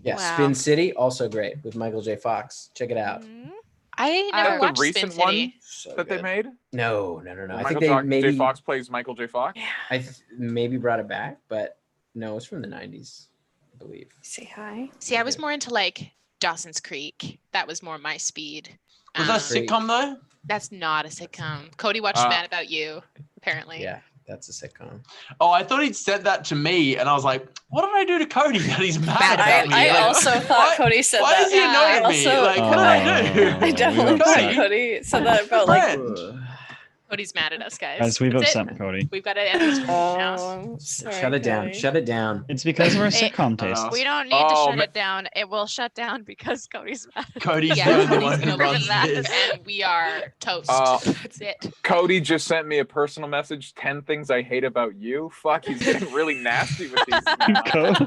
Yeah, Wow. Spin City, also great with Michael J. Fox. Check it out. I never the watched recent Spin City. one So that they good. made. No. I think Michael they J. maybe Fox plays Michael J. Fox. maybe brought it back, but no, it's from the 90s, I believe. Say hi. See, I was more into like Dawson's Creek. That was more my speed. Was that a sitcom though? That's not a sitcom. Cody watched Mad About You, apparently. Yeah, that's a sitcom. Oh, I thought he'd said that to me, and I was like, "What did I do to Cody that he's mad about me?" I Like, also thought Cody said why that. is he annoying me? Also- Like, what did I do? I definitely thought Cody said that about like. Cody's mad at us, guys. Guys, we've That's upset it. Cody. We've got to end this now. Oh, sorry, Shut it down. Cody. Shut it down. It's because of our sitcom taste. We don't need to shut it down. It will shut down because Cody's mad. Cody's Yeah, the only Cody's one who gonna runs that. this. And we are toast. That's it. Cody just sent me a personal message. 10 things I hate about you. Fuck, he's getting really nasty with these. Cody.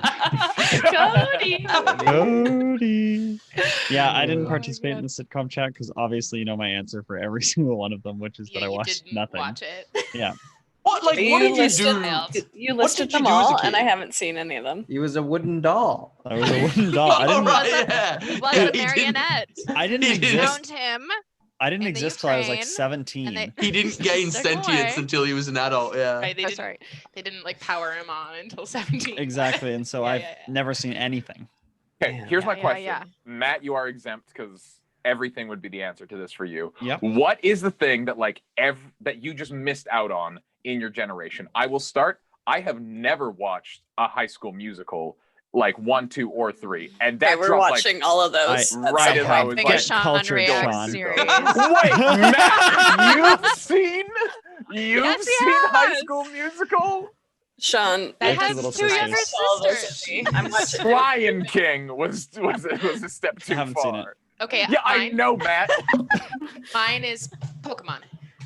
Cody. Yeah, I didn't participate in the sitcom chat because obviously you know my answer for every single one of them, which is that I you watched didn't nothing. watch it. Yeah. What? Like, what did you do? You What listed did you them do as a all, kid? and I haven't seen any of them. He was a wooden doll. I was a wooden doll. I didn't. Right, He was yeah. a marionette. I didn't He didn't- exist. Found him. I didn't in the exist till I was like Ukraine, 17. and they- He didn't gain Took sentience away. until he was an adult. Yeah. Right, they That's didn't, right. They didn't like power him on until 17. Exactly, and so Yeah, I've yeah, yeah. never seen anything. Okay, Yeah. here's my Yeah, question. yeah. Matt, you are exempt because everything would be the answer to this for you. Yep. What is the thing that like that you just missed out on in your generation? I will start. I have never watched a High School Musical like 1, 2, or 3, and Okay, that we're dropped watching all of those. I- at right some as I point. was Big like, Sean cultured React Sean. series. Wait, Matt, you've seen Yes, he High has. School Musical? Sean, That Two has little two younger sisters. all those sisters. with me. I'm watching. Lion King was a step too haven't far. seen it. Okay, Yeah, I mine, know, Matt. mine is Pokemon.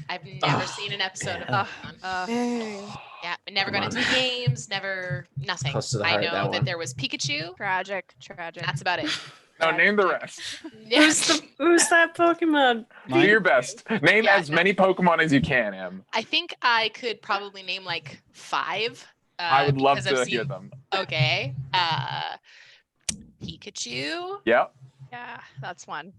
I've never seen an episode of Pokemon. Yeah, I never got into the games, never nothing. Close to the I heart, know that one. that there was Pikachu. Tragic. That's about it. No, name the rest. Who's that Pokemon? Do your best. Name Yeah, as many Pokemon as you can, Em. I think I could probably name like 5. I would love because I've to hear seen- them. Okay. Pikachu. Yep. Yeah, that's one.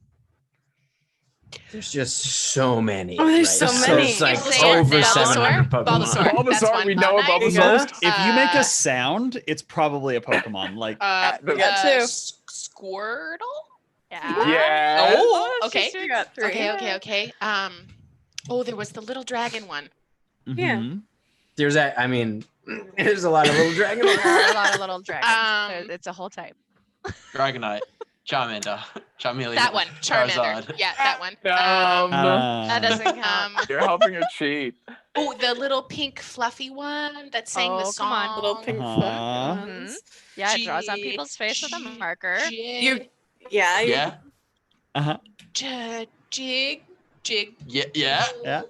There's just so many. Oh, there's so many. it's like Bulbasaur. over Bulbasaur. 700 Pokemon. Bulbasaur. That's Bulbasaur, one. we know about There you Bulbasaur. go. If you make Uh, a sound, it's probably a Pokemon. Like We got two. Squirtle. Yeah. Yeah. Oh, okay. You got 3. Okay. Oh, there was the little dragon one. Yeah. mhm. There's a, I mean, there's a lot of little dragon. There are a lot of little dragons. Um, It's a whole type. Dragonite, Charmander, Charmeleon. That one. Charmander. Charizard. Yeah, that one. That doesn't count. You're helping her cheat. Oh, the little pink fluffy one that sang the Oh, song. come on. Little pink Uh-huh. fluffy Mhm. ones. Yeah, it draws on people's face with a marker. You, yeah, you- Yeah. Uh-huh. Jig. Yeah. Yeah. Yeah.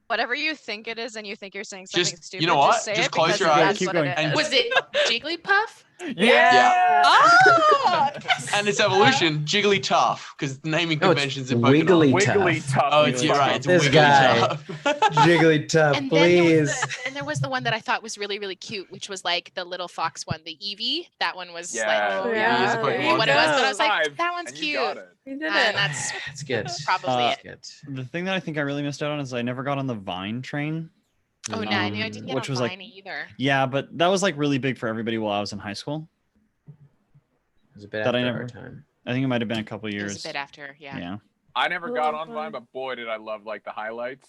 Whatever you think it is and you think you're saying something Just- stupid, you know what? say Just it close because your eyes. that's Keep what going. it And- is. Was it Jigglypuff? Yeah. Oh! And its evolution, Jigglytuff, because naming No, it's conventions in Pokemon. Wigglytuff. Oh, it's you're right. It's This guy. Wigglytuff. Jigglytuff, And then there was please. and there was the one that I thought was really, really cute, which was like the little fox one, the Eevee. That one was Yeah. like, Oh, Yeah, yeah, it's a there Pokemon. you what it was, but I was go. like, that one's And you cute. got it. You did And it. that's It's good. probably it. It's good. The thing that I think I really missed out on is I never got on the Vine train. Oh, no, I didn't get which on was like- Vine either. Yeah, but that was like really big for everybody while I was in high school. It was a bit That I after never- our time. I think it might have been a couple It was years. a bit after, yeah. Yeah. I never got on Vine. Vine, but boy, did I love like the highlights.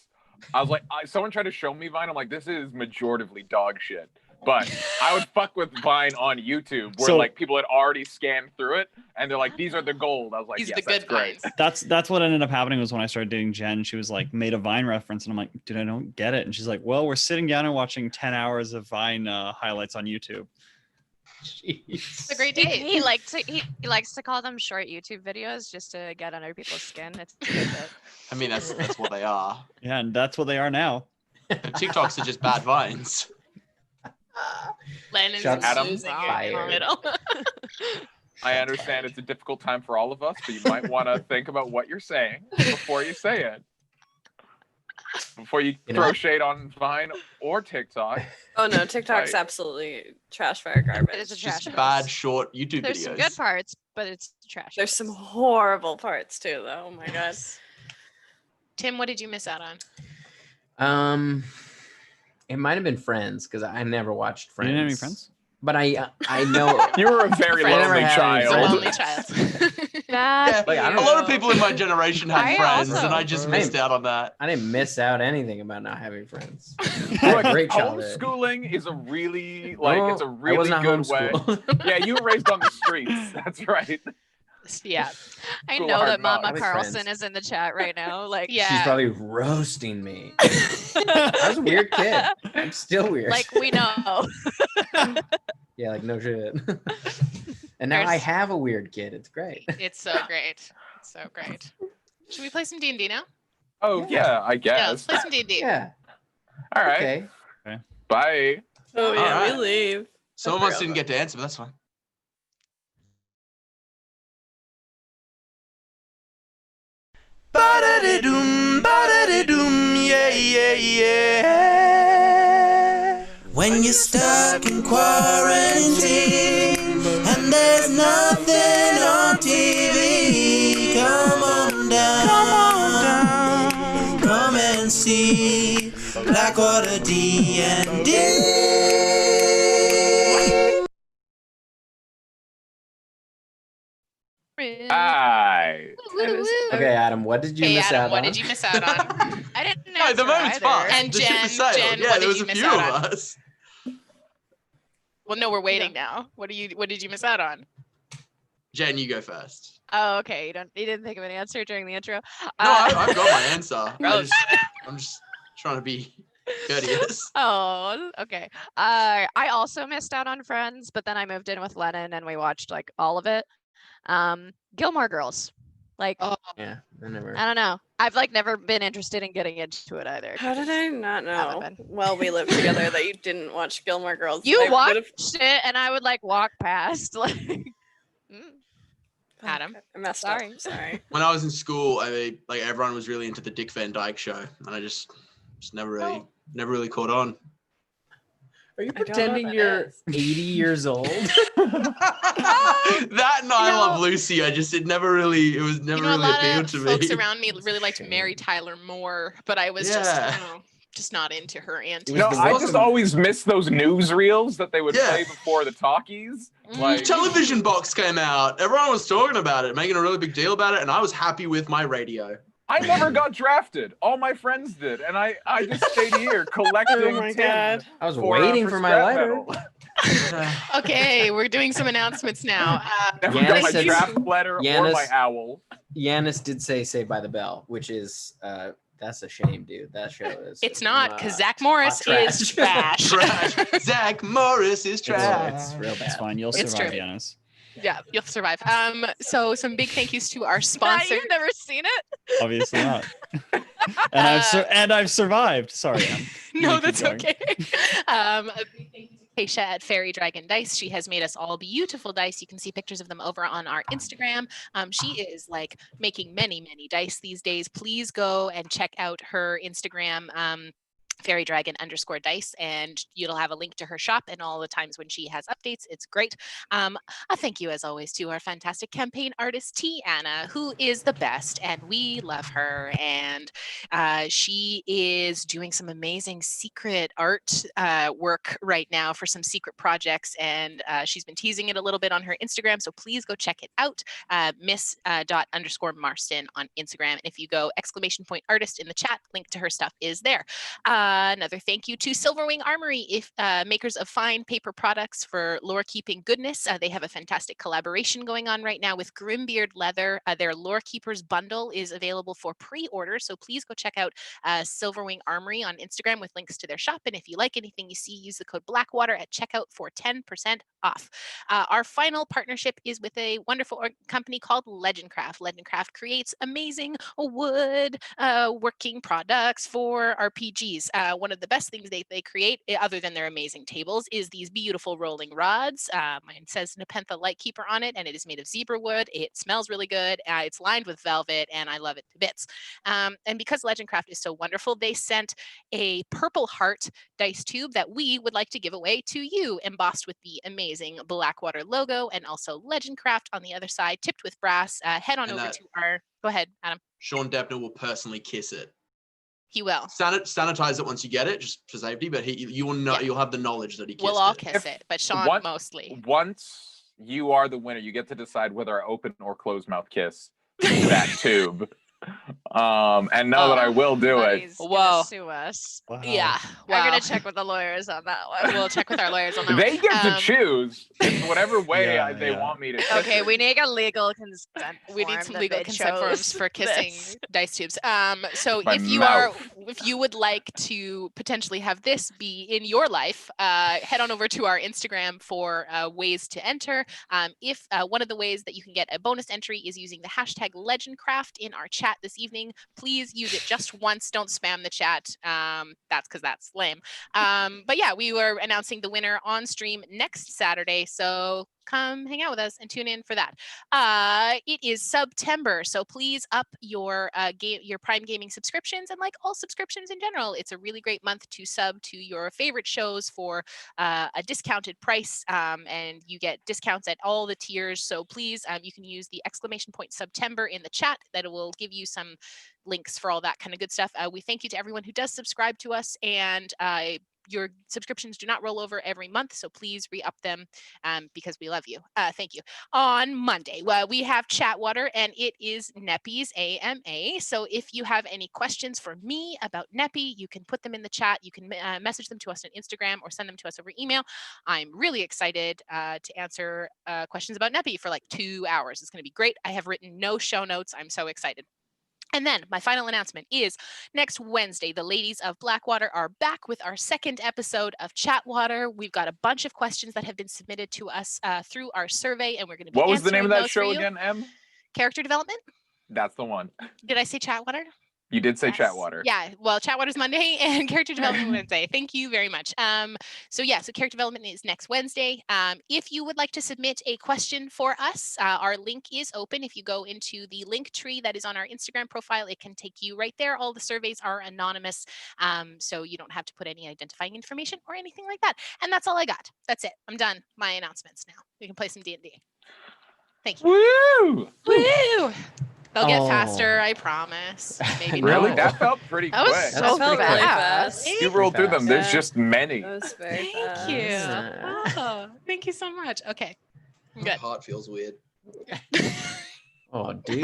I was like, someone tried to show me Vine. I'm like, this is majoritively dog shit. But I would fuck with Vine on YouTube, where So- like people had already scanned through it, and they're like, these are the gold. I was like, These yes, are the that's good great. vines. That's what ended up happening was when I started dating Jen, she was like made a Vine reference and I'm like, dude, I don't get it. And she's like, well, we're sitting down and watching 10 hours of Vine highlights on YouTube. It's a great He, date. he likes to call them short YouTube videos just to get under people's skin. It's good shit. I mean, that's what they are. Yeah, and that's what they are now. And TikToks are just bad vines. Lennon's Shots losing it in the fired. middle. I understand it's a difficult time for all of us, but you might want to think about what you're saying before you say it. Before you You throw know- shade on Vine or TikTok. Oh no, TikTok's Right. absolutely trash fire garbage. It is a It's trash just bad house. short YouTube There's videos. some good parts, but it's trash. There's some horrible parts too, though. Oh my god. Tim, what did you miss out on? It might have been Friends because I never watched You Friends. didn't have any friends? But I know. You were a very I never lonely had any A child. lonely child. Yeah, Like, I a don't- lot of people in my generation had I friends, also- and I just Bro. missed out on that. I didn't miss out anything about not having friends. I had Look, a great childhood. homeschooling is a really like No, it's a I really wasn't good way. homeschooled. Yeah, you were raised on the streets. That's right. Yeah. I School know hard that Mama knocks. With Carlson friends. is in the chat right now. Like, Yeah. She's probably roasting me. I was a weird kid. I'm still weird. like we know. Yeah, like no shit. And now I There's- have a weird kid. It's great. It's so great. It's so great. Should we play some D&D now? Oh yeah, I Yeah, let's guess. play some D&D. Yeah. All right. Okay. Bye. Oh yeah, Alright. we leave. Some of us didn't get to answer, but that's fine. Ba-da-da-doom, ba-da-da-doom, yeah, yeah, yeah. When you're stuck in quarantine and there's nothing on TV, come on down, come and see Blackwater D&D. Bye. Okay, Adam, what did you Hey, miss Adam, out what on? did you miss out on? I didn't No, the answer moment's either. fine. And The ship Jen- has sailed. Jen, yeah, what there did was you a miss few out of on? us. Well, no, we're waiting now. What did you miss out on? Jen, you go first. Oh, okay. You didn't think of an answer during the intro. No, I've got my answer. Gross. I'm just trying to be courteous. Oh, okay. I also missed out on Friends, but then I moved in with Lennon and we watched like all of it. Gilmore Girls. Like, Oh, Yeah, I never. I don't know. I've like never been interested in getting into it either. How did I not know? Haven't been. Well, we lived together that you didn't watch Gilmore Girls. You I would've- watched it and I would like walk past like Adam. I messed Sorry. up. Sorry. When I was in school, like everyone was really into the Dick Van Dyke Show, and I just never really caught on. Are you I don't know pretending what that you're is. 80 years old? That and I Love Lucy. It was never You really know, a lot appealed of to folks me. around me really liked Mary Tyler Moore, but I was Yeah. just not into her antics. was No, the I welcome- just always miss those newsreels that they would Yeah. play before the talkies. Mm. Like, Television box came out. Everyone was talking about it, making a really big deal about it, and I was happy with my radio. I never got drafted. All my friends did, and I just stayed here collecting. Oh my tin god. I was for, waiting for my scrap letter. metal. Okay, we're doing some announcements now. Never Yanis got my said- draft letter or Yanis- my owl. Yanis did say "Saved by the Bell," which is that's a shame, dude. That show is. It's not because uh, Zach Morris trash. is trash. Trash. Zach Morris is trash. It's real bad. It's fine. You'll It's survive, true. Giannis. Yeah, you'll survive. So some big thank yous to our Matt, sponsor. you've never seen it? Obviously not. And I've survived. Sorry, Em. You No, may keep that's going. okay. A big thank you to Keisha at Fairy Dragon Dice. She has made us all beautiful dice. You can see pictures of them over on our Instagram. She is like making many, many dice these days. Please go and check out her Instagram. fairydragon_dice, and you'll have a link to her shop and all the times when she has updates. It's great. A thank you as always to our fantastic campaign artist T Anna, who is the best, and we love her. And she is doing some amazing secret art work right now for some secret projects, and she's been teasing it a little bit on her Instagram, so please go check it out. Miss._Marston on Instagram. And if you go !artist in the chat, link to her stuff is there. Another thank you to Silverwing Armory, if makers of fine paper products for lore keeping goodness. They have a fantastic collaboration going on right now with Grimbeard Leather. Their Lore Keepers bundle is available for pre-order, so please go check out Silverwing Armory on Instagram with links to their shop. And if you like anything you see, use the code Blackwater at checkout for 10% off. Our final partnership is with a wonderful company called Legendcraft. Legendcraft creates amazing wood working products for RPGs. one of the best things they create, other than their amazing tables, is these beautiful rolling rods. Mine says Nepenthe Lightkeeper on it, and it is made of zebra wood. It smells really good. It's lined with velvet, and I love it to bits. And because Legendcraft is so wonderful, they sent a purple heart dice tube that we would like to give away to you, embossed with the amazing Blackwater logo and also Legendcraft on the other side, tipped with brass. Head on And over that- to our. Go ahead, Adam. Sean Deppner will personally kiss it. He will. Sanitize it once you get it, just for safety. But you will know, Yeah. you'll have the knowledge that he kissed We'll all it. kiss it, but Sean What- mostly. Once you are the winner, you get to decide whether I open or close mouth kiss that tube. And know that I will do it. Buddy's Whoa. gonna sue us. Wow. Yeah. We're Wow. gonna check with the lawyers on that one. We'll check with our lawyers on that. They one. get to choose in whatever way Yeah, they yeah. want me to. kiss Okay, it. we need a legal consent. We need form some that legal they consent forms chose for kissing this. dice tubes. So My if you would like to potentially have this be in your life, head on over to our Instagram for ways to enter. If one of the ways that you can get a bonus entry is using the hashtag Legendcraft in our chat this evening, please use it just once. Don't spam the chat. That's because that's lame. But yeah, we were announcing the winner on stream next Saturday. So come hang out with us and tune in for that. It is September, so please up your your Prime Gaming subscriptions, and like all subscriptions in general, it's a really great month to sub to your favorite shows for a discounted price, and you get discounts at all the tiers. So please, you can use the ! September in the chat. That will give you some links for all that kind of good stuff. We thank you to everyone who does subscribe to us, and your subscriptions do not roll over every month, so please re-up them because we love you. Thank you. On Monday, well, we have Chatwater, and it is Neppy's AMA. So if you have any questions for me about Neppy, you can put them in the chat. You can message them to us on Instagram or send them to us over email. I'm really excited to answer questions about Neppy for like 2 hours. It's going to be great. I have written no show notes. I'm so excited. And then my final announcement is next Wednesday, the ladies of Blackwater are back with our second episode of Chatwater. We've got a bunch of questions that have been submitted to us through our survey, and we're going to be What was the name of answering that those for show you. again, Em? Character development. That's the one. Did I say Chatwater? You did say Yes. Chatwater. Yeah, well, Chatwater's Monday and Character Development Wednesday. Thank you very much. So Character Development is next Wednesday. If you would like to submit a question for us, our link is open. If you go into the link tree that is on our Instagram profile, it can take you right there. All the surveys are anonymous, so you don't have to put any identifying information or anything like that. And that's all I got. That's it. I'm done. My announcements now. We can play some D&D. Thank you. Woo! Woo! They'll get Oh. faster, I promise. Maybe Really? not. That felt pretty That was quick. so That's felt pretty really quick. fast. You rolled through them. There's Yeah. just many. That was very Thank fast. you. Yeah. Oh, thank you so much. Okay. My Good. heart feels weird. Oh, dude.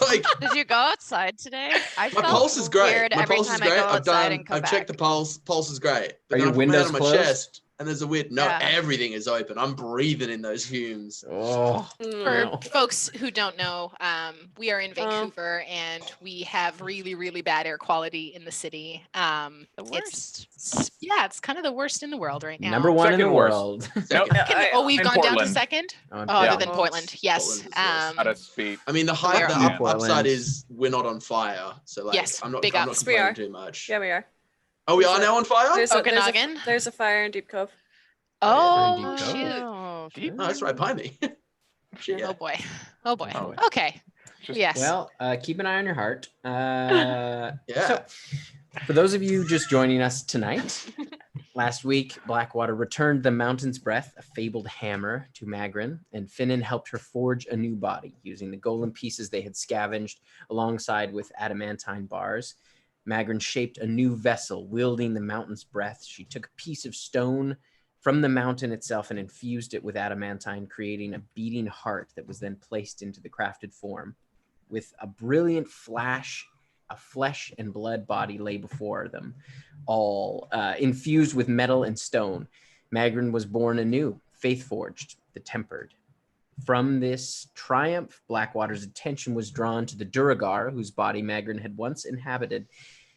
Like Did you go outside today? I my felt pulse is great. weird My every pulse is time I great. go I've outside and come I've checked the back. pulse. Pulse is great. But Are then your I put my hand windows on my closed? chest, and there's a weird. No, Yeah. everything is open. I'm breathing in those fumes. Oh, For no. folks who don't know, we are in Vancouver and we have really, really bad air quality in the city. The It's worst. it's kind of the worst in the world right now. Number one in the Second worst. world. Nope. We've in gone down to Portland. second. Oh, Oh, other Yeah. than Portland, yes. Portland is yes. Out of speed. I mean, the We're high, the up. upside Portland. is we're not on fire. So like, Yes, I'm not, big I'm not ups. We are. complaining too much. Yeah, we are. Oh, we are There's a- now on fire. There's a, there's, Okanagan? there's a fire in Deep Cove. Oh, Indeed. shoot. Oh, Deep. Oh, that's right by me. Shit, yeah. Oh, boy. Oh, boy. Oh. Okay. Just- Yes. Well, keep an eye on your heart. Yeah. So, for those of you just joining us tonight, last week, Blackwater returned the Mountain's Breath, a fabled hammer, to Magrin, and Finnan helped her forge a new body using the golem pieces they had scavenged alongside with adamantine bars. Magrin shaped a new vessel, wielding the Mountain's Breath. She took a piece of stone from the mountain itself and infused it with adamantine, creating a beating heart that was then placed into the crafted form. With a brilliant flash, a flesh and blood body lay before them, all infused with metal and stone. Magrin was born anew, faith-forged, the Tempered. From this triumph, Blackwater's attention was drawn to the Duragar, whose body Magrin had once inhabited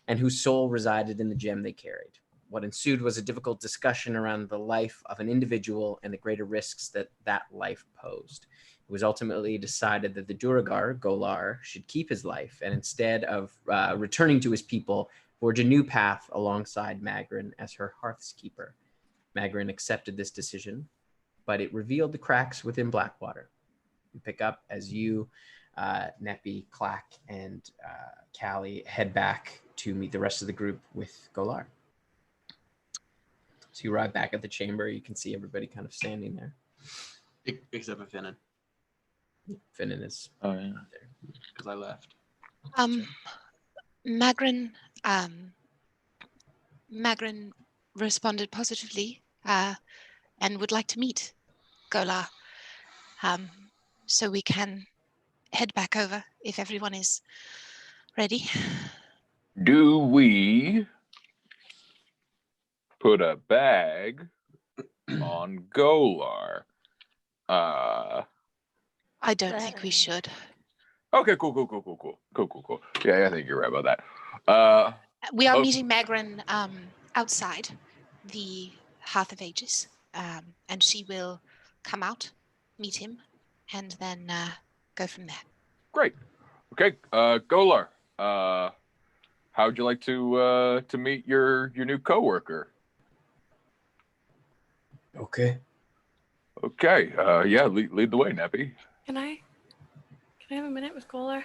and whose soul resided in the gem they carried. What ensued was a difficult discussion around the life of an individual and the greater risks that that life posed. It was ultimately decided that the Duragar, Golar, should keep his life, and instead of returning to his people, forge a new path alongside Magrin as her hearth's keeper. Magrin accepted this decision, but it revealed the cracks within Blackwater. You pick up as you, Neppy, Clack, and Callie head back to meet the rest of the group with Golar. So you arrive back at the chamber. You can see everybody kind of standing there. Except for Finnan, Finnan is Oh, yeah. not there. because I left. Magrin, Magrin responded positively and would like to meet Golar. So we can head back over if everyone is ready. Do we put a bag on Golar? I don't think we should. Okay, cool. Yeah, I think you're right about that. We are Oh. meeting Magrin outside the Hearth of Ages, and she will come out, meet him, and then go from there. Great. Okay, Golar. How'd you like to meet your new coworker? Okay. Okay. Yeah. Lead the way, Neppy. Can I have a minute with Golar?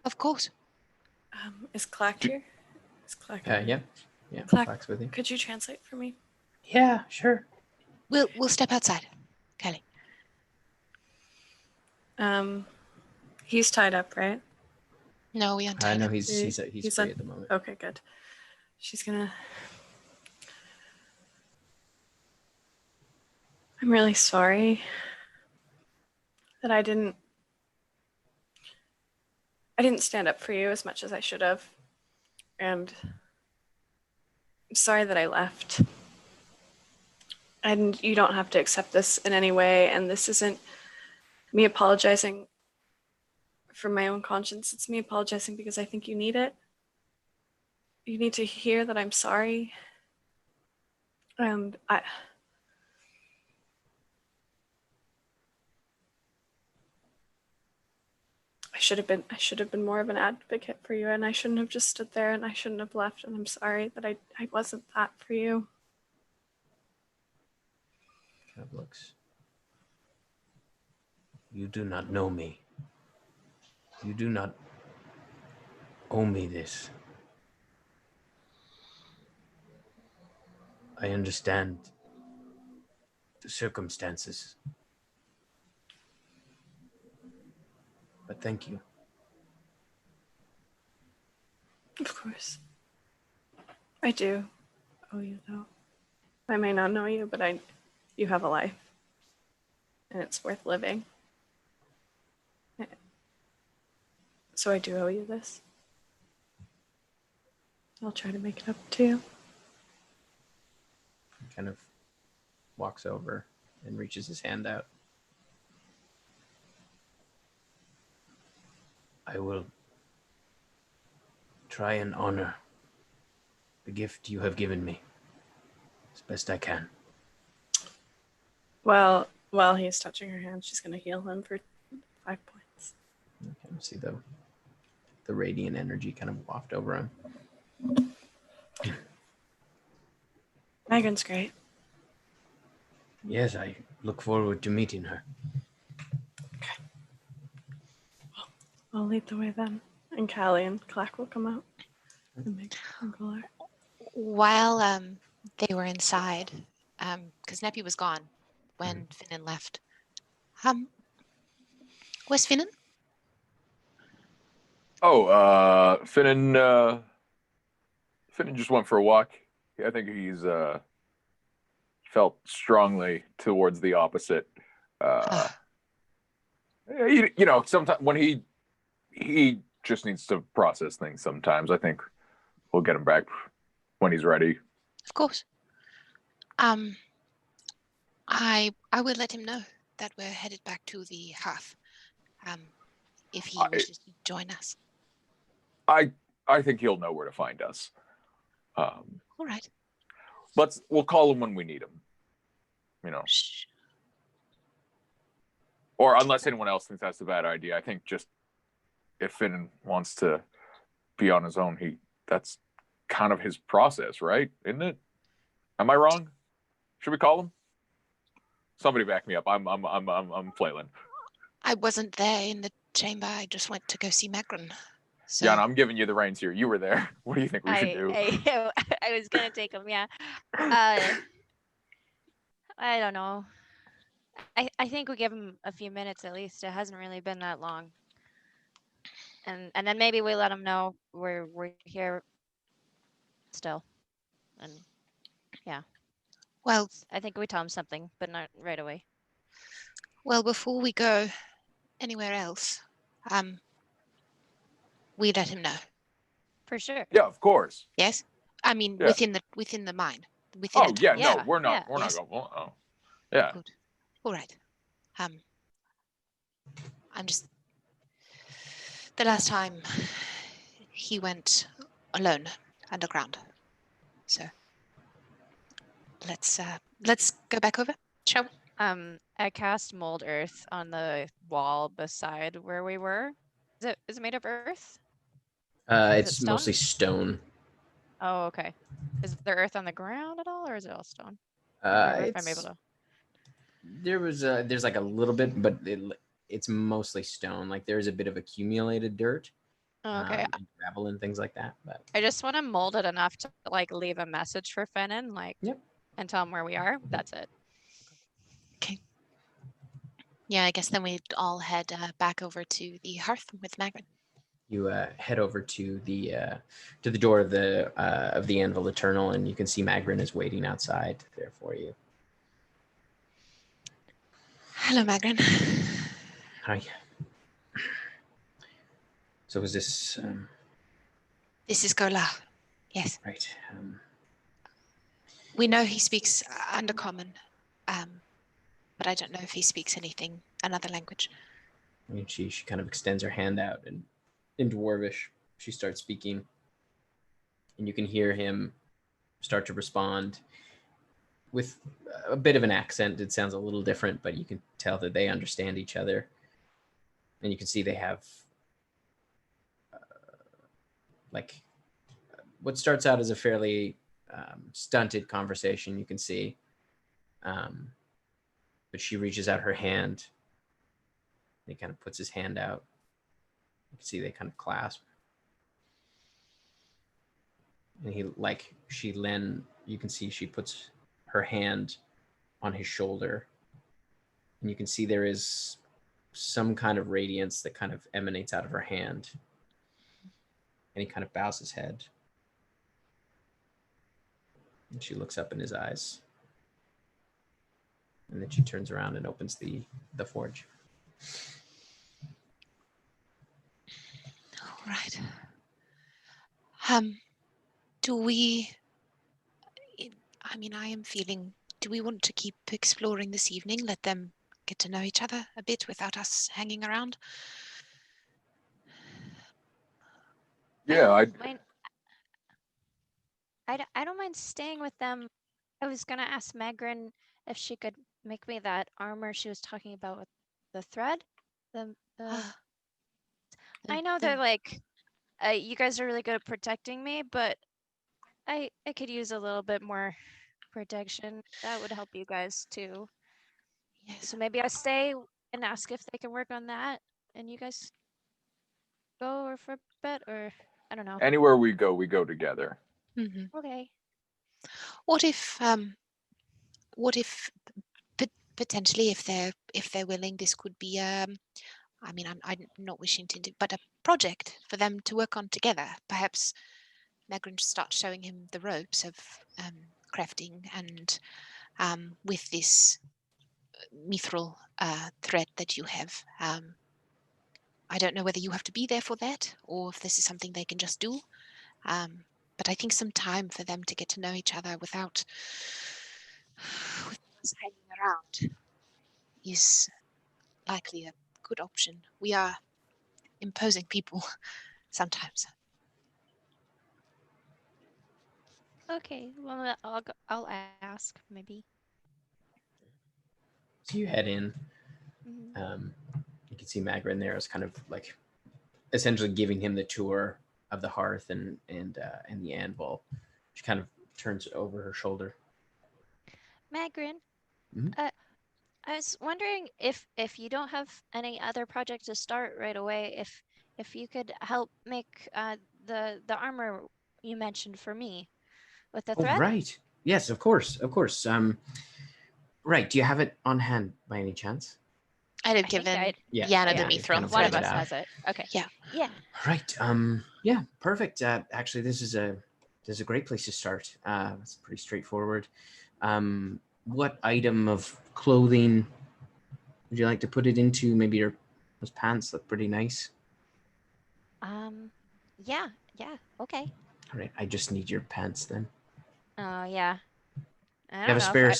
Of course. Is Clack here? Is Clack here? Yeah. Clack, Clack's with you. could you translate for me? Yeah, sure. We'll step outside, Kelly. He's tied up, right? No, we untied I know him. he's He's free on- at the moment. Okay, good. She's gonna. I'm really sorry that I didn't stand up for you as much as I should have. And I'm sorry that I left. And you don't have to accept this in any way. And this isn't me apologizing for my own conscience. It's me apologizing because I think you need it. You need to hear that I'm sorry. And I should have been more of an advocate for you, and I shouldn't have just stood there, and I shouldn't have left, and I'm sorry that I wasn't that for you. Kind of looks. You do not know me. You do not owe me this. I understand the circumstances. But thank you. Of course. I do owe you, though. I may not know you, but you have a life. And it's worth living. So I do owe you this. I'll try to make it up to you. He kind of walks over and reaches his hand out. I will try and honor the gift you have given me as best I can. Well, while he's touching her hand, she's going to heal him for 5 points. You kind of see the radiant energy kind of waft over him. Megan's great. Yes, I look forward to meeting her. Okay. Well, I'll lead the way then. And Callie and Clack will come out. And make Golar. While they were inside, because Neppy was gone when Finnan left. Where's Finnan? Oh, Finnan just went for a walk. I think he's felt strongly towards the opposite. You know, sometimes when he just needs to process things. Sometimes I think we'll get him back when he's ready. Of course. I will let him know that we're headed back to the hearth. If he wishes to join us. I think he'll know where to find us. All right. We'll call him when we need him. You know. Shh. Or unless anyone else thinks that's a bad idea. I think just if Finn wants to be on his own, that's kind of his process, right? Isn't it? Am I wrong? Should we call him? Somebody back me up. I'm flailing. I wasn't there in the chamber. I just went to go see Magrin. So Yana, I'm giving you the reins here. You were there. What do you think we should do? I was gonna take him. Yeah. I don't know. I think we give him a few minutes at least. It hasn't really been that long. And then maybe we let him know we're here still. And yeah. well, I think we tell him something, but not right away. well, before we go anywhere else, we let him know. For sure. Yeah, of course. Yes, I mean Yeah. within the mine. Within Oh it. yeah, Yeah, no, we're not. yeah. We're Yes. not going. Oh, yeah. Good. All right. I'm just. The last time he went alone underground, so let's go back over, shall we? I cast mold earth on the wall beside where we were. Is it made of earth? It's stone? mostly stone. Oh, okay. Is there earth on the ground at all, or is it all stone? Can't remember if I'm able to. There's like a little bit, but it's mostly stone. Like there's a bit of accumulated dirt, Oh, okay. and gravel and things like that. But I just want to mold it enough to like leave a message for Fennon, like, Yep. and tell him where we are. That's it. Yeah, I guess then we'd all head back over to the hearth with Magrin. you head over to the door of the Anvil Eternal, and you can see Magrin is waiting outside there for you. Hello, Magrin. Hi. So is this This is Gola. Yes. right? We know he speaks Undercommon, but I don't know if he speaks another language. And she kind of extends her hand out, and in Dwarvish, she starts speaking, and you can hear him start to respond with a bit of an accent. It sounds a little different, but you can tell that they understand each other, and you can see they have like what starts out as a fairly stunted conversation. You can see, but she reaches out her hand. He kind of puts his hand out. You can see they kind of clasp. And you can see she puts her hand on his shoulder. And you can see there is some kind of radiance that kind of emanates out of her hand. And he kind of bows his head. And she looks up in his eyes. And then she turns around and opens the forge. All right. Do we? I mean, I am feeling. Do we want to keep exploring this evening? Let them get to know each other a bit without us hanging around. Yeah, I don't mind staying with them. I was gonna ask Magrin if she could make me that armor she was talking about with the thread. I know they're like, you guys are really good at protecting me, but I could use a little bit more protection. That would help you guys too. Yes. So maybe I stay and ask if they can work on that, and you guys go or for a bit, or I don't know. anywhere we go together. Mm-hmm. Okay. What if potentially if they're willing, this could be I mean, I'm not wishing to do, but a project for them to work on together. Perhaps Magrin starts showing him the ropes of crafting, and with this mithril thread that you have. I don't know whether you have to be there for that, or if this is something they can just do. But I think some time for them to get to know each other without us hanging around is likely a good option. We are imposing people sometimes. Okay. Well, I'll ask maybe. So you head in. Mhm. You can see Magrin there is kind of like essentially giving him the tour the hearth and the anvil. She kind of turns it over her shoulder. Magrin, Mhm. I was wondering if you don't have any other project to start right away, if you could help make the armor you mentioned for me with the Oh, thread. right. Yes, of course. Right. Do you have it on hand by any chance? I'd have I think given Yeah. Yana the yeah, you kind mithril of one laid of it thread. us out. has it. Okay. Yeah. Yeah. Right. Yeah. Perfect. Actually, this is a great place to start. It's pretty straightforward. What item of clothing would you like to put it into? Maybe those pants look pretty nice. Yeah. Okay. All right. I just need your pants then. Oh yeah. I You have don't a know spare if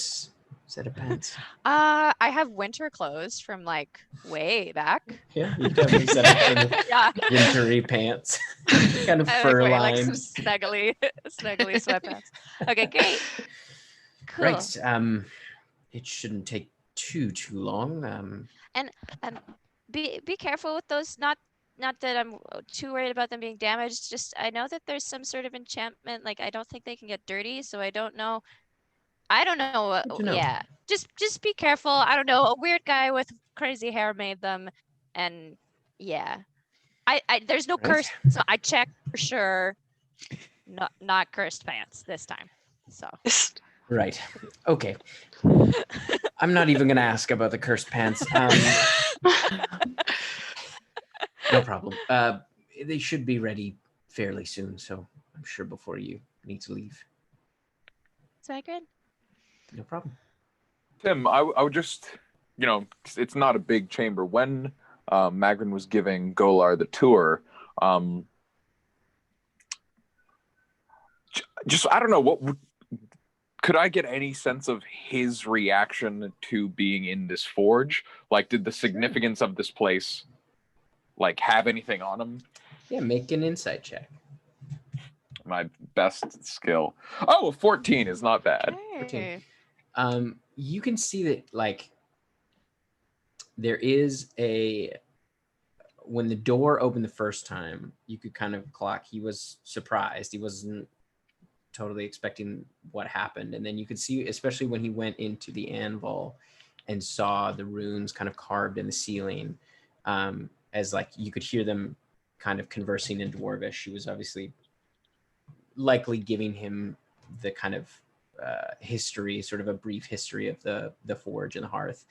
set of pants? I have winter clothes from like way back. Yeah, you definitely set up kind of Yeah. wintry pants, kind of I fur like some lined. snuggly sweatpants. Okay, great. cool. Right. It shouldn't take too long. And be careful with those. Not that I'm too worried about them being damaged. Just I know that there's some sort of enchantment. Like I don't think they can get dirty. So I don't know. Good to know. Yeah. Just be careful. I don't know. A weird guy with crazy hair made them, and yeah. I there's no Right. curse. So I checked for sure. Not cursed pants this time. So. Right. Okay. I'm not even gonna ask about the cursed pants. No problem. They should be ready fairly soon, so I'm sure before you need to leave. Swagrid? No problem. Tim, I would just, it's not a big chamber. When Magrin was giving Golar the tour, just I don't know could I get any sense of his reaction to being in this forge? Like, did the significance of this place like have anything on him? Yeah, make an insight check. My best skill. Oh, 14 is not bad. 14. You can see that like there is when the door opened the first time, you could kind of clock. He was surprised. He wasn't totally expecting what happened. And then you could see, especially when he went into the anvil and saw the runes kind of carved in the ceiling, as like you could hear them kind of conversing in Dwarvish. He was obviously likely giving him the kind of history, sort of a brief history of the forge and the hearth.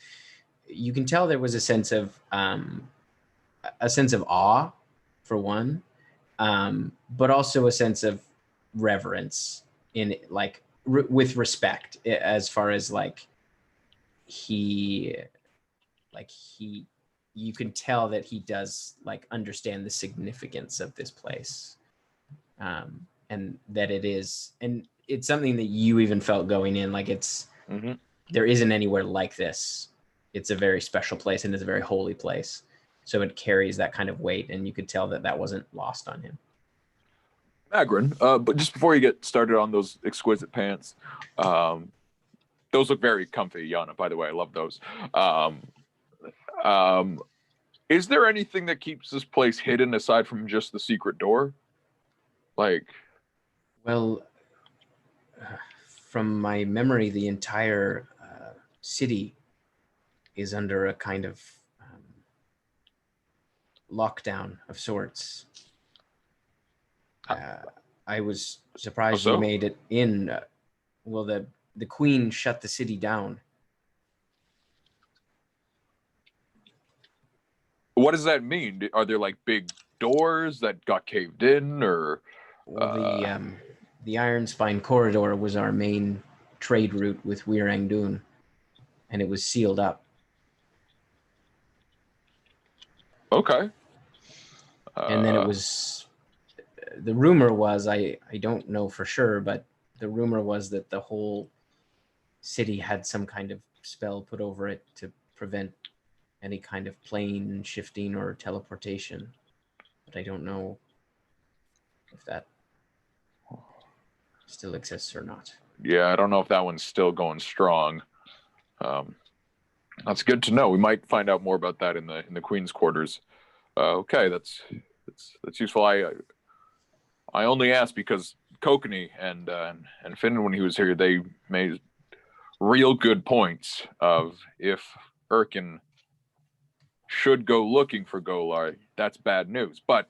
You can tell there was a sense of awe, for one, but also a sense of reverence in like with respect, as far as you can tell that he does like understand the significance of this place, and that it's something that you even felt going in, like there isn't anywhere like this. It's a very special place, and it's a very holy place, so it carries that kind of weight, and you could tell that wasn't lost on him. Magrin, but just before you get started on those exquisite pants, those look very comfy, Yana, by the way. I love those. Is there anything that keeps this place hidden aside from just the secret door? Well, from my memory, the entire city is under a kind of lockdown of sorts. I was surprised we made it in. Well, the queen shut the city down. What does that mean? Are there like big doors that got caved in, or? Well, the Iron Spine corridor was our main trade route with Cyr-Ang-Dun, and it was sealed up. Okay. And then it was. The rumor was, I don't know for sure, but the rumor was that the whole city had some kind of spell put over it to prevent any kind of plane shifting or teleportation. But I don't know if that still exists or not. Yeah, I don't know if that one's still going strong. That's good to know. We might find out more about that in the Queen's quarters. Okay, that's useful. I only asked because Kokanee and Finn, when he was here, they made real good points of if Erkin should go looking for Golar, that's bad news. But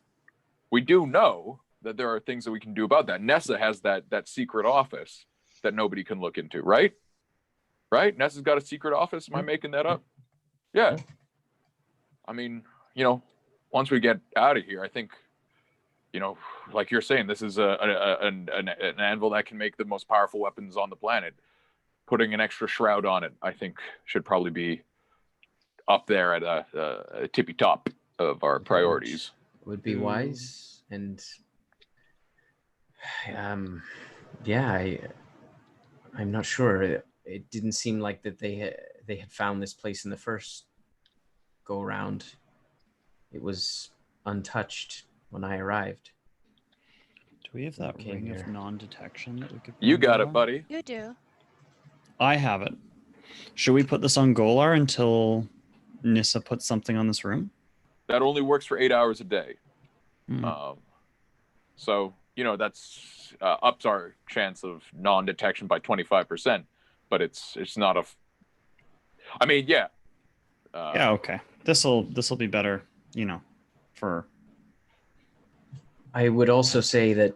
we do know that there are things that we can do about that. Nessa has that secret office that nobody can look into, right? Right? Nessa's got a secret office. Am I making that up? Yeah. I mean, once we get out of here, I think, like you're saying, this is an anvil that can make the most powerful weapons on the planet. Putting an extra shroud on it, I think, should probably be up there at a tippy top of our priorities. Would be wise, and yeah, I'm not sure. It didn't seem like that they had found this place in the first go around. It was untouched when I arrived. Do we have that Okay, ring here. of non-detection that we could? You bring got it, along? buddy. You do. I have it. Should we put this on Golar until Nissa puts something on this room? That only works for 8 hours a day. Hmm. So, that's ups our chance of non-detection by 25%, but it's not I mean, yeah. Yeah, okay. This'll be better, for I would also say that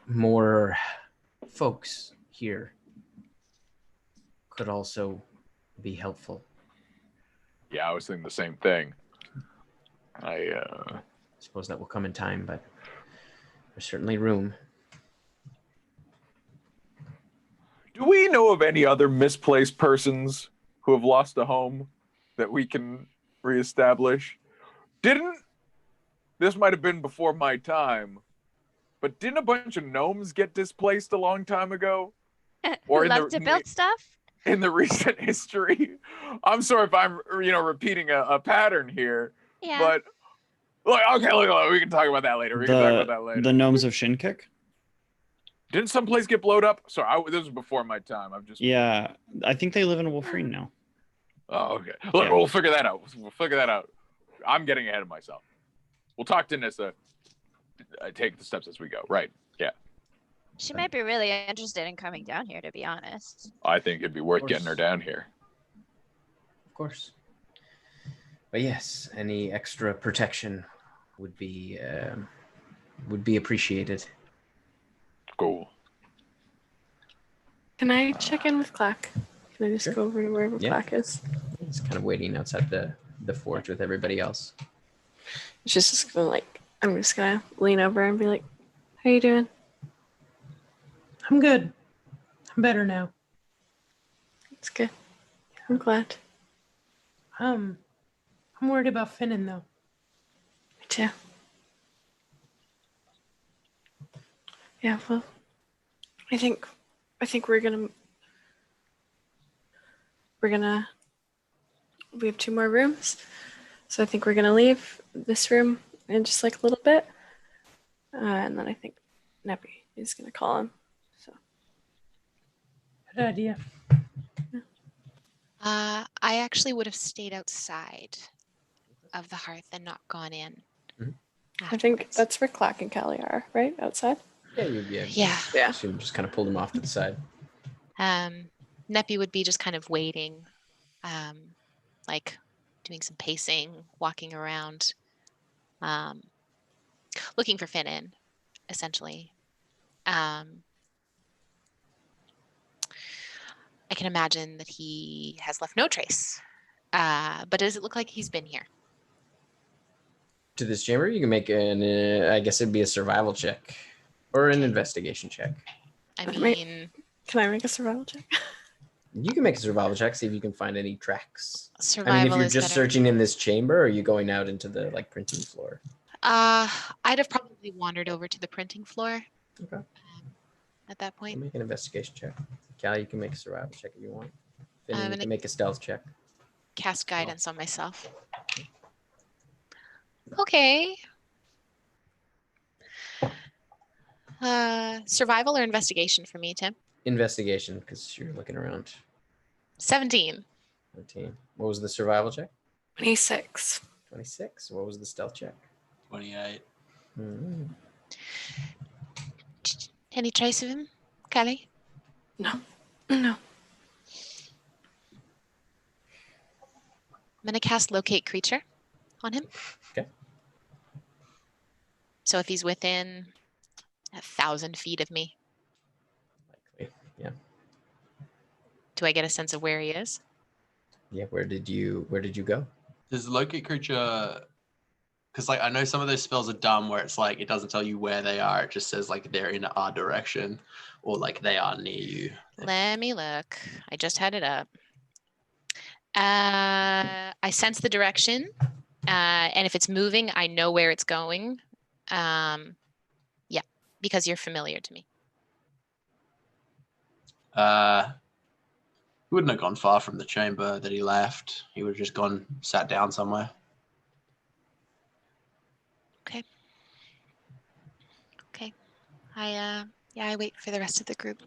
more folks here could also be helpful. Yeah, I was thinking the same thing. I suppose that will come in time, but there's certainly room. Do we know of any other misplaced persons who have lost a home that we can reestablish? This might have been before my time, but didn't a bunch of gnomes get displaced a long time ago? Who love to build stuff? In the recent history? I'm sorry if I'm, repeating a pattern here, Yeah. but look, we can talk about that later. the gnomes of Shinkick. Didn't some place get blowed up? Sorry, this was before my time. Yeah, I think they live in Wolfreen now. Oh, okay. Look, we'll figure that out. I'm getting ahead of myself. We'll talk to Nissa. Take the steps as we go. Right. Yeah. She might be really interested in coming down here, to be honest. I think it'd be worth getting her down here. Of course. But yes, any extra protection would be appreciated. Cool. Can I check in with Clack? Can I just go over to wherever Clack is? He's kind of waiting outside the forge with everybody else. She's just gonna I'm just gonna lean over and be like, "How you doing?" I'm good. I'm better now. It's good. I'm glad. I'm worried about Finnan though. Me too. Yeah, well, I think we have 2 more rooms, so I think we're gonna leave this room in just a little bit, and then I think Neppy is gonna call him. So good idea. I actually would have stayed outside of the hearth and not gone in. I think that's where Clack and Callie are, right? Outside? Yeah. So just kind of pulled him off to the side. Neppy would be just kind of waiting, doing some pacing, walking around, looking for Finnan, essentially. I can imagine that he has left no trace. But does it look like he's been here? To this chamber, you can make I guess it'd be a survival check or an investigation check. I mean, can I make a survival check? You can make a survival check, see if you can find any tracks. Survival I mean, if you're is just better. searching in this chamber, or are you going out into the printing floor? I'd have probably wandered over to the printing floor. Okay. At that point. Make an investigation check. Callie, you can make a survival check if you want. Finnan, I'm you gonna can make a stealth check. Cast guidance on myself. Okay. Survival or investigation for me, Tim? Investigation, because you're looking around. 17. 17. What was the survival check? 26. 26. What was the stealth check? 28. Mm-hmm. Any trace of him, Callie? No. I'm gonna cast locate creature on him. Okay. So if he's within 1,000 feet of me, Likely. Yeah. do I get a sense of where he is? Yeah. Where did you go? Does the locate creature? Because like I know some of those spells are dumb where it's like it doesn't tell you where they are. It just says like they're in our direction or like they are near you. Let me look. I just had it up. I sense the direction, and if it's moving, I know where it's going. Yeah, because you're familiar to me. He wouldn't have gone far from the chamber that he left. He would have just gone sat down somewhere. Okay. I wait for the rest of the group.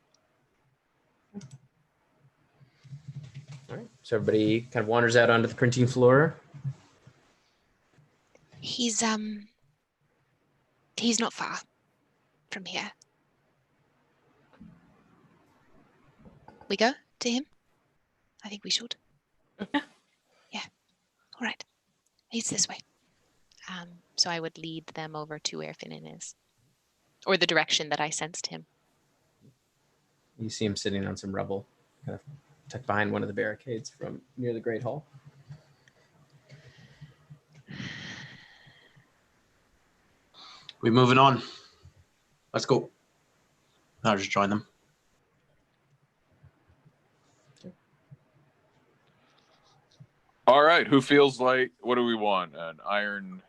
All right. So everybody kind of wanders out onto the printing floor. He's not far from here. We go to him? I think we should. Yeah. All right. He's this way. So I would lead them over to where Finnan is. Or the direction that I sensed him. You see him sitting on some rubble, kind of tucked behind one of the barricades from near the Great Hall. We're moving on. Let's go. I'll just join them. All right, who feels like, what do we want? An iron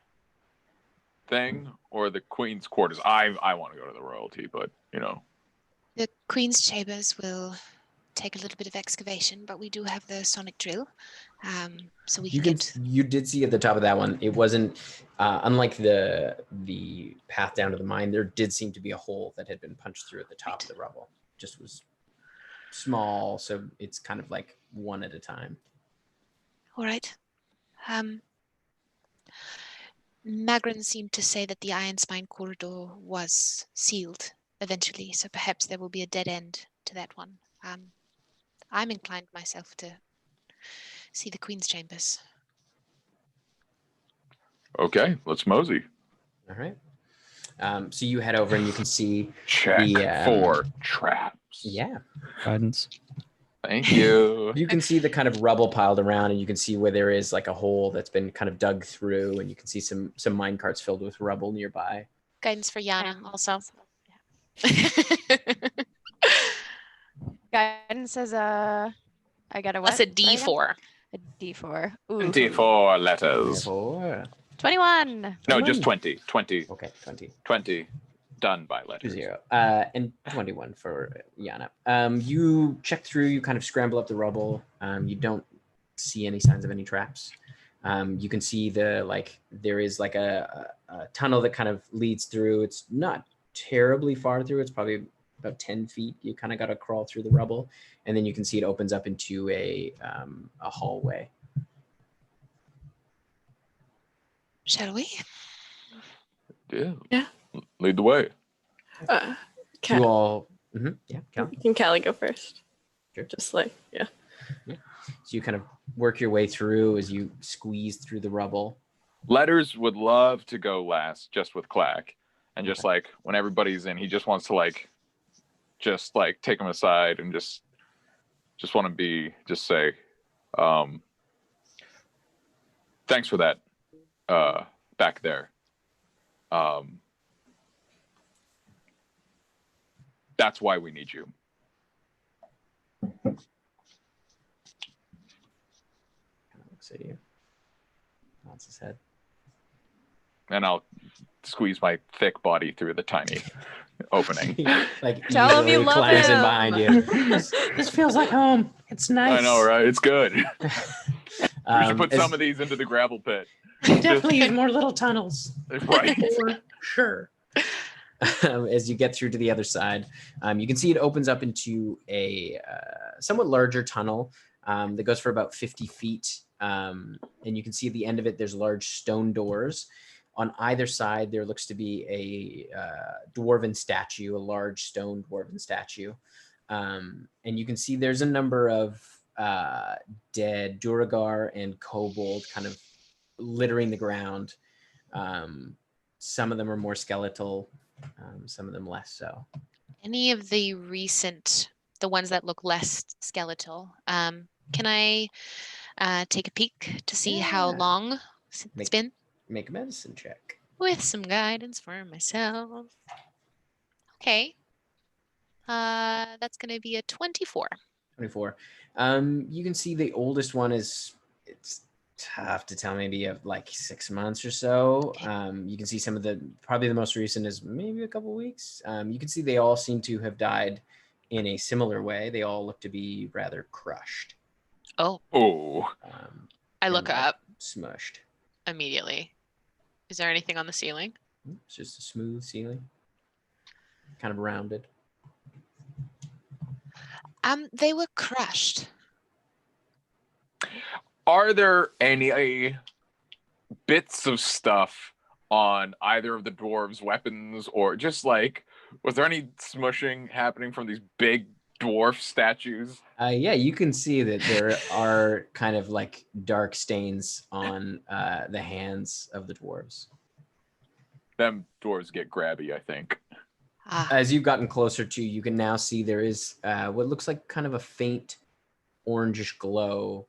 thing or the Queen's quarters? I want to go to the royalty, but you know. The Queen's chambers will take a little bit of excavation, but we do have the sonic drill. So we can get... You did see at the top of that one, it wasn't, unlike the path down to the mine, there did seem to be a hole that had been punched through at the top of the rubble. Just was small, so it's kind of like one at a time. All right. Magrin seemed to say that the Iron Spine corridor was sealed eventually, so perhaps there will be a dead end to that one. I'm inclined myself to see the Queen's chambers. Okay, let's mosey. All right. So you head over and you can see Check for traps. Yeah. Guidance. Thank you. You can see the kind of rubble piled around, and you can see where there is like a hole that's been kind of dug through, and you can see some mine carts filled with rubble nearby. Guidance for Yana also. Guidance says I got a what? That's a D4. A D4. Ooh. D4 letters. 21. No, just 20. 20. Okay, 20. 20 done by letters. 0. And 21 for Yana. You check through, you kind of scramble up the rubble. You don't see any signs of any traps. You can see there is like a tunnel that kind of leads through. It's not terribly far through. It's probably about 10 feet. You kind of got to crawl through the rubble. And then you can see it opens up into a hallway. Shall we? Yeah. Lead the way. You all, yeah, Callie. Can Callie go first? Sure. Just like, yeah. So you kind of work your way through as you squeeze through the rubble. Letters would love to go last just with Clack. And just like when everybody's in, he just wants to just take them aside and just want to say, thanks for that back there. That's why we need you. Looks at you. Nods his head. And I'll squeeze my thick body through the tiny opening. Tell him you love climbs in him. behind you. This feels like home. It's nice. I know, right? It's good. We should put some of these into the gravel pit. Definitely use more little tunnels. Right. For sure. As you get through to the other side, you can see it opens up into a somewhat larger tunnel that goes for about 50 feet. And you can see at the end of it, there's large stone doors. On either side, there looks to be a dwarven statue, a large stone dwarven statue. And you can see there's a number of dead Duragar and kobold kind of littering the ground. Some of them are more skeletal, some of them less so. Any of the the ones that look less skeletal, can I take a peek to see how Yeah. long since it's been? Make a medicine check. With some guidance for myself. Okay. That's going to be a 24. 24. You can see the oldest one it's tough to tell, maybe of like 6 months or so. You can see some of probably the most recent is maybe a couple weeks. You can see they all seem to have died in a similar way. They all look to be rather crushed. Oh, I and, look like, up smushed. immediately. Is there anything on the ceiling? It's just a smooth ceiling, kind of rounded. They were crushed. Are there any bits of stuff on either of the dwarves' weapons, or just like, was there any smushing happening from these big dwarf statues? Yeah, you can see that there are kind of like dark stains on the hands of the dwarves. Them dwarves get grabby, I think. As you've gotten closer to, you can now see there is what looks like kind of a faint orangish glow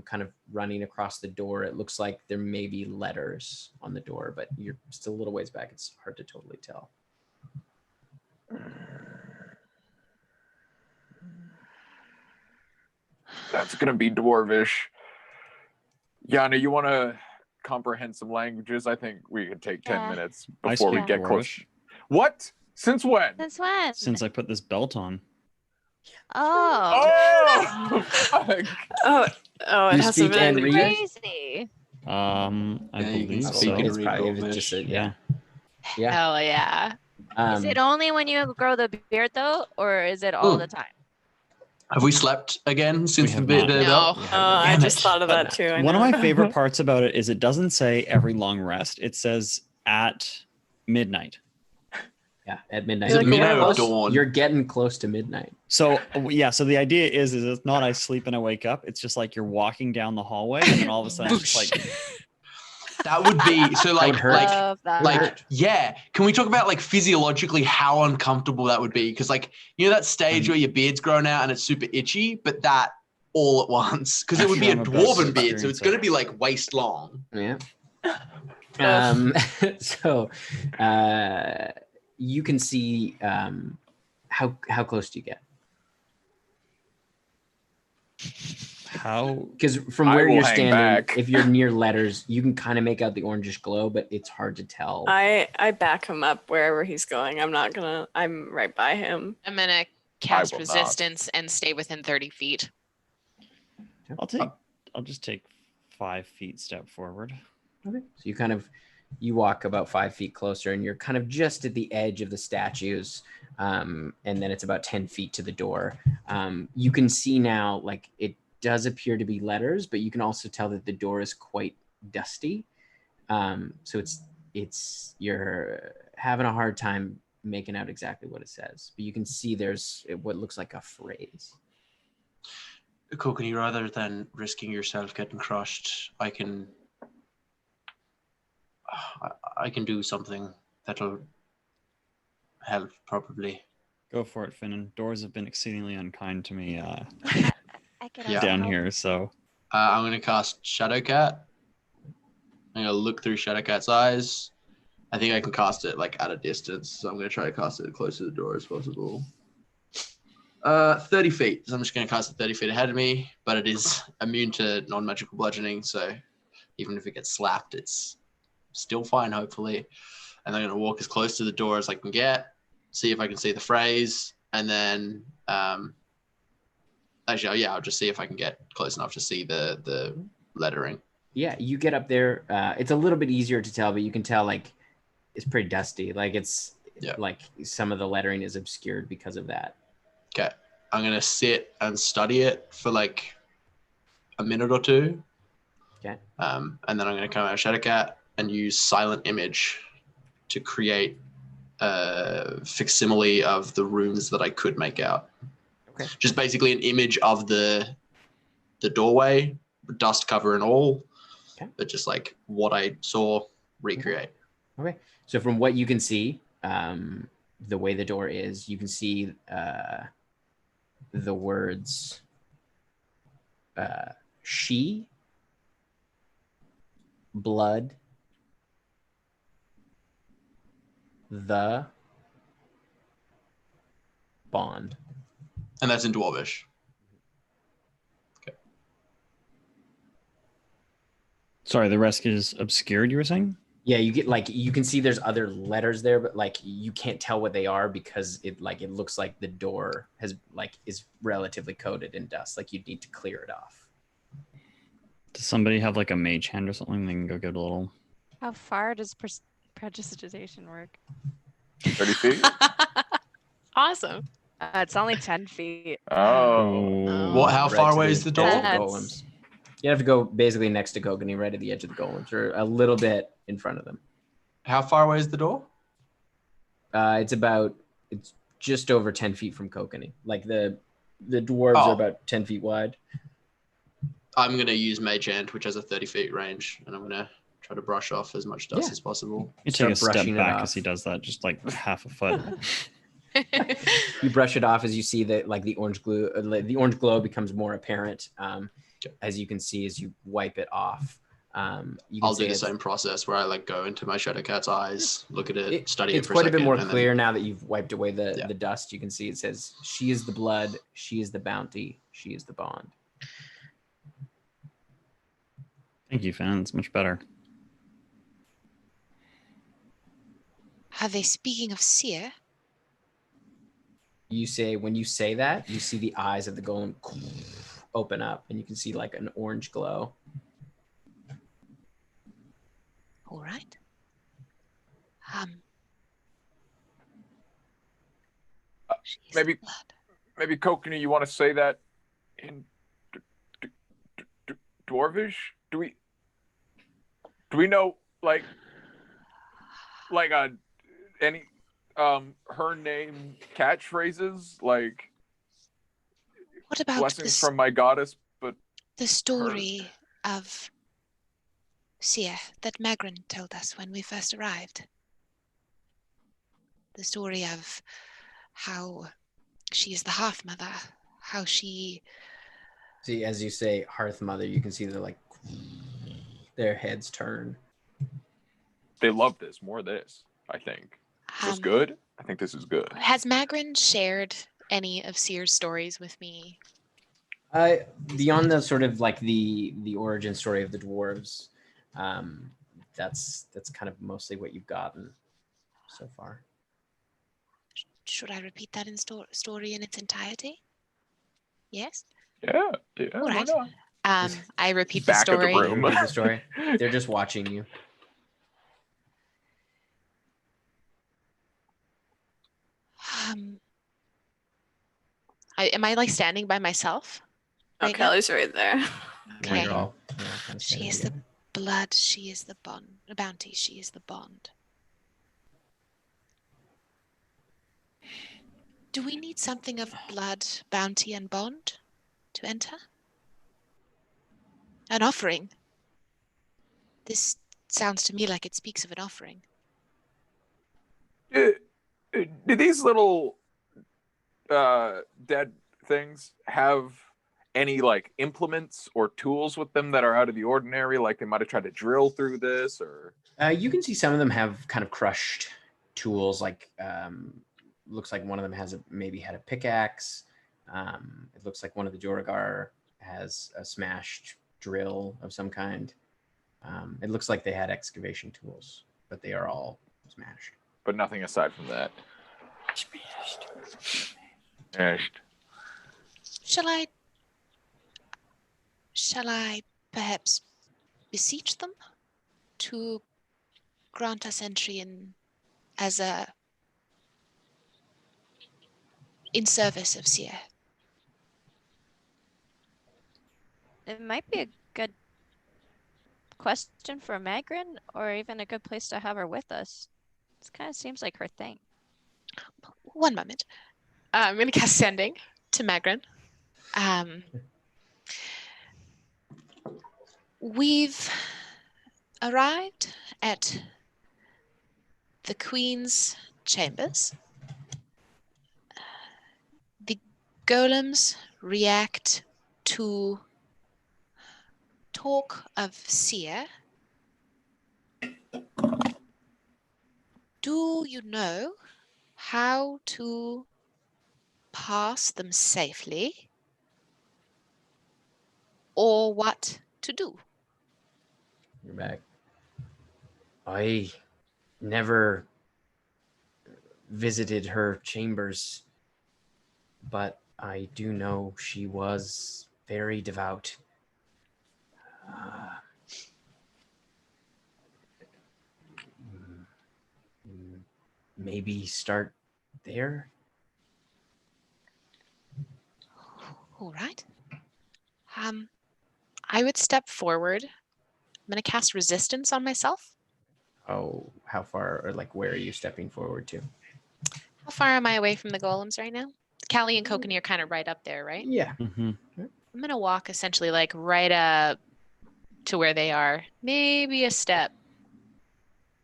kind of running across the door. It looks like there may be letters on the door, but you're still a little ways back. It's hard to totally tell. That's gonna be dwarvish. Yana, you want to comprehend some languages? I think we could take 10 minutes before we get close. Dwarvish. What? Since when? Since when? Since I put this belt on. Oh. Oh! Fuck. Oh, it You hasn't speak and been read? Crazy. I Yeah, you can believe speak so. and It's read probably Dwarvish. just a, Yeah. yeah. Hell yeah. Is it only when you grow the beard though, or is it all the time? Have we slept again since the have bit? not. No. We Oh, haven't- I Damn just it. thought of that too. I One of know. my favorite parts about it is it doesn't say every long rest. It says at midnight. Yeah, at midnight. Is it like You're midnight or close- dawn? You're getting close to midnight. So yeah, so the idea is it's not I sleep and I wake up. It's just like you're walking down the hallway and then all of a sudden it's just like That would be so would like hurt. Love that. like yeah. Can we talk about like physiologically how uncomfortable that would be? Because like you know that stage where your beard's grown out and it's super itchy, but that all at once because it would be a I'm about to dwarven beard, so experience it's going to it. be like waist long. Yeah. So you can see how close do you get? how Because from I where will you're hang standing, back. if you're near letters, you can kind of make out the orangish glow, but it's hard to tell. I back him up wherever he's going. I'm right by him. I'm going to cast will not. resistance and stay within 30 feet. I'll just take 5 feet step forward. Okay. So you walk about 5 feet closer, and you're kind of just at the edge of the statues, and then it's about 10 feet to the door. You can see now, like it does appear to be letters, but you can also tell that the door is quite dusty. So you're having a hard time making out exactly what it says, but you can see there's what looks like a phrase. Kokani, rather than risking yourself getting crushed, I can do something that'll help probably. Go for it, Finnan. Doors have been exceedingly unkind to me I can Yeah. also down help. here, so I'm going to cast Shadowcat. I'm going to look through Shadowcat's eyes. I think I can cast it like at a distance, so I'm going to try to cast it close to the door as possible. 30 feet. So I'm just going to cast it 30 feet ahead of me, but it is immune to non-magical bludgeoning, so even if it gets slapped, it's still fine, hopefully. And I'm going to walk as close to the door as I can get, see if I can see the phrase, and then actually, yeah, I'll just see if I can get close enough to see the lettering. Yeah, you get up there. It's a little bit easier to tell, but you can tell like it's pretty dusty. Like like some of the lettering is obscured because of that. Okay, I'm going to sit and study it for like a minute or two. Okay. And then I'm going to come out of Shadowcat and use silent image to create a facsimile of the runes that I could make out. Okay. Just basically an image of the doorway, dust cover and all, Okay. but just like what I saw, recreate. Okay. So from what you can see, the way the door is, you can see the words she, blood, the, bond. And that's in Dwarvish. Sorry, the rest is obscured, you were saying? Yeah, you get like you can see there's other letters there, but like you can't tell what they are because it looks like the door is relatively coated in dust. Like you'd need to clear it off. Does somebody have like a mage hand or something? They can go get a little. How far does prestidigitation work? 30 feet? Awesome. It's only 10 feet. Oh. What? How Right far to away the is the edge door? of the That's- golems. You have to go basically next to Kogani, right at the edge of the golems, or a little bit in front of them. How far away is the door? It's just over 10 feet from Kogani. Like the dwarves Oh. are about 10 feet wide. I'm going to use Mage Hand, which has a 30 feet range, and I'm going to try to brush off as much dust Yeah. as possible. You Start take a step brushing it back off. as he does that, just like half a foot. You brush it off as you see that like the orange glow becomes more apparent. As you can see as you wipe it off. You can I'll see do the it's- same process where I like go into my Shadow Cat's eyes, look at it, study it It's for quite a a bit second, more and then- clear now that you've wiped away the Yeah. dust. You can see it says, "She is the blood. She is the bounty. She is the bond." Thank you, Finn. It's much better. Are they speaking of Cyr? When you say that, you see the eyes of the golem open up, and you can see like an orange glow. All right. She's the maybe- blood. Maybe Kokani, you want to say that in Dwarvish? Do we know like any her name catchphrases like What about blessings from my goddess? But the story of Cyr that Magrin told us when we first arrived? The story of how she is the Hearth Mother, how she... See, as you say, Hearth Mother, you can see their heads turn. they love this more. This I think. Is this good? I think this is good. Has Magrin shared any of Cyr's stories with me? Beyond the sort of like the origin story of the dwarves, that's kind of mostly what you've gotten so far. Should I repeat that in story in its entirety? Yes? Yeah. All Why right. not? I repeat Back the of the story. room. Read the story. They're just watching you. Am I like standing by myself? Oh, Right now? Kelly's right there. When Okay. you're all, kind of She standing is the together. blood, she is the bond, the bounty, she is the bond. Do we need something of blood, bounty, and bond to enter? An offering. This sounds to me like it speaks of an offering. Do these little dead things have any like implements or tools with them that are out of the ordinary? Like they might have tried to drill through this, or You can see some of them have kind of crushed tools. Like looks like one of them maybe had a pickaxe. It looks like one of the Joragar has a smashed drill of some kind. It looks like they had excavation tools, but they are all smashed. but nothing aside from that. Smashed. Shall I perhaps beseech them to grant us entry in service of Cyr? It might be a good question for Magrin, or even a good place to have her with us? This kind of seems like her thing. One moment. I'm going to cast Sending to Magrin. We've arrived at the Queen's chambers. The golems react to talk of Cyr. Do you know how to pass them safely, or what to do? You're back. I never visited her chambers, but I do know she was very devout. Maybe start there? All right. I would step forward. I'm going to cast Resistance on myself. Oh, how far, or like where are you stepping forward to? How far am I away from the golems right now? Callie and Kokanee are kind of right up there, right? Yeah. Mm-hmm. I'm going to walk essentially like right up to where they are, maybe a step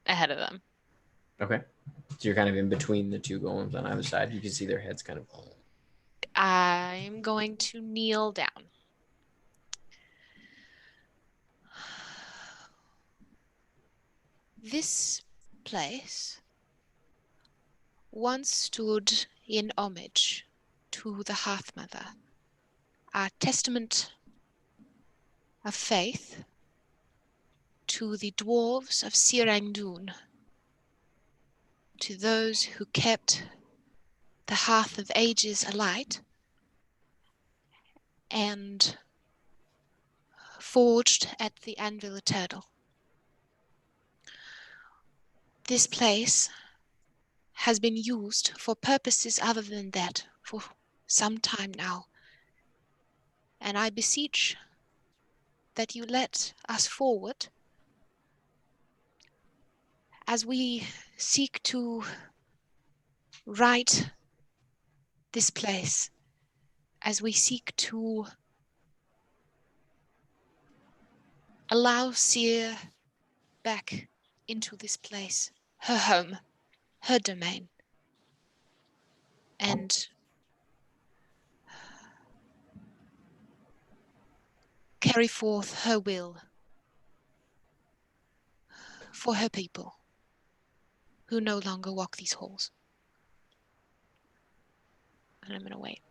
ahead of them. Okay. So you're kind of in between the two golems on either side. You can see their heads kind of. I'm going to kneel down. This place once stood in homage to the Hearth Mother, a testament of faith to the dwarves of Cyr-Ang-Dun, to those who kept the Hearth of Ages alight and forged at the Anvil Eternal. This place has been used for purposes other than that for some time now, and I beseech that you let us forward as we seek to right this place, as we seek to allow Cyr back into this place, her home, her domain, and carry forth her will for her people who no longer walk these halls. And I'm going to wait.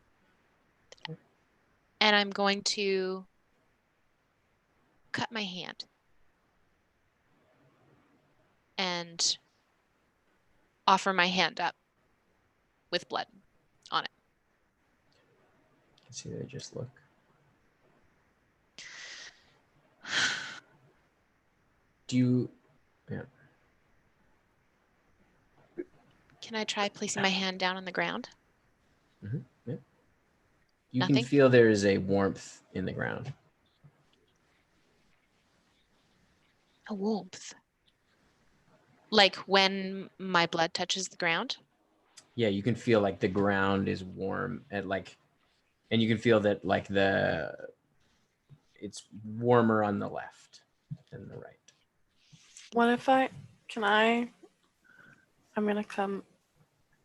And I'm going to cut my hand and offer my hand up with blood on it. You can see they just look. Do you? Yeah. Can I try placing my hand down on the ground? Yeah. You Nothing? can feel there is a warmth in the ground. A warmth. Like when my blood touches the ground? Yeah, you can feel like the ground is warm and you can feel that like it's warmer on the left than the right. What if I'm gonna come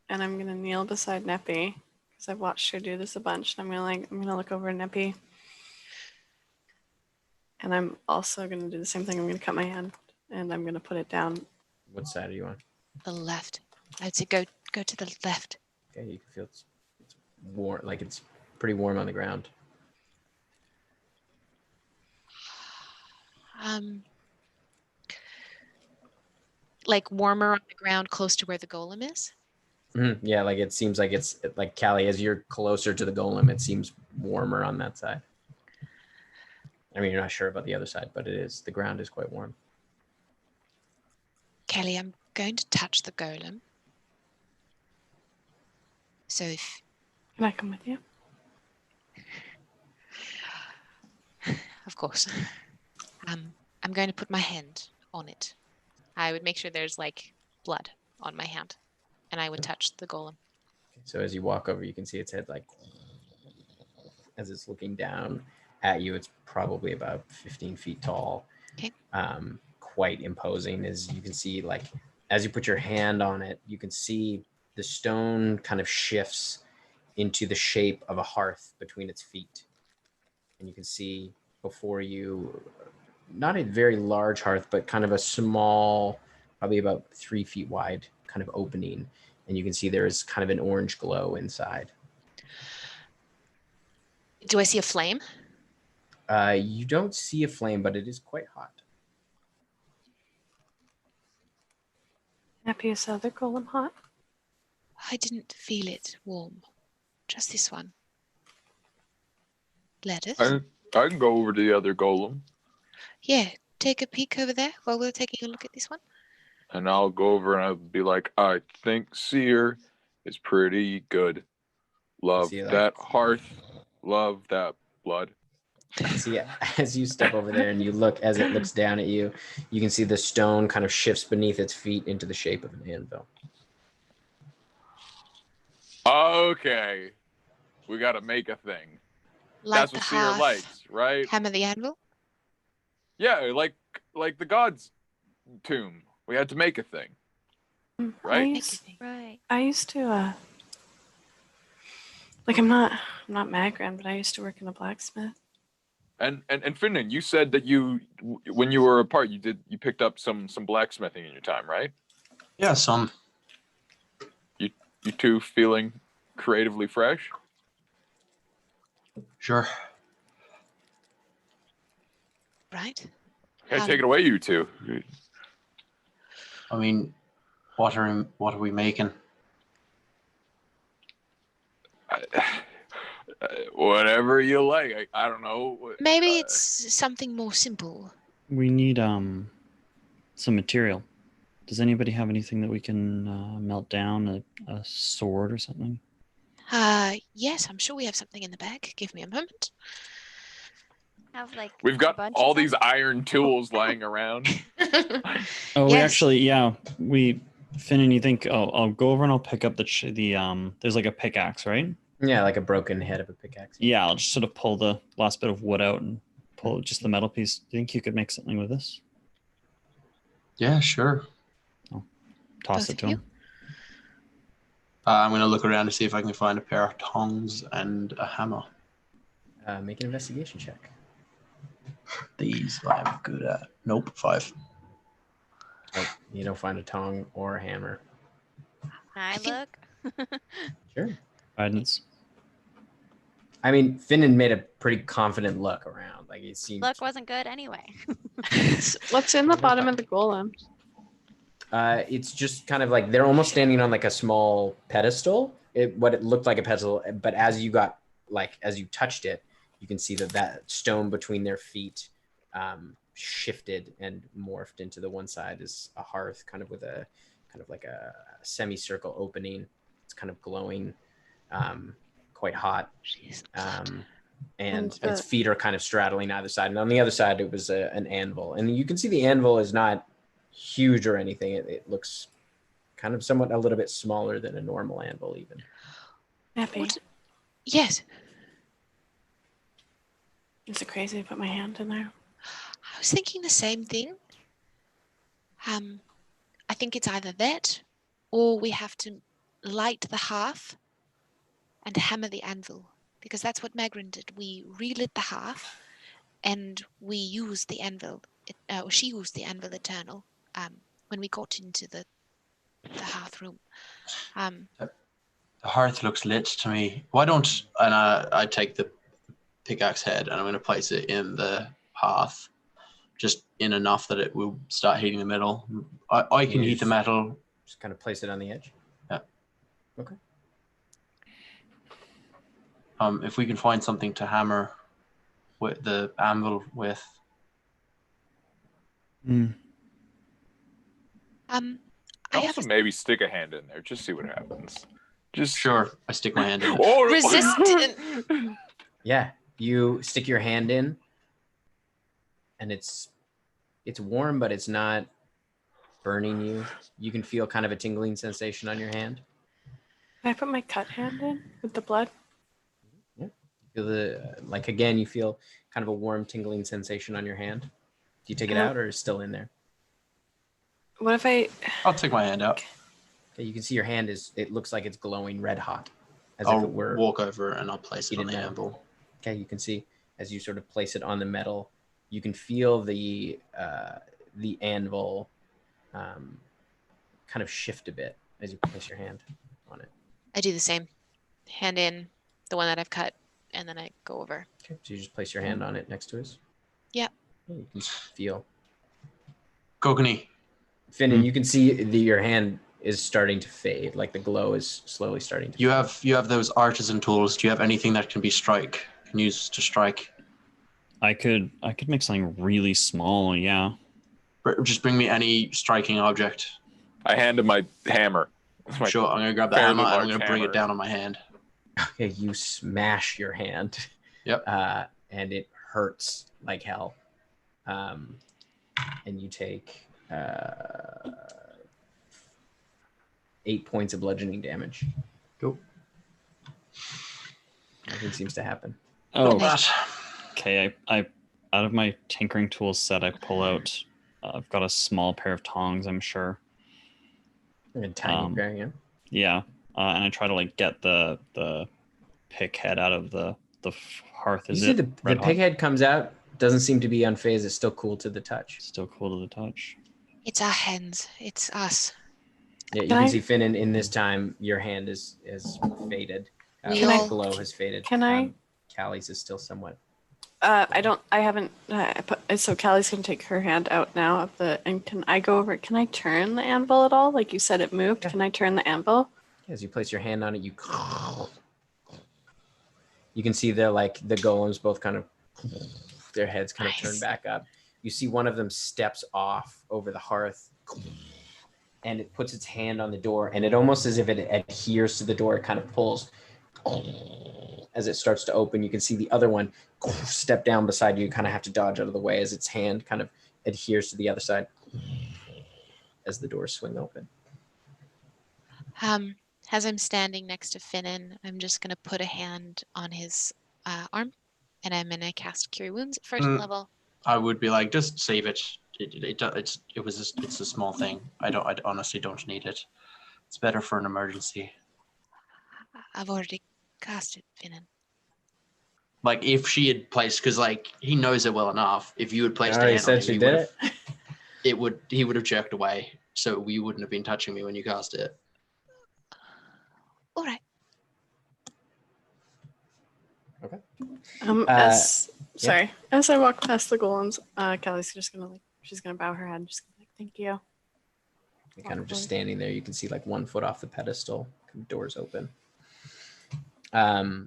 and I'm gonna kneel beside Neppy because I've watched her do this a bunch, and I'm gonna look over at Neppy, and I'm also gonna do the same thing. I'm gonna cut my hand and I'm gonna put it down. What side are you on? The left. I'd say go to the left. Okay, you can feel it's warm, like it's pretty warm on the ground. Like warmer on the ground close to where the golem is? Yeah, like it seems like it's like Callie, as you're closer to the golem, it seems warmer on that side. I mean, you're not sure about the other side, but it is. The ground is quite warm. Kelly, I'm going to touch the golem. So if... Can I come with you? I'm going to put my hand on it. I would make sure there's like blood on my hand, and I would touch the golem. So as you walk over, you can see its head like as it's looking down at you. It's probably about 15 feet tall. Okay. Quite imposing. As you can see, like as you put your hand on it, you can see the stone kind of shifts into the shape of a hearth between its feet. And you can see before you, not a very large hearth, but kind of a small, probably about 3 feet wide kind of opening. And you can see there is kind of an orange glow inside. Do I see a flame? You don't see a flame, but it is quite hot. Happy is the other golem hot? I didn't feel it warm. Just this one. Lettuce? I can go over to the other golem, Yeah, take a peek over there while we're taking a look at this one. and I'll go over and I'll be like, I think Cyr is pretty good. Love See, like- that hearth. Love that blood. See, as you step over there and you look, as it looks down at you, you can see the stone kind of shifts beneath its feet into the shape of an anvil. Okay. We got to make a thing. Light That's the what Cyr hearth, likes, right? hammer the anvil. Yeah, like the god's tomb. We had to make a thing, right? Right. I used to like I'm not Magran, but I used to work in a blacksmith. And Finnan, you said that when you were apart, you picked up some blacksmithing in your time, right? Yeah, some. You two feeling creatively fresh? Sure. Right? Okay, take it away, you two. I mean, what are we making? Whatever you like. I don't know. Maybe it's something more simple. We need some material. Does anybody have anything that we can melt down? A sword or something? Yes, I'm sure we have something in the bag. Give me a moment. Have like We've a got bunch all of them? these iron tools lying around. Oh, we Yes. actually, yeah, Finnan, you think? Oh, I'll go over and I'll pick up the there's like a pickaxe, right? Yeah, like a broken head of a pickaxe. Yeah, I'll just sort of pull the last bit of wood out and pull just the metal piece. Do you think you could make something with this? Yeah, sure. Toss Both it of to you? him. I'm gonna look around to see if I can find a pair of tongs and a hammer. Make an investigation check. These I'm good at. Nope, 5. Nope, you don't find a tong or a hammer. I think- look. Sure. Guidance. I mean, Finnan made a pretty confident look around. Like it seemed. Look wasn't good anyway. What's in the bottom of the golem? It's just kind of like they're almost standing on like a small pedestal. What it looked like a pedestal, but as you touched it, you can see that stone between their feet shifted and morphed into the one side is a hearth, kind of with a kind of like a semicircle opening. It's kind of glowing, quite hot, Jeez, and And its feet are kind of straddling either side. And on the other side, it was an anvil, and you can see the anvil is not huge or anything. It looks kind of somewhat a little bit smaller than a normal anvil, even. Happy. What? Yes, Is it crazy to put my hand in there? I was thinking the same thing. I think it's either that or we have to light the hearth and hammer the anvil, because that's what Magrin did. We relit the hearth and we used the anvil, or she used the anvil eternal when we got into the hearth room. The hearth looks lit to me. Why don't I take the pickaxe head and I'm gonna place it in the hearth, just in enough that it will start heating the metal. I can heat the metal. Just kind of place it on the edge. Yeah. Okay. If we can find something to hammer with the anvil with. Mm. I have Also, maybe stick a hand in there. Just see what happens. Just Sure, I stick my hand in it. Oh, resistant. Yeah, you stick your hand in, and it's It's warm, but it's not burning you. You can feel kind of a tingling sensation on your hand. Can I put my cut hand in with the blood? Yeah. Feel the like again. You feel kind of a warm, tingling sensation on your hand. Do you take it out, or is it still in there? What if I? I'll take my hand out. Okay, you can see your hand is. It looks like it's glowing red hot, as I'll if it were. walk over and I'll place it on heated the metal. anvil. Okay, you can see as you sort of place it on the metal, you can feel the anvil kind of shift a bit as you place your hand on it. I do the same. Hand in the one that I've cut, and then I go over. Okay, so you just place your hand on it next to us. Yep. Yeah, you can feel. Kogani. Finnan, you can see your hand is starting to fade, like the glow is slowly starting to fade. You have those artisan tools. Do you have anything that can use to strike? I could make something really small. Yeah. Just bring me any striking object. I hand him my hammer. My Sure, I'm gonna grab the fairly hammer and I'm large gonna bring hammer. it down on my hand. Okay, you smash your hand. Yep. And it hurts like hell. And you take 8 points of bludgeoning damage. Cool. Nothing seems to happen. Oh, That. okay. I out of my tinkering tools set, I pull out. I've got a small pair of tongs, I'm sure. A tiny pair, yeah. Yeah, and I try to like get the pick head out of the hearth. You Is see it the red pig hot? head comes out, doesn't seem to be unfazed. It's still cool to the touch. Still cool to the touch. It's our hands. It's us. Yeah, you Can can I- see Finnan in this time. Your hand is faded. We The all- glow has faded. Can I- Callie's is still somewhat. I haven't. So Callie's gonna take her hand out now of the. And can I go over? Can I turn the anvil at all? Like you said, it moved. Yeah. Can I turn the anvil? As you place your hand on it, you can see the golems both kind of their heads kind of turn Nice. back up. You see one of them steps off over the hearth, and it puts its hand on the door, and it almost as if it adheres to the door. It kind of pulls as it starts to open. You can see the other one step down beside you. You kind of have to dodge out of the way as its hand kind of adheres to the other side as the doors swing open. As I'm standing next to Finnan, I'm just gonna put a hand on his arm, and I'm gonna cast Cure Wounds at first level. I would be like, just save it. It's a small thing. I honestly don't need it. It's better for an emergency. I've already cast it, Finnan. Like if she had placed, because like he knows it well enough. If you had placed a Already hand on said him, she he did would've- it. he would have jerked away. So we wouldn't have been touching me when you cast it. All right. Sorry. As I walk past the golems, Callie's just gonna she's gonna bow her head and just gonna thank you. You're kind of just standing there. You can see like 1 foot off the pedestal. Doors open.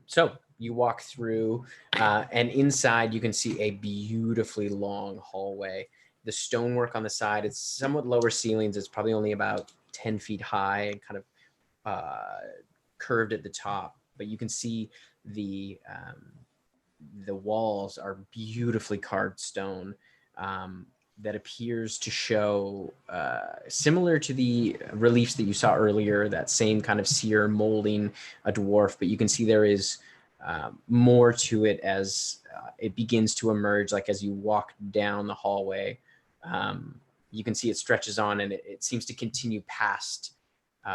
So you walk through, and inside you can see a beautifully long hallway. The stonework on the side, it's somewhat lower ceilings. It's probably only about 10 feet high and kind of curved at the top. But you can see the walls are beautifully carved stone. That appears to show, similar to the reliefs that you saw earlier, that same kind of seer molding a dwarf, but you can see there is more to it as it begins to emerge, like as you walk down the hallway. You can see it stretches on, and it seems to continue past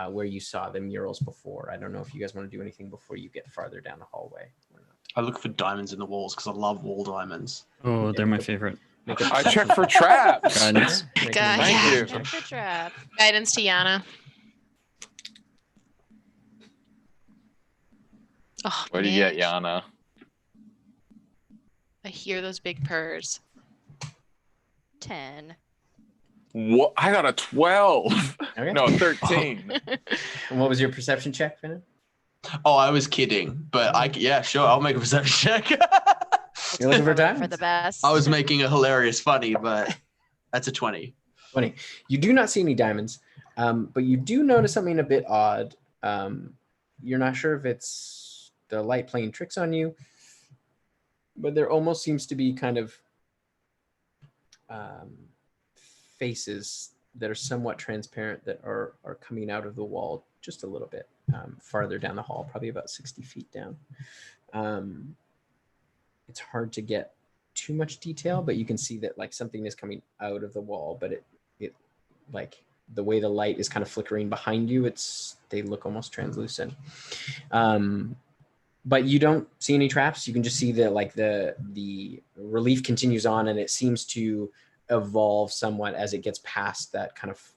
where you saw the murals before. I don't know if you guys want to do anything before you get farther down the hallway or not. I look for diamonds in the walls because I love wall diamonds. Oh, they're my favorite. Make a I check for traps. Guidance. Make Guy- an Thank investigation you. check. Check for trap. Guidance to Yana. Oh, What do you get, man. Yana? I hear those big purrs. 10. What? I got a 12. Okay. No, 13. And what was your perception check, Finnan? Oh, I was kidding, but yeah, sure, I'll make a perception check. You're looking for For diamonds? the best. I was making a hilarious funny, but that's a 20. 20. You do not see any diamonds, but you do notice something a bit odd. You're not sure if it's the light playing tricks on you, but there almost seems to be kind of faces that are somewhat transparent that are coming out of the wall just a little bit farther down the hall, probably about 60 feet down. It's hard to get too much detail, but you can see that like something is coming out of the wall, but it like the way the light is kind of flickering behind you, they look almost translucent. But you don't see any traps. You can just see that like the relief continues on, and it seems to evolve somewhat as it gets past that kind of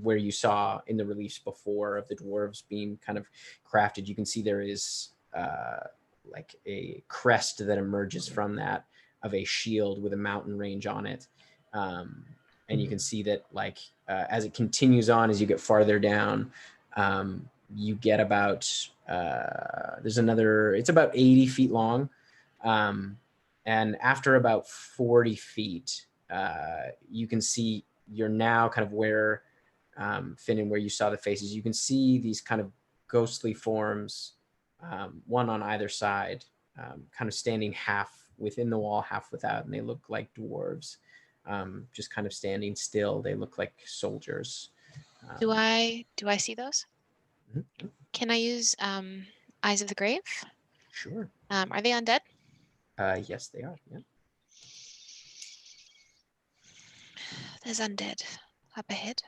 where you saw in the reliefs before of the dwarves being kind of crafted. You can see there is like a crest that emerges from that of a shield with a mountain range on it. And you can see that like as it continues on, as you get farther down, you get about, it's about 80 feet long. And after about 40 feet, you can see you're now kind of where, Finn, and where you saw the faces. You can see these kind of ghostly forms, one on either side, kind of standing half within the wall, half without, and they look like dwarves, just kind of standing still. They look like soldiers. Do I see those? Mhm. Can I use Eyes of the Grave? Sure. Are they undead? Yes, they are. Yeah. There's undead up ahead.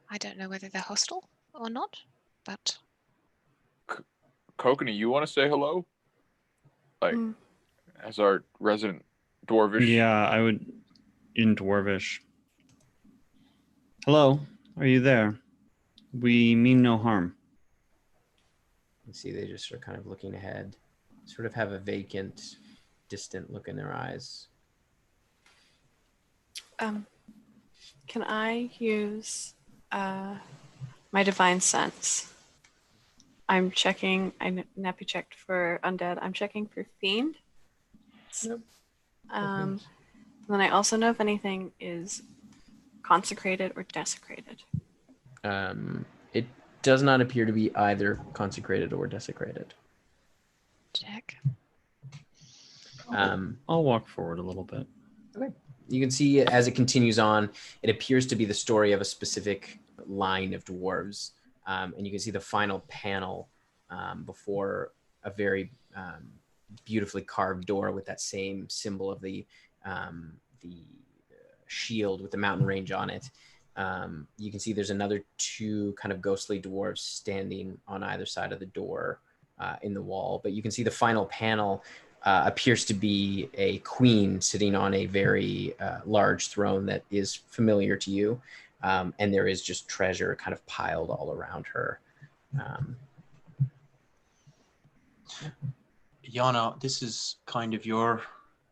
I don't know whether they're hostile or not, but Kokanee, you want to say hello? Like, Mm. as our resident dwarvish. Yeah, I would in dwarvish. Hello, are you there? We mean no harm. You see they just are kind of looking ahead, sort of have a vacant, distant look in their eyes. Can I use my divine sense? I'm checking. I nappy checked for undead. I'm checking for fiend. Yep. And then I also know if anything is consecrated or desecrated. It does not appear to be either consecrated or desecrated. check. I'll walk forward a little bit. Okay. You can see as it continues on, it appears to be the story of a specific line of dwarves. And you can see the final panel before a very beautifully carved door with that same symbol of the shield with the mountain range on it. You can see there's another two kind of ghostly dwarves standing on either side of the door in the wall. But you can see the final panel appears to be a queen sitting on a very large throne that is familiar to you. And there is just treasure kind of piled all around her. Yana, this is kind of your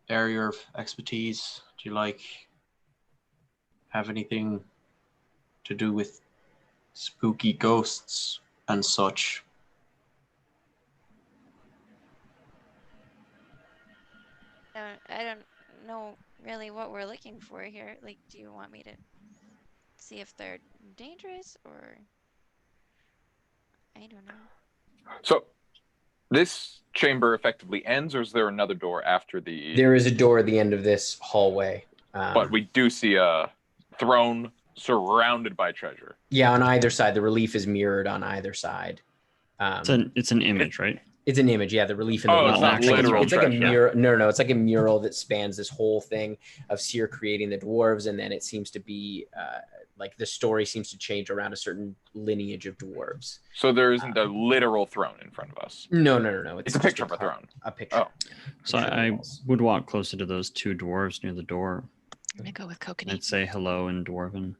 area of expertise. Do you have anything to do with spooky ghosts and such? I don't know really what we're looking for here. Like, do you want me to see if they're dangerous or I don't know. So this chamber effectively ends, or is there another door after the... There is a door at the end of this hallway. But we do see a throne surrounded by treasure. Yeah, on either side. The relief is mirrored on either side. It's an image, right? It's an image, yeah. The relief in the Oh, wall. it's not literal It's like a treasure. mural. No, it's like a mural that spans this whole thing of Cyr creating the dwarves, and then it seems to be like the story seems to change around a certain lineage of dwarves. So there isn't a literal throne in front of us. No. It's a just picture of a throne. A picture. Oh. So I would walk closer to those two dwarves near the door. I'm gonna go with Kokanee. I'd say hello in Dwarven.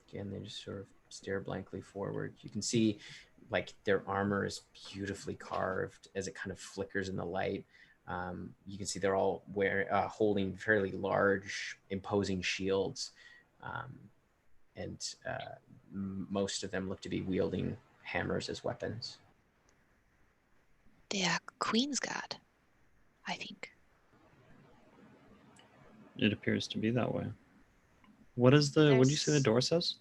Again, they just sort of stare blankly forward. You can see like their armor is beautifully carved as it kind of flickers in the light. You can see they're all holding fairly large, imposing shields. And most of them look to be wielding hammers as weapons. They are Queen's Guard, I think. It appears to be that way. What is the? What did you say the door says?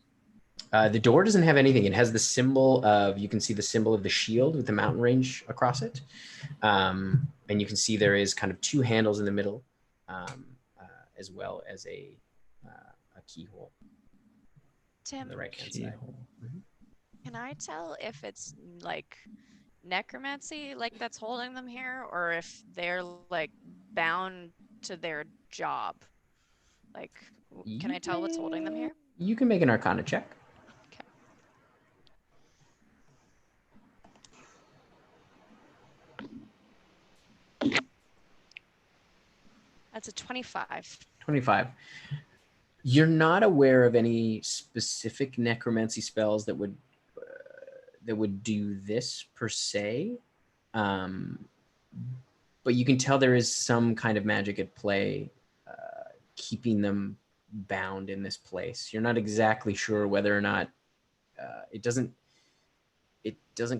The door doesn't have anything. It has the symbol of, you can see the symbol of the shield with the mountain range across it. And you can see there is kind of two handles in the middle. as well as a keyhole on Tim, the right hand side. Mhm. can I tell if it's like necromancy like that's holding them here, or if they're like bound to their job? Like, can I tell what's holding them here? You can make an Arcana check. That's a 25. 25. You're not aware of any specific necromancy spells that would do this per se, but you can tell there is some kind of magic at play, keeping them bound in this place. You're not exactly sure whether or not it doesn't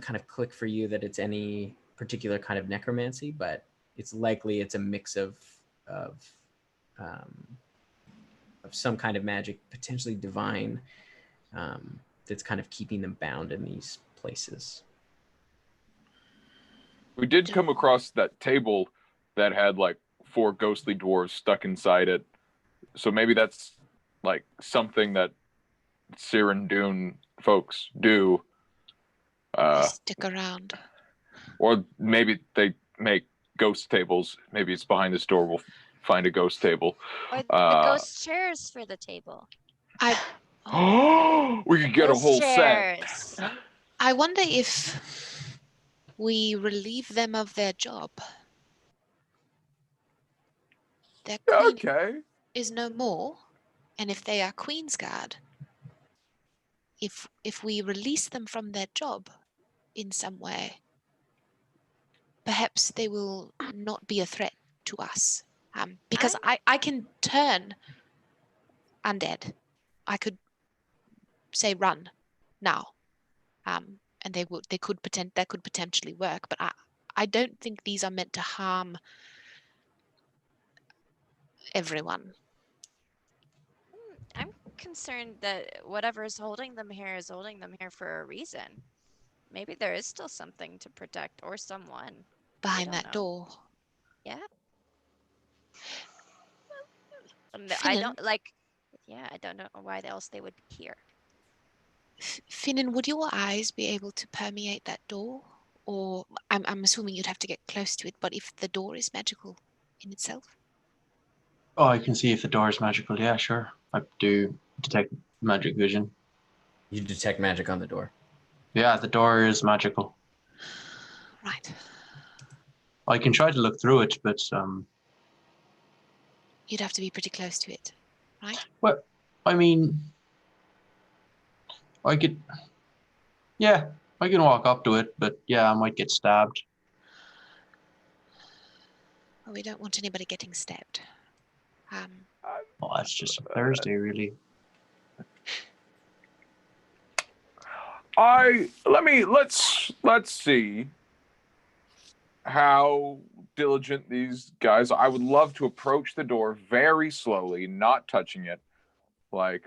kind of click for you that it's any particular kind of necromancy, but it's likely it's a mix of some kind of magic, potentially divine, that's kind of keeping them bound in these places. We did come across that table that had like 4 ghostly dwarves stuck inside it. So maybe that's like something that Cyr-Ang-Dun folks do. Stick around. Or maybe they make ghost tables. Maybe it's behind this door. We'll find a ghost table. Or the ghost chairs for the table. We could get a Ghost whole chairs. set. I wonder if we relieve them of their job. Their queen Okay. is no more, and if they are Queen's Guard, if we release them from their job in some way, perhaps they will not be a threat to us. Because I can turn undead. I could say run now, and that could potentially work. But I don't think these are meant to harm everyone. I'm concerned that whatever is holding them here is holding them here for a reason. Maybe there is still something to protect or someone. Behind that door. Yeah. I Finnan, don't like. Yeah, I don't know why else they would be here. Finnan, would your eyes be able to permeate that door? Or I'm assuming you'd have to get close to it, but if the door is magical in itself? Oh, I can see if the door is magical. Yeah, sure. I do detect magic vision. You detect magic on the door. Yeah, the door is magical. Right. I can try to look through it, but You'd have to be pretty close to it, right? well, I mean, I could. Yeah, I can walk up to it, but yeah, I might get stabbed. Well, we don't want anybody getting stabbed. Well, that's just Thursday, really. Let's see how diligent these guys are. I would love to approach the door very slowly, not touching it, like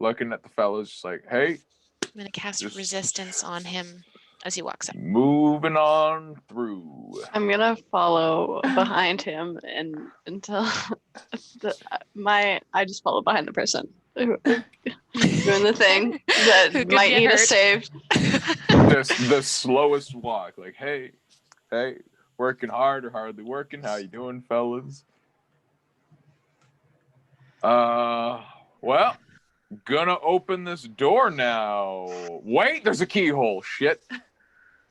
looking at the fellas, just like, hey. I'm going to cast resistance on him as he walks up. Moving on through. I'm gonna follow behind him and until I just follow behind the person doing the thing that might need a save. The slowest walk, like, hey, working hard or hardly working? How you doing, fellas? Well, gonna open this door now. Wait, there's a keyhole. Shit.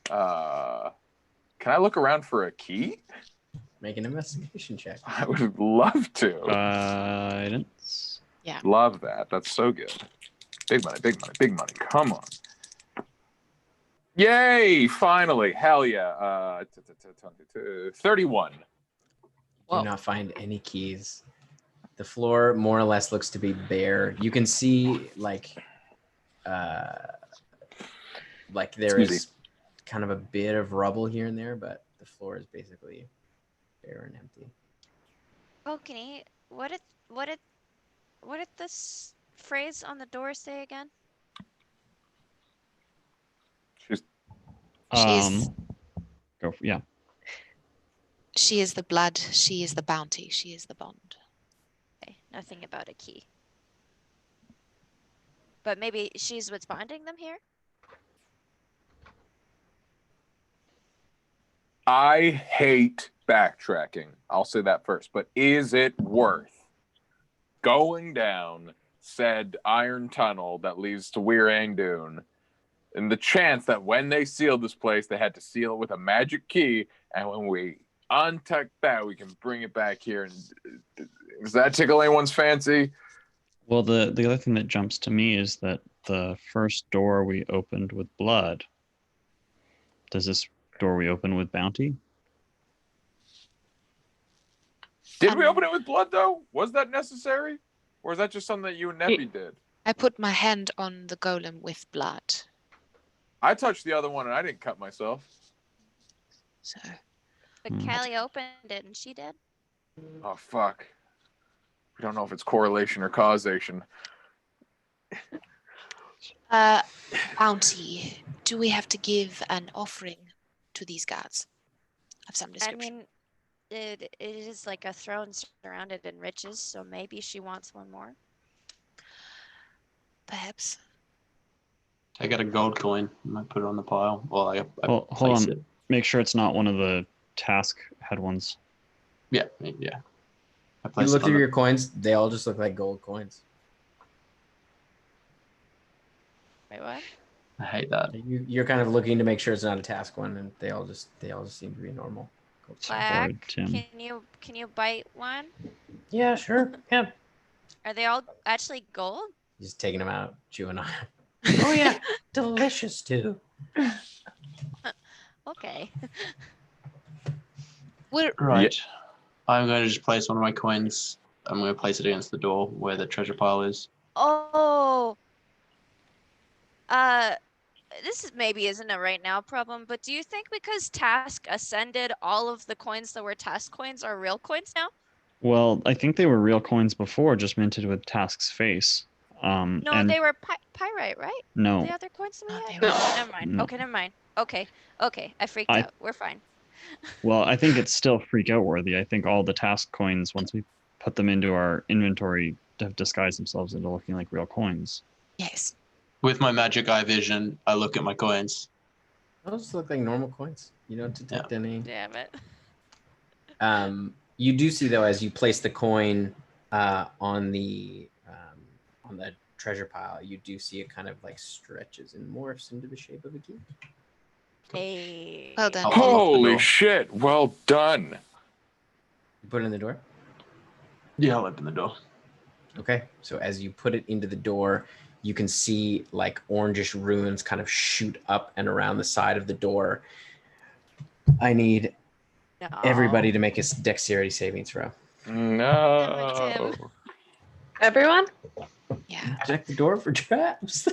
Can I look around for a key? Make an investigation check. I would love to. Guidance. Yeah. Love that. That's so good. Big money, big money, big money. Come on. Yay! Finally. Hell yeah. 31. Do not find any keys. The floor more or less looks to be bare. You can see like there is kind of a bit of rubble here and there, but the floor is basically bare and empty. Oh, Kenny, what did this phrase on the door say again? She's Go for, yeah. She is the blood, she is the bounty, she is the bond. Okay. Nothing about a key. But maybe she's what's bonding them here? I hate backtracking. I'll say that first. But is it worth going down said iron tunnel that leads to Cyr-Ang-Dun, and the chance that when they sealed this place, they had to seal it with a magic key, and when we untuck that, we can bring it back here? And does that tickle anyone's fancy? Well, the other thing that jumps to me is that the first door we opened with blood. Does this door we open with bounty? Did we open it with blood, though? Was that necessary? Or is that just something that you and Neppy did? I put my hand on the golem with blood. I touched the other one and I didn't cut myself. So But Callie opened it and she did. Oh, fuck. We don't know if it's correlation or causation. Bounty. Do we have to give an offering to these gods of some I description? mean, it is like a throne surrounded in riches, so maybe she wants one more. Perhaps. Take out a gold coin and I put it on the pile. Well, I Hold place on. it. Make sure it's not one of the task head ones. Yeah, yeah. I You place look it on through the- your coins; they all just look like gold coins. Wait, what? I hate that. You're kind of looking to make sure it's not a task one, and they all just seem to be normal. Gold coins. Black, Tim. can you bite one? Yeah, sure. Yeah. Are they all actually gold? Just taking them out, chewing on. Oh yeah, delicious too. Okay. Right. I'm going to just place one of my coins. I'm going to place it against the door where the treasure pile is. Oh. This maybe isn't a right now problem, but do you think because Task ascended, all of the coins that were Task coins are real coins now? Well, I think they were real coins before, just minted with Task's face. No, and they were pyrite, right? no, The other coins that we had? they No, never mind. No. Okay, never mind. Okay, I freaked I- out. We're fine. well, I think it's still freak out worthy. I think all the task coins, once we put them into our inventory, have disguised themselves into looking like real coins. Yes. With my magic eye vision, I look at my coins. Those look like normal coins. You don't detect any. Damn it. You do see though, as you place the coin on the treasure pile, you do see it kind of like stretches and morphs into the shape of a key. Hey. Well done. I'll unlock the Holy door. shit! Well done. You put it in the door. Yeah, I'll open the door. Okay, so as you put it into the door, you can see like orangish runes kind of shoot up and around the side of the door. I need No. everybody to make a dexterity saving throw. No. Everyone? Yeah. Check the door for traps.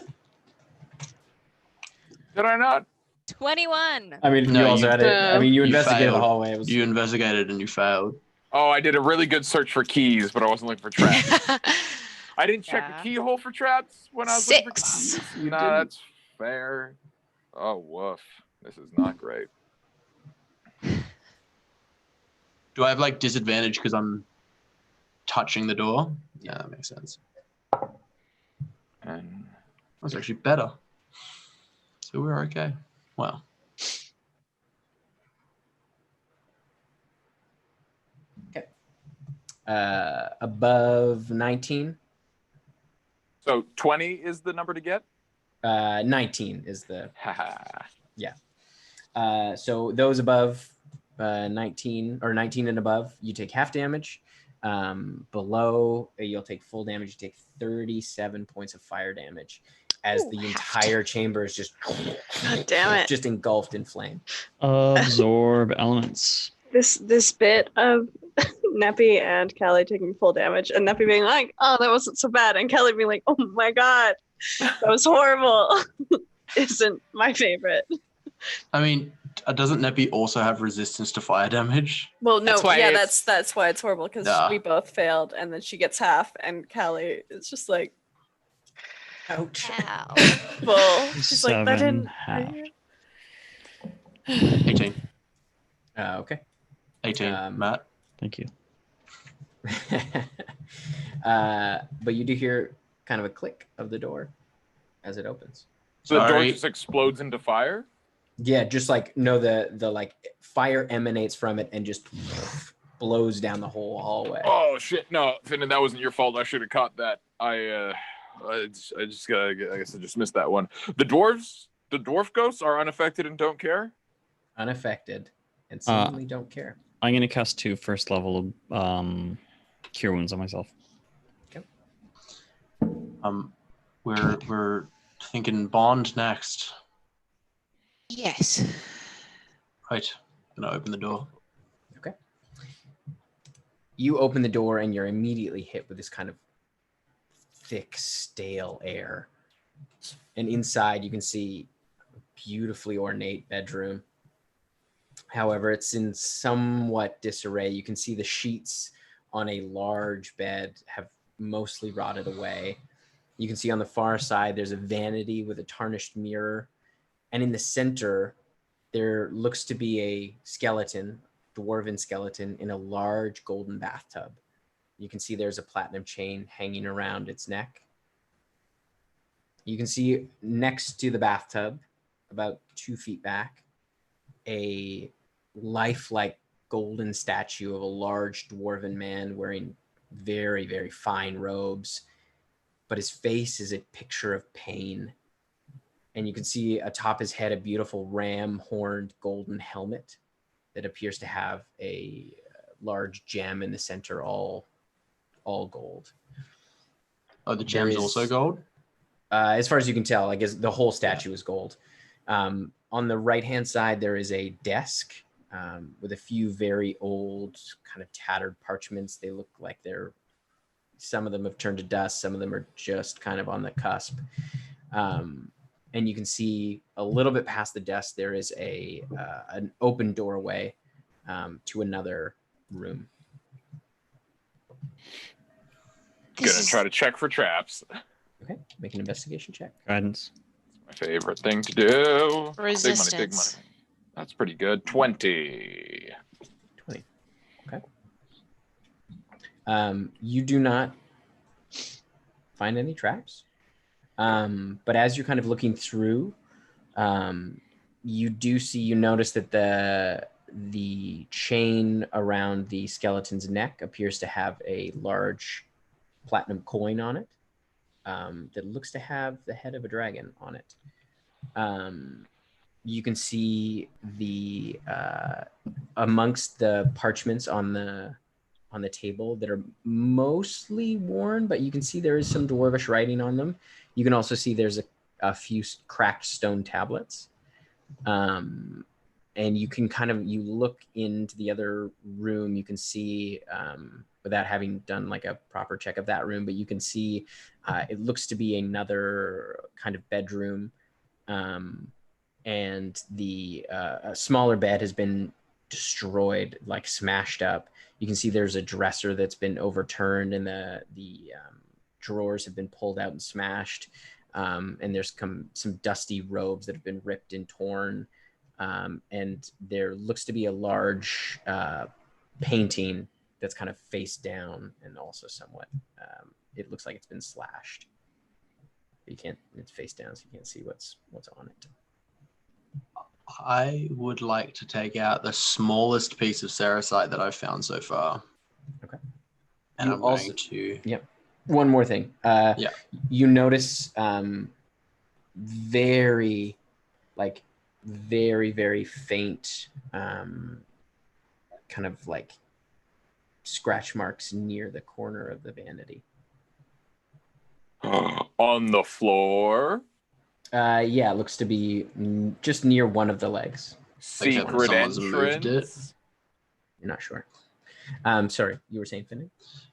Did I not? 21. I mean, No, you also you- had it. I mean, you You investigated the failed. hallway. It was You investigated and you failed. Oh, I did a really good search for keys, but I wasn't looking for traps. I didn't check Yeah. the keyhole for traps when I was looking for 6. keys. You Nah, didn't. that's fair. Oh, woof. This is not great. Do I have like disadvantage because I'm touching the door? Yeah, that makes sense. And That's actually better. So we're okay. Wow. above 19. so 20 is the number to get? 19 is the Haha. so those above 19 or 19 and above, you take half damage. Below, you'll take full damage. You take 37 points of fire damage as the entire chamber is just God damn it. just engulfed in flame. Absorb elements. This bit of Neppy and Callie taking full damage and Neppy being like, oh, that wasn't so bad. And Callie being like, oh my God, that was horrible. Isn't my favorite. I mean, doesn't Neppy also have resistance to fire damage? Well, no, That's why yeah, it's- that's why it's horrible because Yeah. we both failed and then she gets half and Callie is just like, Ouch. Ow. well, she's like, that 7 didn't. half. 18. Okay. 18. Um, Matt. Thank you. But you do hear kind of a click of the door as it opens. So the door Sorry. just explodes into fire? Yeah, just like no, the like fire emanates from it and just blows down the whole hallway. Oh shit! No, Finn, that wasn't your fault. I should have caught that. I guess I just missed that one. The dwarf ghosts are unaffected and don't care. Unaffected and seemingly don't care. I'm gonna cast 2 first level cure wounds on myself. We're thinking bond next. Yes. Right. Gonna open the door. Okay. You open the door and you're immediately hit with this kind of thick, stale air. And inside you can see a beautifully ornate bedroom. However, it's in somewhat disarray. You can see the sheets on a large bed have mostly rotted away. You can see on the far side, there's a vanity with a tarnished mirror. And in the center, there looks to be a skeleton, dwarven skeleton, in a large golden bathtub. You can see there's a platinum chain hanging around its neck. You can see next to the bathtub, about 2 feet back, a lifelike golden statue of a large dwarven man wearing very, very fine robes. But his face is a picture of pain. And you can see atop his head a beautiful ram-horned golden helmet that appears to have a large gem in the center, all gold. Oh, the gem's also gold? As far as you can tell, I guess the whole statue is gold. On the right-hand side, there is a desk with a few very old, kind of tattered parchments. They look like some of them have turned to dust. Some of them are just kind of on the cusp. And you can see a little bit past the desk, there is an open doorway to another room. Gonna try to check for traps. Okay, make an investigation check. Guidance. My favorite thing to do. Resistance. Big money. That's pretty good. 20. 20. Okay. You do not find any traps. But as you're kind of looking through, you notice that the chain around the skeleton's neck appears to have a large platinum coin on it that looks to have the head of a dragon on it. You can see the amongst the parchments on the table that are mostly worn, but you can see there is some dwarvish writing on them. You can also see there's a few cracked stone tablets. And you can you look into the other room, you can see, without having done like a proper check of that room, but you can see it looks to be another kind of bedroom. And a smaller bed has been destroyed, like smashed up. You can see there's a dresser that's been overturned and the drawers have been pulled out and smashed. And there's some dusty robes that have been ripped and torn. And there looks to be a large painting that's kind of face down and also somewhat, it looks like it's been slashed. It's face down, so you can't see what's on it. I would like to take out the smallest piece of sericite that I've found so far. Okay. And You I'm also- going to... Yep. One more thing. You notice very, very faint kind of like scratch marks near the corner of the vanity. On the floor. Yeah, it looks to be just near one of the legs. Secret someone's moved entrance. You're not sure. Sorry, you were saying, Finley?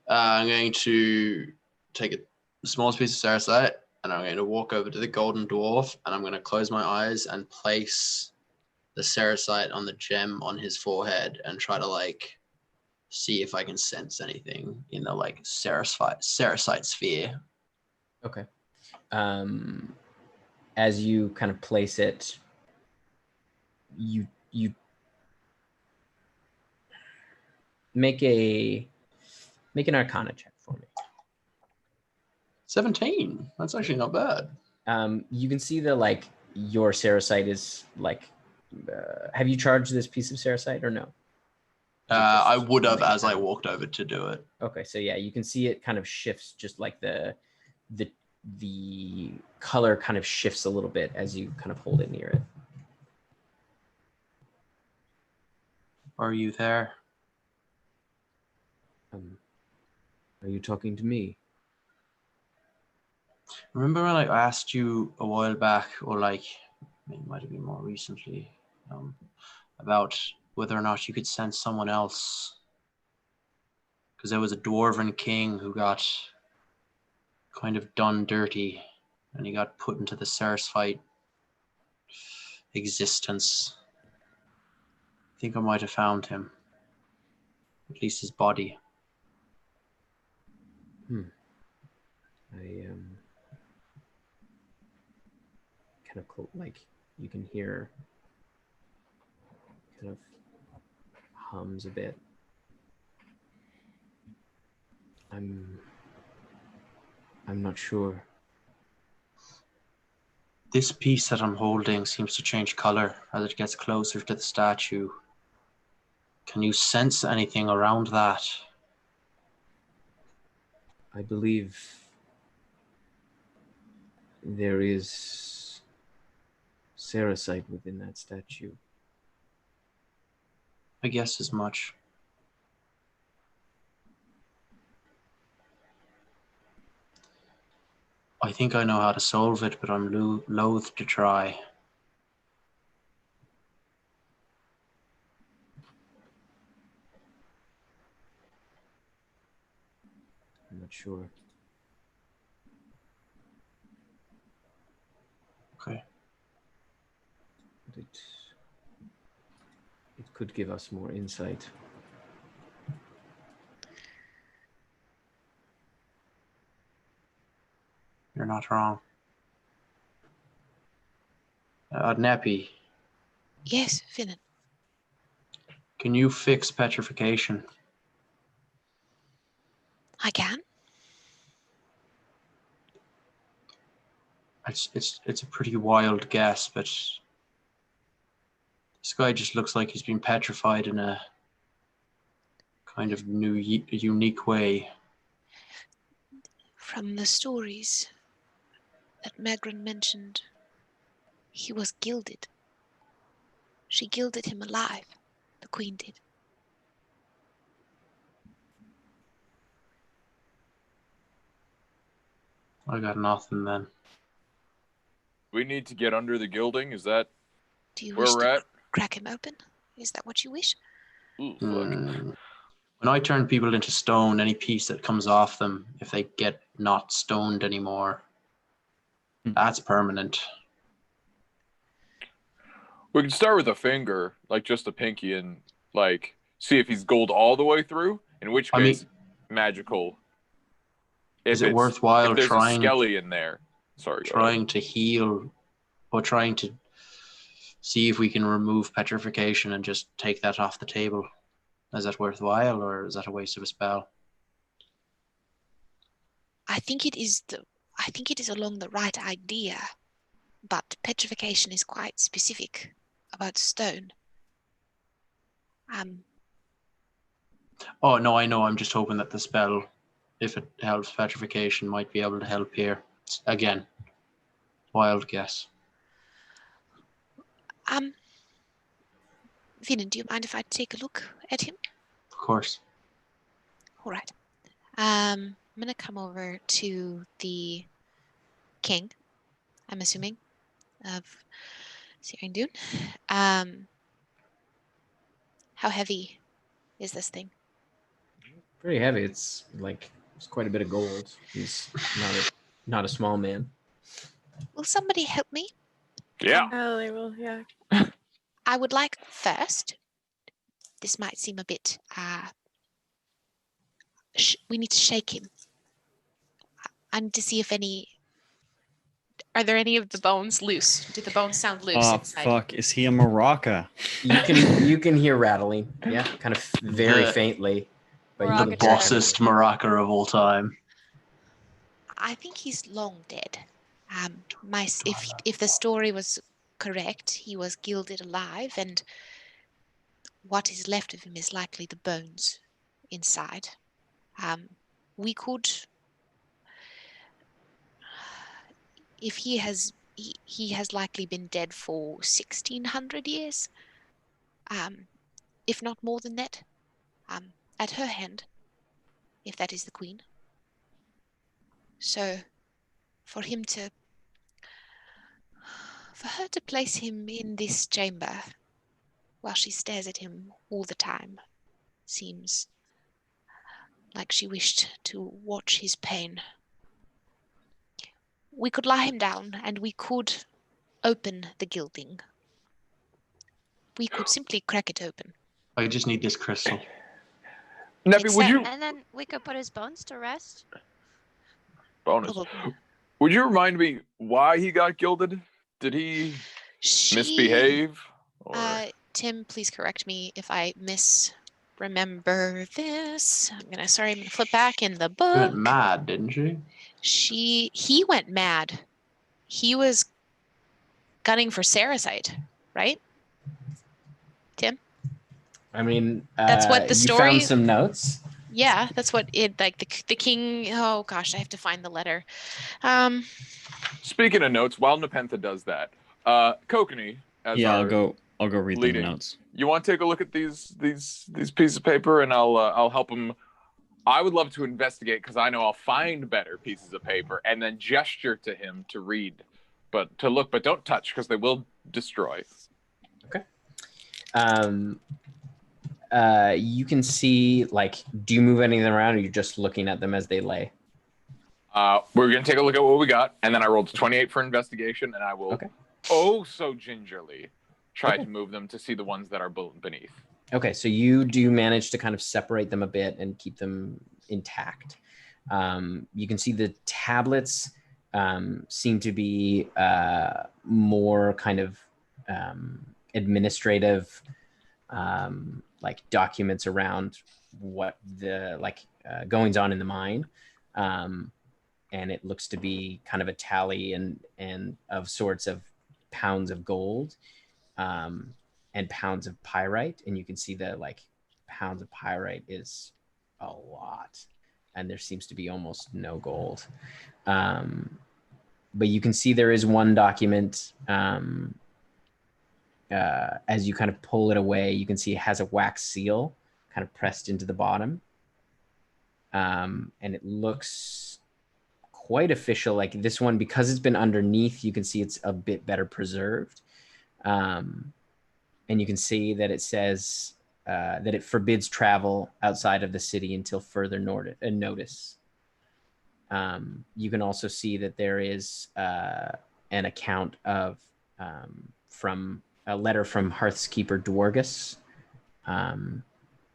I'm going to take the smallest piece of sericite and I'm going to walk over to the golden dwarf and I'm going to close my eyes and place the sericite on the gem on his forehead and try to see if I can sense anything in the sericite sphere. Okay. As you kind of place it, you make Make an Arcana check for me. 17. That's actually not bad. You can see that like your Ceresite is like. Have you charged this piece of Ceresite or no? I would have as I walked over to do it. Okay, so yeah, you can see it kind of shifts, just like the color kind of shifts a little bit as you kind of hold it near it. Are you there? Are you talking to me? Remember when I asked you a while back, or like it might have been more recently, about whether or not you could send someone else? Because there was a dwarven king who got kind of done dirty, and he got put into the Ceresite existence. I think I might have found him. At least his body. I kind of like you can hear kind of hums a bit. I'm not sure. This piece that I'm holding seems to change color as it gets closer to the statue. Can you sense anything around that? I believe there is Ceresite within that statue. I guess as much. I think I know how to solve it, but I'm loath to try. I'm not sure. Okay. But it could give us more insight. You're not wrong. Neppy, Yes, Finnan. can you fix petrification? I can. It's a pretty wild guess, but this guy just looks like he's been petrified in a kind of new, unique way. From the stories that Magrin mentioned, he was gilded. She gilded him alive, the queen did. I got nothing then. We need to get under the gilding. Is that Do you where wish we're to at? crack him open? Is that what you wish? Ooh, fuck. When I turn people into stone, any piece that comes off them, if they get not stoned anymore, that's permanent. We can start with a finger, like just a pinky, and like see if he's gold all the way through. In which case, magical. Is it worthwhile if there's trying a skelly in there? Sorry. Trying to heal, or trying to see if we can remove petrification and just take that off the table? Is that worthwhile, or is that a waste of a spell? I think it is along the right idea, but petrification is quite specific about stone. Oh no, I know. I'm just hoping that the spell, if it helps petrification, might be able to help here. Again, wild guess. Finnan, do you mind if I take a look at him? Of course. All right. I'm gonna come over to the king, I'm assuming, of Cyr-Ang-Dun. How heavy is this thing? Pretty heavy. It's quite a bit of gold. He's not a small man. Will somebody help me? Yeah. Oh, they will, yeah. I would like first, this might seem a bit, we need to shake him. I need to see if are there any of the bones loose? Do the bones sound loose Oh, inside? fuck. Is he a maraca? You can hear rattling. Yeah, kind of very faintly. But Or you The look Architect. definitely- bossest maraca of all time. I think he's long dead. If the story was correct, he was gilded alive, and what is left of him is likely the bones inside. We could, if he has likely been dead for 1600 years, if not more than that, at her hand, if that is the queen. So, for her to place him in this chamber while she stares at him all the time seems like she wished to watch his pain. We could lie him down and we could open the gilding. We could simply crack it open. I just need this crystal. Nebby, would you And then we could put his bones to rest. bonus? Probably. Would you remind me why he got gilded? Did he misbehave? Or... Tim, please correct me if I misremember this. I'm gonna flip back in the She book. went mad, didn't she? He went mad. He was gunning for Saracite, right? Tim? I mean, That's what the you story- found some notes. Yeah, that's what it like the king. Oh gosh, I have to find the letter. Speaking of notes, while Nepentha does that, Kokanee, as Yeah, our I'll go read leading, the notes. you want to take a look at these pieces of paper, and I'll help him. I would love to investigate because I know I'll find better pieces of paper and then gesture to him to read, but don't touch because they will destroy. Okay. You can see, like, do you move any of them around, or are you just looking at them as they lay? We're gonna take a look at what we got, and then I rolled 28 for investigation, and I will so gingerly try to move them to see the ones that are beneath. Okay, so you do manage to kind of separate them a bit and keep them intact. You can see the tablets seem to be more kind of administrative, like documents around what the goings on in the mine. And it looks to be kind of a tally and of sorts of pounds of gold and pounds of pyrite. And you can see that like pounds of pyrite is a lot, and there seems to be almost no gold. But you can see there is one document, as you kind of pull it away, you can see it has a wax seal kind of pressed into the bottom. And it looks quite official. Like this one, because it's been underneath, you can see it's a bit better preserved. And you can see that it says that it forbids travel outside of the city until further notice. You can also see that there is an account of from a letter from Hearthskeeper Dwargus,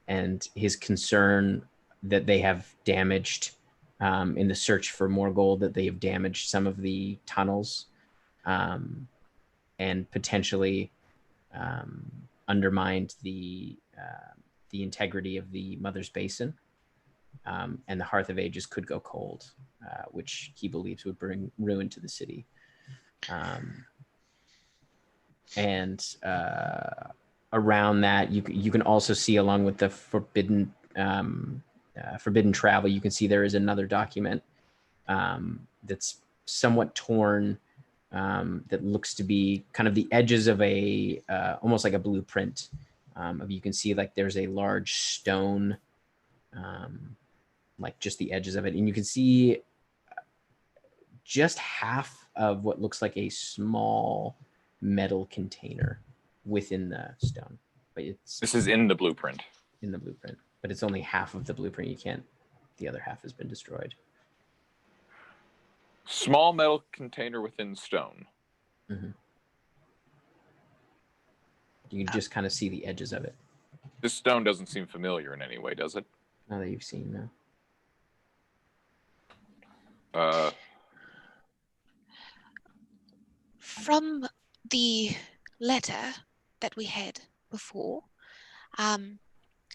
and his concern that they have damaged in the search for more gold, that they have damaged some of the tunnels and potentially undermined the integrity of the Mother's Basin, and the Hearth of Ages could go cold, which he believes would bring ruin to the city. And around that, you can also see, along with the forbidden travel, you can see there is another document that's somewhat torn, that looks to be kind of the edges of a almost like a blueprint. You can see like there's a large stone, like just the edges of it, and you can see just half of what looks like a small metal container within the stone. But This is in the blueprint. In the blueprint, but it's only half of the blueprint. You can't. The other half has been destroyed. Small metal container within stone. Mm-hmm. You can just kind of see the edges of it. This stone doesn't seem familiar in any way, does it? Now that you've seen, no. From the letter that we had before,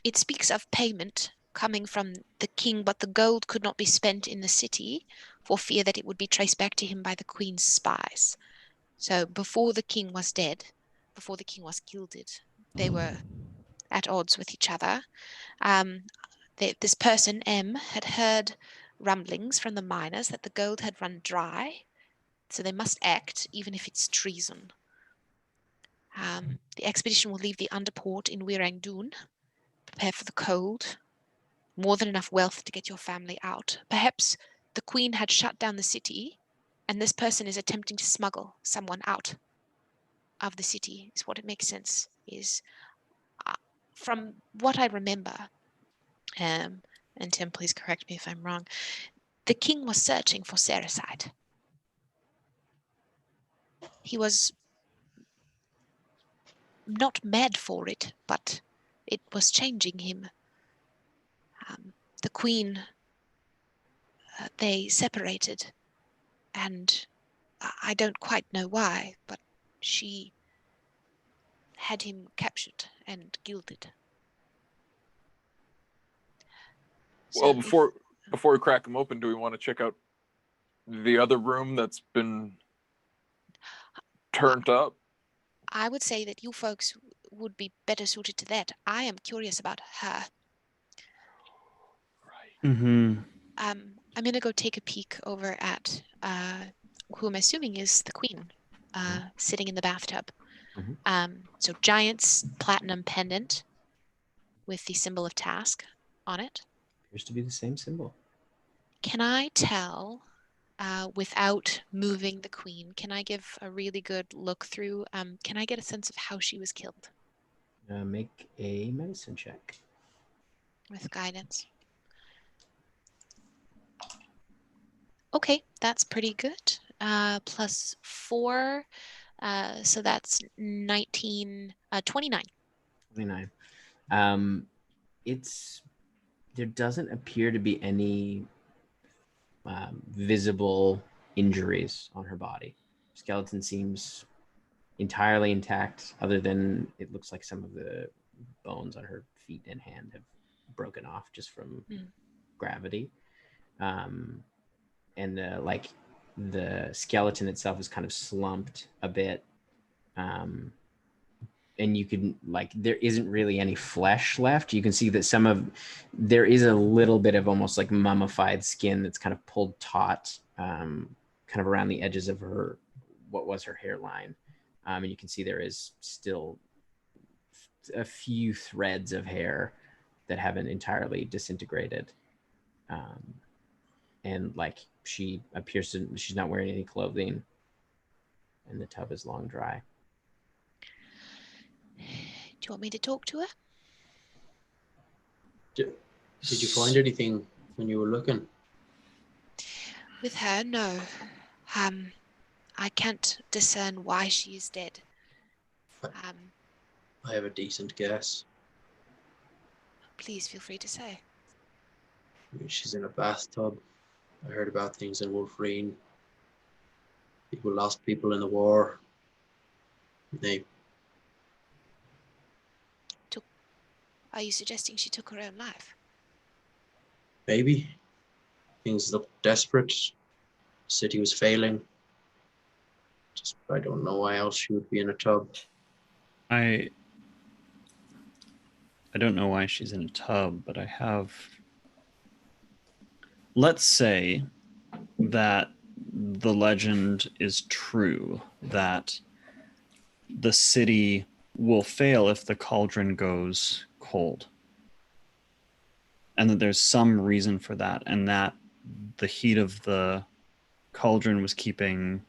it speaks of payment coming from the king, but the gold could not be spent in the city for fear that it would be traced back to him by the queen's spies. So before the king was dead, before the king was gilded, they were at odds with each other. This person, M, had heard rumblings from the miners that the gold had run dry, so they must act, even if it's treason. The expedition will leave the underport in Cyr-Ang-Dun. Prepare for the cold. More than enough wealth to get your family out. Perhaps the queen had shut down the city, and this person is attempting to smuggle someone out of the city, is what it makes sense, is from what I remember, and Tim, please correct me if I'm wrong, the king was searching for Cericide. He was not mad for it, but it was changing him. The queen, they separated, and I don't quite know why, but she had him captured and gilded. Well, So before we crack them open, do we want to check out the other room that's been turned up? I would say that you folks would be better suited to that. I am curious about her. Mm-hmm. I'm going to go take a peek over at who I'm assuming is the queen, sitting in the bathtub. So Giant's platinum pendant with the symbol of task on it. Appears to be the same symbol. Can I tell, without moving the queen, can I give a really good look through? Can I get a sense of how she was killed Make a medicine check. with guidance? Okay, that's pretty good. Plus 4, so that's 29. 29. There doesn't appear to be any visible injuries on her body. Skeleton seems entirely intact, other than it looks like some of the bones on her feet and hand have broken off just from gravity. And the skeleton itself is kind of slumped a bit. And you can there isn't really any flesh left. You can see that there is a little bit of almost like mummified skin that's kind of pulled taut, kind of around the edges of what was her hairline. And you can see there is still a few threads of hair that haven't entirely disintegrated. And she appears she's not wearing any clothing, and the tub is long dry. Do you want me to talk to her? Did you find anything when you were looking? With her, no. I can't discern why she is dead. I have a decent guess. Please feel free to say. She's in a bathtub. I heard about things in Wolverine. People lost people in the war. They Are you suggesting she took her own life? maybe things looked desperate. City was failing. I don't know why else she would be in a tub. I don't know why she's in a tub, but let's say that the legend is true, that the city will fail if the cauldron goes cold. And that there's some reason for that, and that the heat of the cauldron was keeping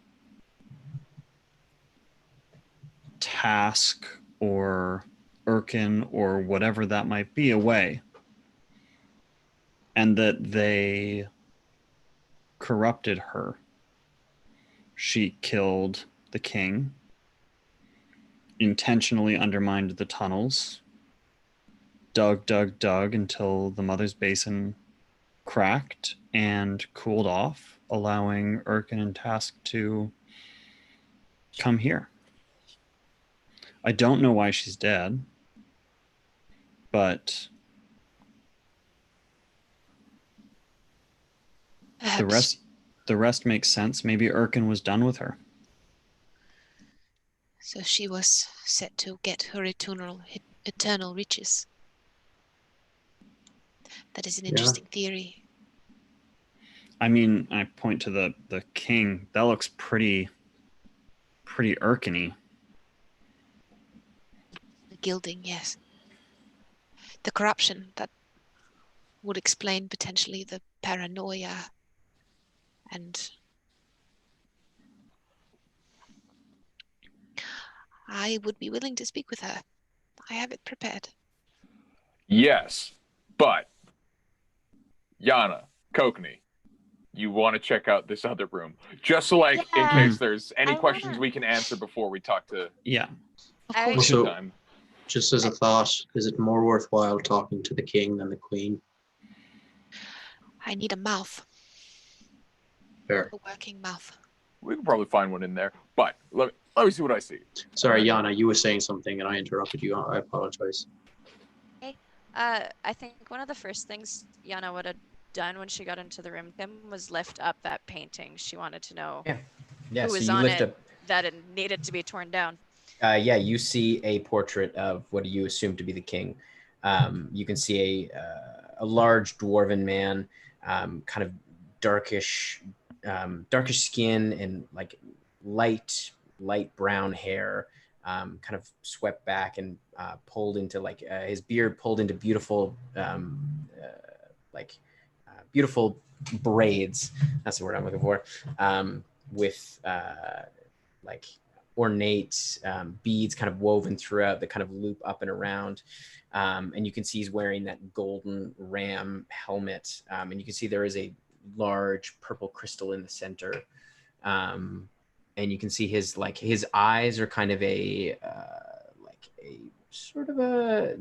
Task or Erkin or whatever that might be away. And that they corrupted her. She killed the king, intentionally undermined the tunnels, dug until the Mother's Basin cracked and cooled off, allowing Erkin and Task to come here. I don't know why she's dead, but Perhaps The rest makes sense. Maybe Erkin was done with her. so she was set to get her eternal riches. That is an interesting theory. I mean, I point to the king. That looks pretty Erkin-y. The gilding, yes. The corruption that would explain potentially the paranoia and I would be willing to speak with her. I have it prepared. Yes, but Yana, Kokni, you want to check out this other room, just so in Yeah, case there's any I questions wanna- we can answer before we talk to. Yeah. Of I- course. Also- time. Just as a thought, is it more worthwhile talking to the king than the queen? I need a mouth. Fair. A working mouth. We can probably find one in there, but let me see what I see. Sorry, Yana, you were saying something and I interrupted you. I apologize. I think one of the first things Yana would have done when she got into the room with him was lift up that painting. She wanted to know Yeah, who so was you on lift it, up. that it needed to be torn down. Yeah, you see a portrait of what you assume to be the king. You can see a large dwarven man, kind of darkish skin and like light brown hair, kind of swept back and pulled into his beard pulled into beautiful beautiful braids. That's the word I'm looking for. With like ornate beads kind of woven throughout that kind of loop up and around. And you can see he's wearing that golden ram helmet. And you can see there is a large purple crystal in the center. And you can see his eyes are kind of they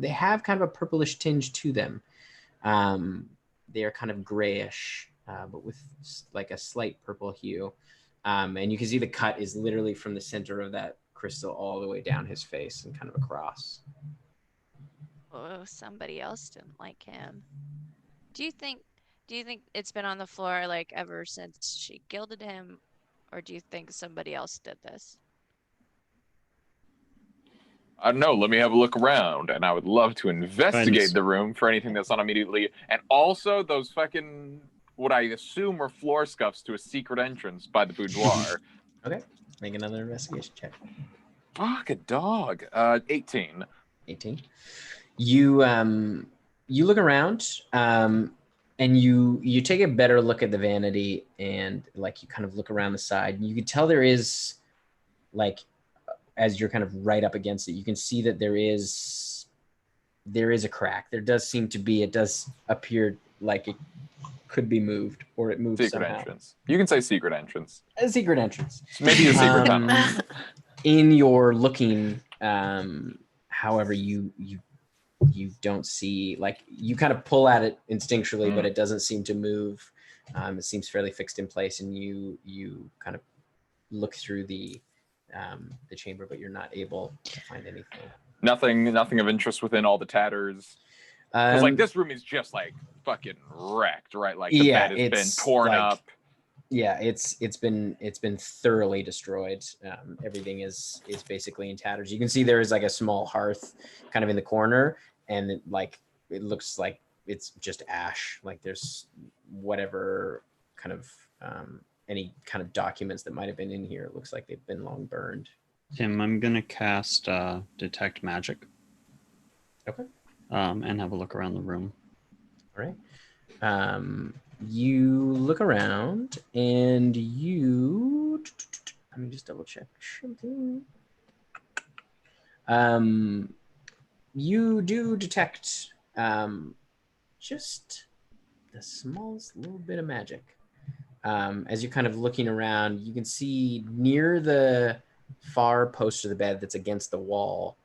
have kind of a purplish tinge to them. They are kind of grayish, but with like a slight purple hue. And you can see the cut is literally from the center of that crystal all the way down his face and kind of across. Oh, somebody else didn't like him. Do you think it's been on the floor like ever since she gilded him, or do you think somebody else did this? I don't know. Let me have a look around, and I would love to investigate the room for anything that's not immediately. And also those fucking what I assume are floor scuffs to a secret entrance by the boudoir. Okay, make another investigation check. Fuck a dog. 18. 18. You look around, and you take a better look at the vanity, and like you kind of look around the side, and you can tell there is like, as you're kind of right up against it, you can see that there is a crack. There does seem to be, it does appear like it could be moved, or it moves Secret somehow. entrance. You can say secret entrance. A secret entrance. Maybe a secret tunnel. In your looking, however, you don't see, like, you kind of pull at it instinctually, but it doesn't seem to move. It seems fairly fixed in place, and you kind of look through the chamber, but you're not able to find anything. Nothing of interest within all the tatters. Because like this room is just like fucking wrecked, right? Like the bed has been torn up. Yeah, it's been thoroughly destroyed. Everything is basically in tatters. You can see there is like a small hearth kind of in the corner, and it looks like it's just ash. Like there's whatever kind of any kind of documents that might have been in here. It looks like they've been long burned. Tim, I'm gonna cast detect magic. Okay. And have a look around the room. All right. You look around, and let me just double check something. You do detect just the smallest little bit of magic. As you're kind of looking around, you can see near the far post of the bed that's against the wall,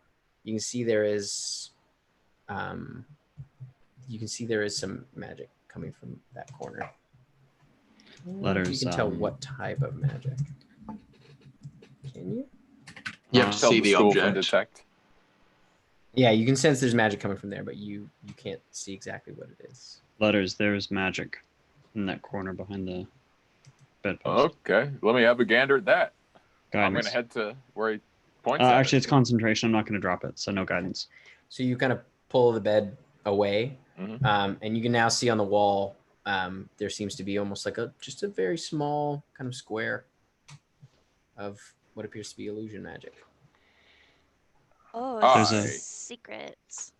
you can see there is some magic coming from that corner. Letters. You can tell what type of magic. Can you? You have to Tell see the school from object. detect. Yeah, you can sense there's magic coming from there, but you can't see exactly what it is. Letters. There's magic. in that corner behind the bedpost. Okay, let me have a gander at that. I'm Guidance. gonna head to where he points at. Actually, it's concentration. I'm not going to drop it, so no guidance. So you kind of pull the bed away, Mhm. and you can now see on the wall there seems to be almost like just a very small kind of square of what appears to be illusion magic. Oh, There's a- secrets.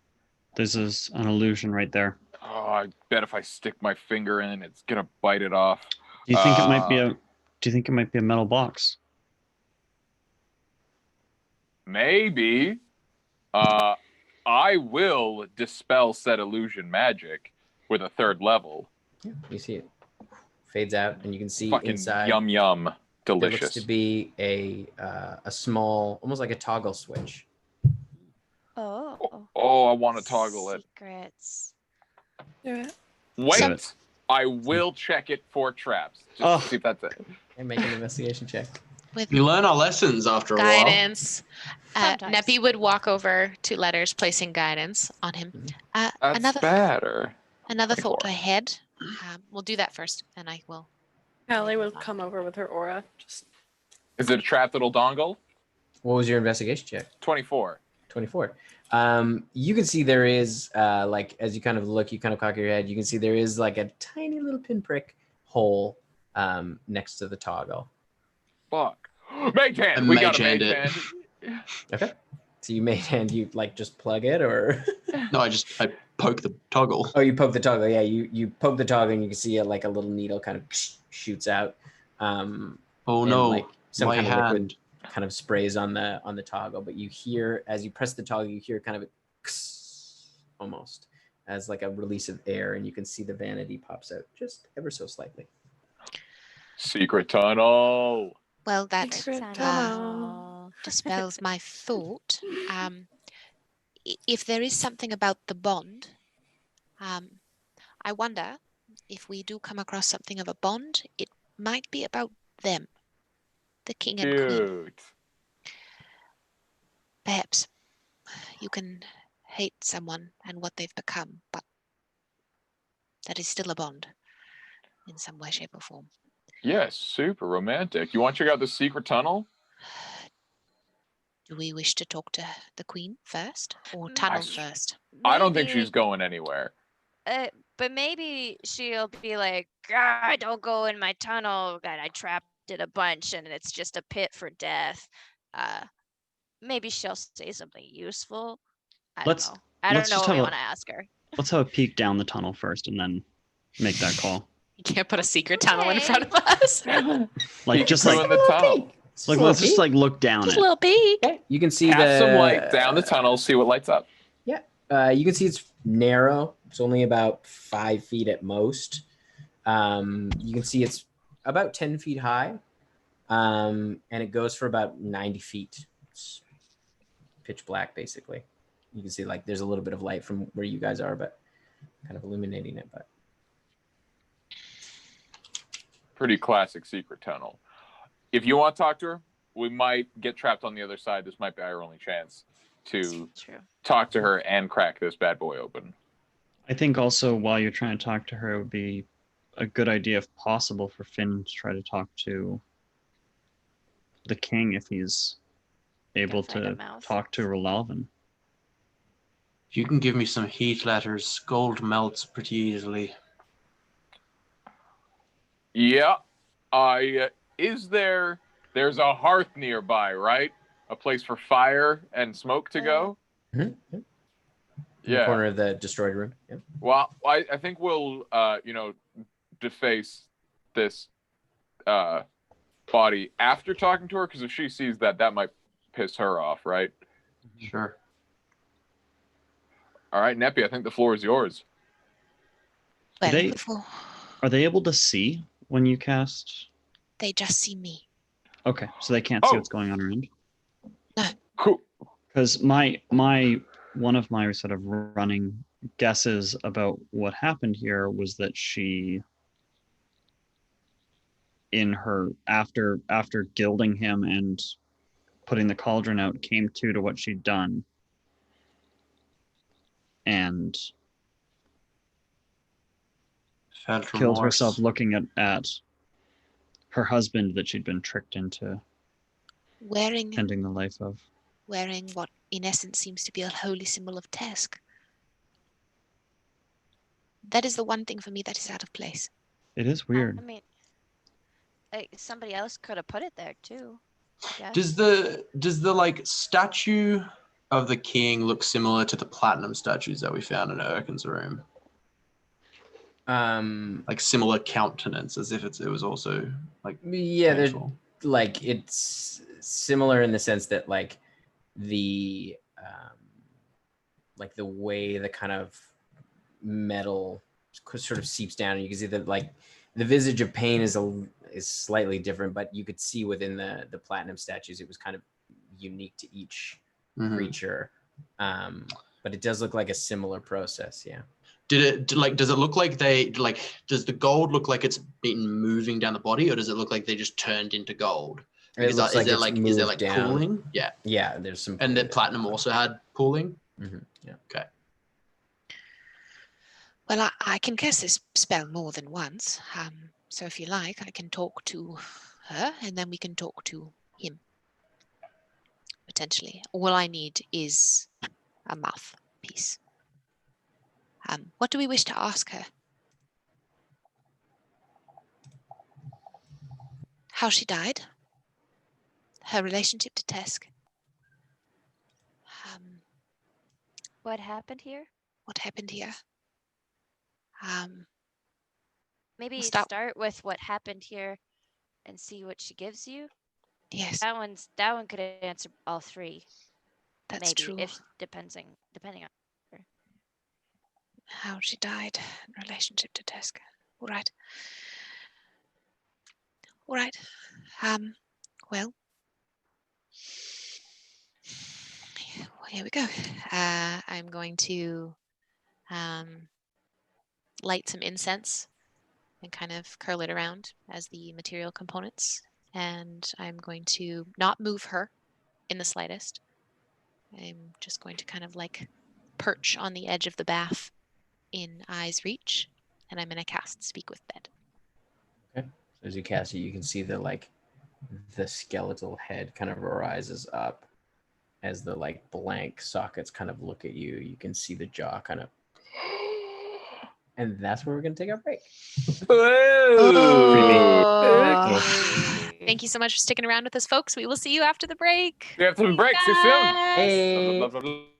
This is an illusion right there. Oh, I bet if I stick my finger in, it's gonna bite it off. Do you think it might be a? Do you think it might be a metal box? Maybe. I will dispel said illusion magic with a 3rd level. Yeah, you see it fades out, and you can see Fucking inside. yum yum, There looks delicious. to be a small, almost like a toggle switch. Oh. Oh, I want to toggle it. Secrets. Do it. Wait, Do it. I will check it for traps. Just Oh. to see if that's it. And make an investigation check. With We learn our lessons after a while. guidance, Sometimes. Neppy would walk over to Letters, placing guidance on him. That's Another better. another thought 24. ahead. We'll do that first, and I will. Allie will come over with her aura. Just Is it a trap that'll dongle? What was your investigation check? 24. 24. You can see there is like, as you kind of look, you kind of cock your head, you can see there is like a tiny little pinprick hole next to the toggle. Fuck. Mage hand. I We got mage a mage hand hand. Okay. So you made hand, you like just plug it, or No, I poke the toggle. oh, you poke the toggle. Yeah, you poke the toggle and you can see it like a little needle kind of shoots out. Oh and, no, like, some my kind of hand. liquid kind of sprays on the toggle, but you hear, as you press the toggle, you hear kind of a almost as like a release of air, and you can see the vanity pops out just ever so slightly. Secret tunnel. Well, that secret Tunnel. tunnel. dispels my thought. If there is something about the bond, I wonder if we do come across something of a bond, it might be about them, the king and queen. Cute. Perhaps you can hate someone and what they've become, but that is still a bond in some way, shape, or form. Yes, super romantic. You want to check out the secret tunnel? Do we wish to talk to the queen first or tunnel s- first? I don't think Maybe- she's going anywhere. But maybe she'll be like, "God, don't go in my tunnel. God, I trapped it a bunch, and it's just a pit for death." Maybe she'll say something useful. I Let's- don't know. I don't let's know just what we have a- want to ask her. Let's have a peek down the tunnel first, and then make that call. You can't put a secret tunnel in Okay. front of us. Like Peek just through like in the tunnel. let's just like look down Just it. a little peek. Okay, you can see Cast some light down the tunnel, see what lights up. You can see it's narrow. It's only about 5 feet at most. You can see it's about 10 feet high, and it goes for about 90 feet. It's pitch black, basically. You can see like there's a little bit of light from where you guys are, but kind of illuminating it. But Pretty classic secret tunnel. If you want to talk to her, we might get trapped on the other side. This might be our only chance to True. talk to her and crack this bad boy open. I think also while you're trying to talk to her, it would be a good idea, if possible, for Finn to try to talk to the king if he's able find a to mouth. talk to Relalvin. If you can give me some heat letters, gold melts pretty easily. Yeah. There's a hearth nearby, right? A place for fire and smoke to go? in the Yeah. corner of the destroyed room. Yeah. Well, I think we'll, deface this body after talking to her, because if she sees that, that might piss her off, right? Sure. All right, Neppy, I think the floor is yours. Well, They- before Are they able to see when you cast? they just see me. Okay, so they can't see Oh. what's going on around. Cool. Because my one of my sort of running guesses about what happened here was that she, in her after gilding him and putting the cauldron out, came to what she'd done, and Felt killed remorse. herself looking at her husband that she'd been tricked into Wearing ending the life of. what in essence seems to be a holy symbol of Tesk. That is the one thing for me that is out of place. It is weird. I mean, somebody else could have put it there too. I guess. Does the like statue of the king look similar to the platinum statues that we found in Erkin's room? Like similar countenance, as if it was also like Yeah, they're painful. like it's similar in the sense that like the way the kind of metal sort of seeps down, and you can see that like the visage of pain is slightly different, but you could see within the platinum statues it was kind of unique to each creature. But it does look like a similar process. Yeah. Does it look like does the gold look like it's been moving down the body, or does it look like they just turned into gold? It looks like is there down. pooling? Yeah. Yeah, there's some. And the platinum also had pooling? Yeah. Okay. Well, I can cast this spell more than once. So if you like, I can talk to her and then we can talk to him. Potentially. All I need is a mouthpiece. What do we wish to ask her? How she died? Her relationship to Tesk? What happened here? What happened here? Maybe We'll start with what happened here and see what she gives you. Yes, That one could answer all three. that's Maybe true. if depending on How she died in relationship to Tesk. All right. All right. Well, here we go. I'm going to light some incense and kind of curl it around as the material components. And I'm going to not move her in the slightest. I'm just going to kind of like perch on the edge of the bath in eyes reach, and I'm going to cast Speak with Bed. Okay. So as you cast it, you can see the skeletal head kind of rises up as the like blank sockets kind of look at you. You can see the jaw kind of, and that's where we're going to take our break. Thank you so much for sticking around with us, folks. We will see you after the break. We have some breaks. See you soon. Hey.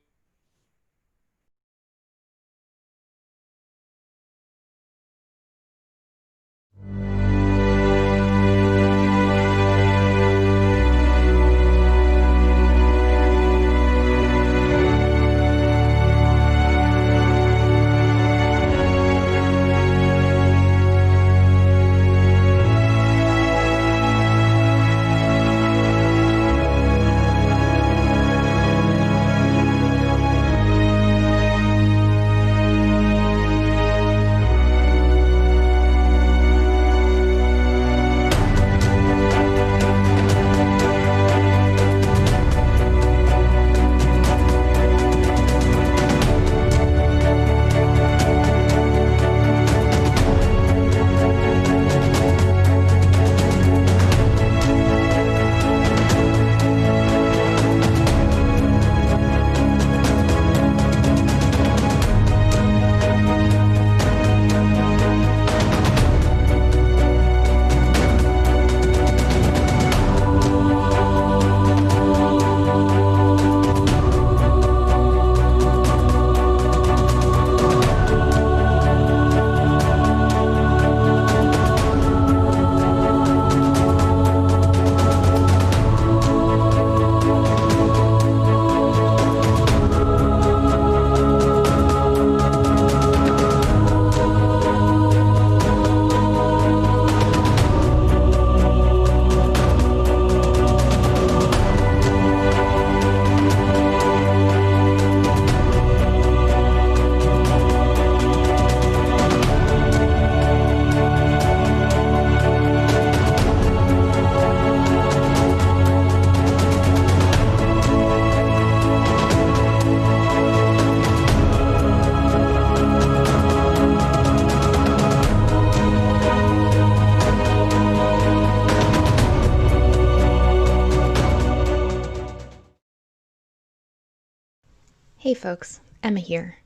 Hey folks, Emma here.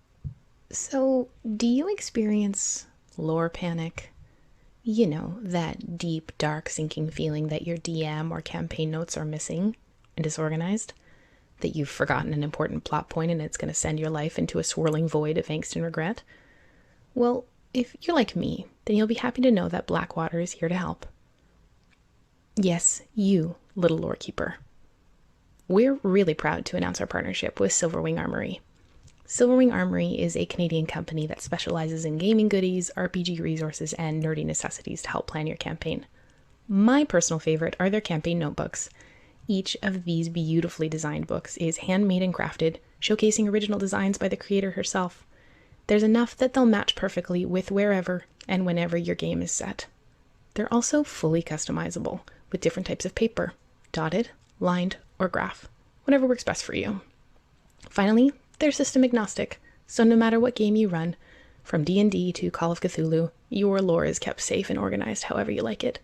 So, do you experience lore panic? You know, that deep, dark, sinking feeling that your DM or campaign notes are missing and disorganized? That you've forgotten an important plot point and it's going to send your life into a swirling void of angst and regret? Well, if you're like me, then you'll be happy to know that Blackwater is here to help. Yes, you, little lore keeper. We're really proud to announce our partnership with Silverwing Armory. Silverwing Armory is a Canadian company that specializes in gaming goodies, RPG resources, and nerdy necessities to help plan your campaign. My personal favorite are their campaign notebooks. Each of these beautifully designed books is handmade and crafted, showcasing original designs by the creator herself. There's enough that they'll match perfectly with wherever and whenever your game is set. They're also fully customizable, with different types of paper, dotted, lined, or graph, whatever works best for you. Finally, they're system agnostic, so no matter what game you run, from D&D to Call of Cthulhu, your lore is kept safe and organized however you like it.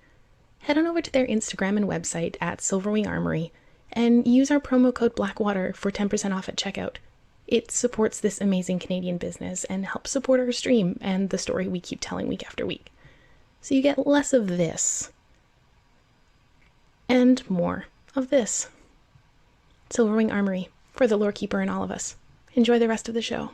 Head on over to their Instagram and website at Silverwing Armory and use our promo code Blackwater for 10% off at checkout. It supports this amazing Canadian business and helps support our stream and the story we keep telling week after week. So you get less of this and more of this. Silverwing Armory, for the lore keeper in all of us. Enjoy the rest of the show.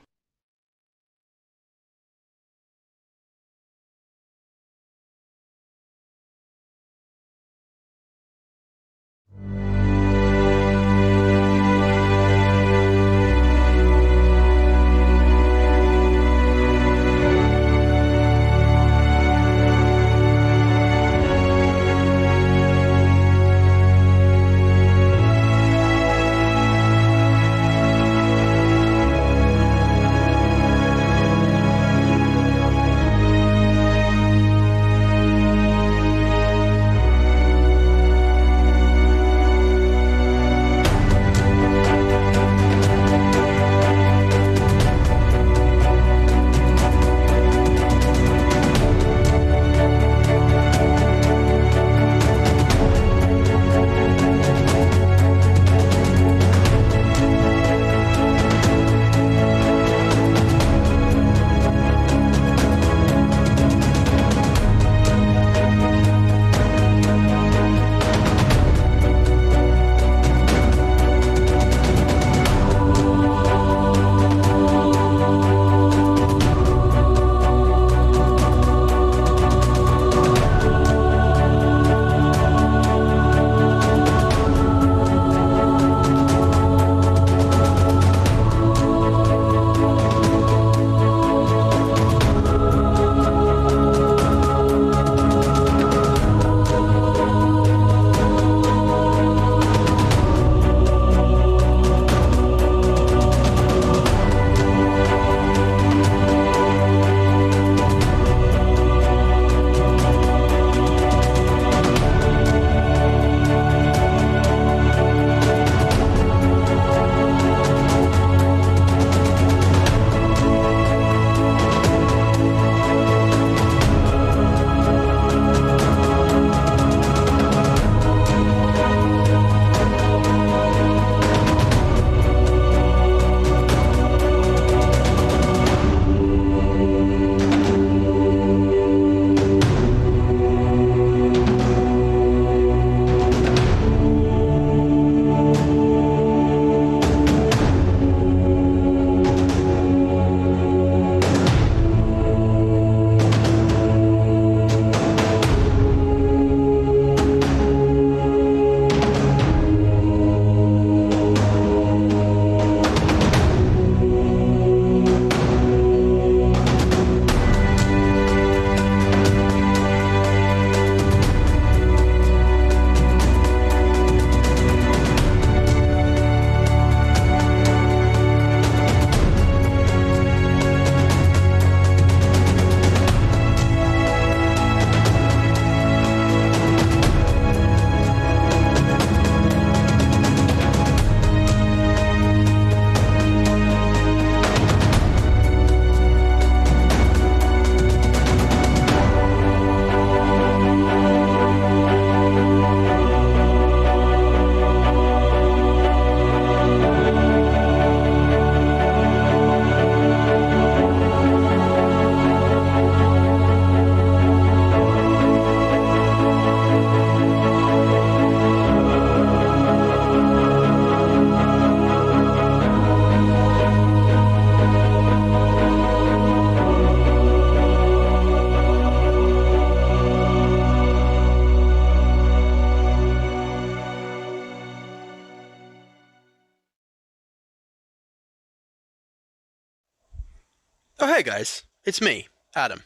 Oh, hey guys, it's me, Adam,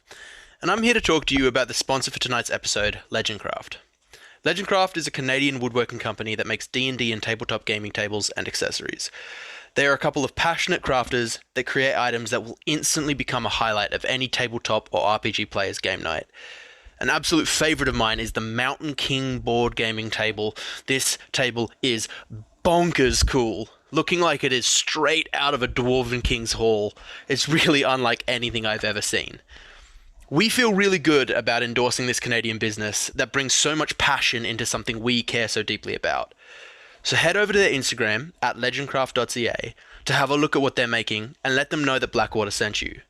and I'm here to talk to you about the sponsor for tonight's episode, Legendcraft. Legendcraft is a Canadian woodworking company that makes D&D and tabletop gaming tables and accessories. They are a couple of passionate crafters that create items that will instantly become a highlight of any tabletop or RPG player's game night. An absolute favourite of mine is the Mountain King board gaming table. This table is bonkers cool, looking like it is straight out of a Dwarven King's Hall. It's really unlike anything I've ever seen. We feel really good about endorsing this Canadian business that brings so much passion into something we care so deeply about. So head over to their Instagram at legendcraft.ca to have a look at what they're making and let them know that Blackwater sent you.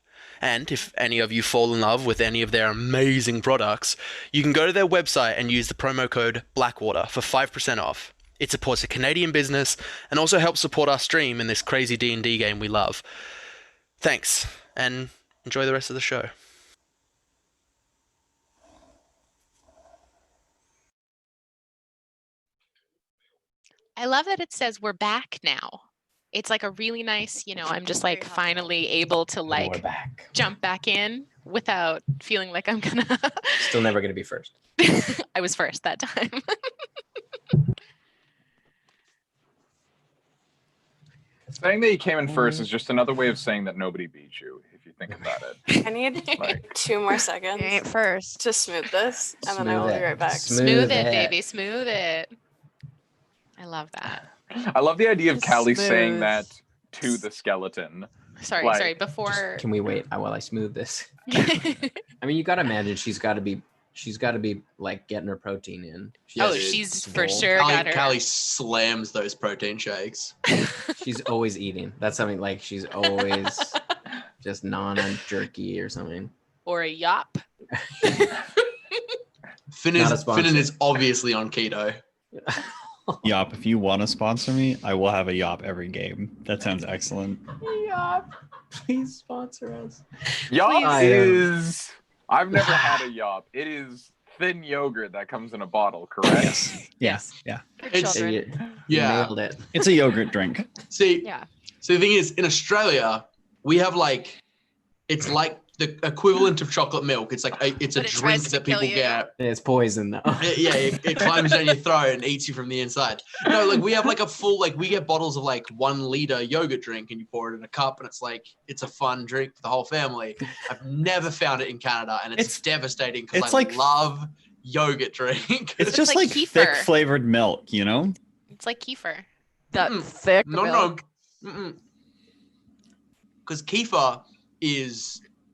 And if any of you fall in love with any of their amazing products, you can go to their website and use the promo code Blackwater for 5% off. It supports a Canadian business and also helps support our stream in this crazy D&D game we love. Thanks, and enjoy the rest of the show. I love that it says we're back now. It's like a really nice, I'm just like finally able to We're like back. jump back in without feeling like I'm gonna. Still never gonna be first. I was first that time. Saying that you came in first is just another way of saying that nobody beat you, if you think about it. I need Like, 2 more seconds You ain't first. to smooth this, and then I will Smooth be it. right back. Smooth it, baby. Smooth it. I love that. I love the idea of Callie saying Smooth. that to the skeleton. Sorry, Like, sorry. Before. Can we wait while I smooth this? I mean, you gotta imagine she's got to be like getting her protein in. Oh, dude. she's for Swole. sure got her. Callie slams those protein shakes. She's always eating. That's something like she's always just non jerky or something. Or a yop. Not a sponsor. Finnan is obviously on keto. Yop, if you want to sponsor me, I will have a Yop every game. That sounds excellent. Yop, please sponsor us. Yop Please. is... I've never had a yop. It is thin yogurt that comes in a bottle, correct? Yes. Yeah. For It's- children. You Yeah. nailed it. It's a yogurt drink. See, Yeah. so the thing is, in Australia, we have like, it's like the equivalent of chocolate milk. It's like it's a But it drink tries to that people kill you. get. It's poison though. It climbs down your throat and eats you from the inside. No, like we have like a full, like we get bottles of like 1 liter yogurt drink and you pour it in a cup and it's like, it's a fun drink for the whole family. I've never found it in Canada and it's devastating because it's I like- love yogurt drink. It's It's just like like kefir. thick flavored milk, you know? It's like kefir. That Mm. thick No, milk. no. Because kefir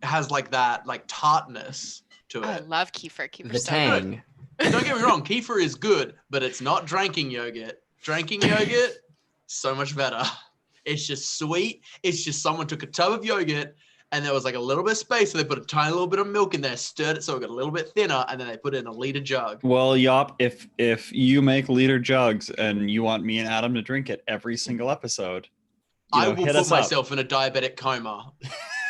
has like that like tartness to Oh, I it. love kefir. The Kefir's so good. tang. Don't get me wrong, kefir is good, but it's not drinking yogurt. Drinking yogurt, so much better. It's just sweet. It's just someone took a tub of yogurt and there was like a little bit of space, so they put a tiny little bit of milk in there, stirred it so it got a little bit thinner, and then they put it in a liter jug. Well, Yop, if you make liter jugs and you want me and Adam to drink it every single episode, I will hit put us up. myself in a diabetic coma.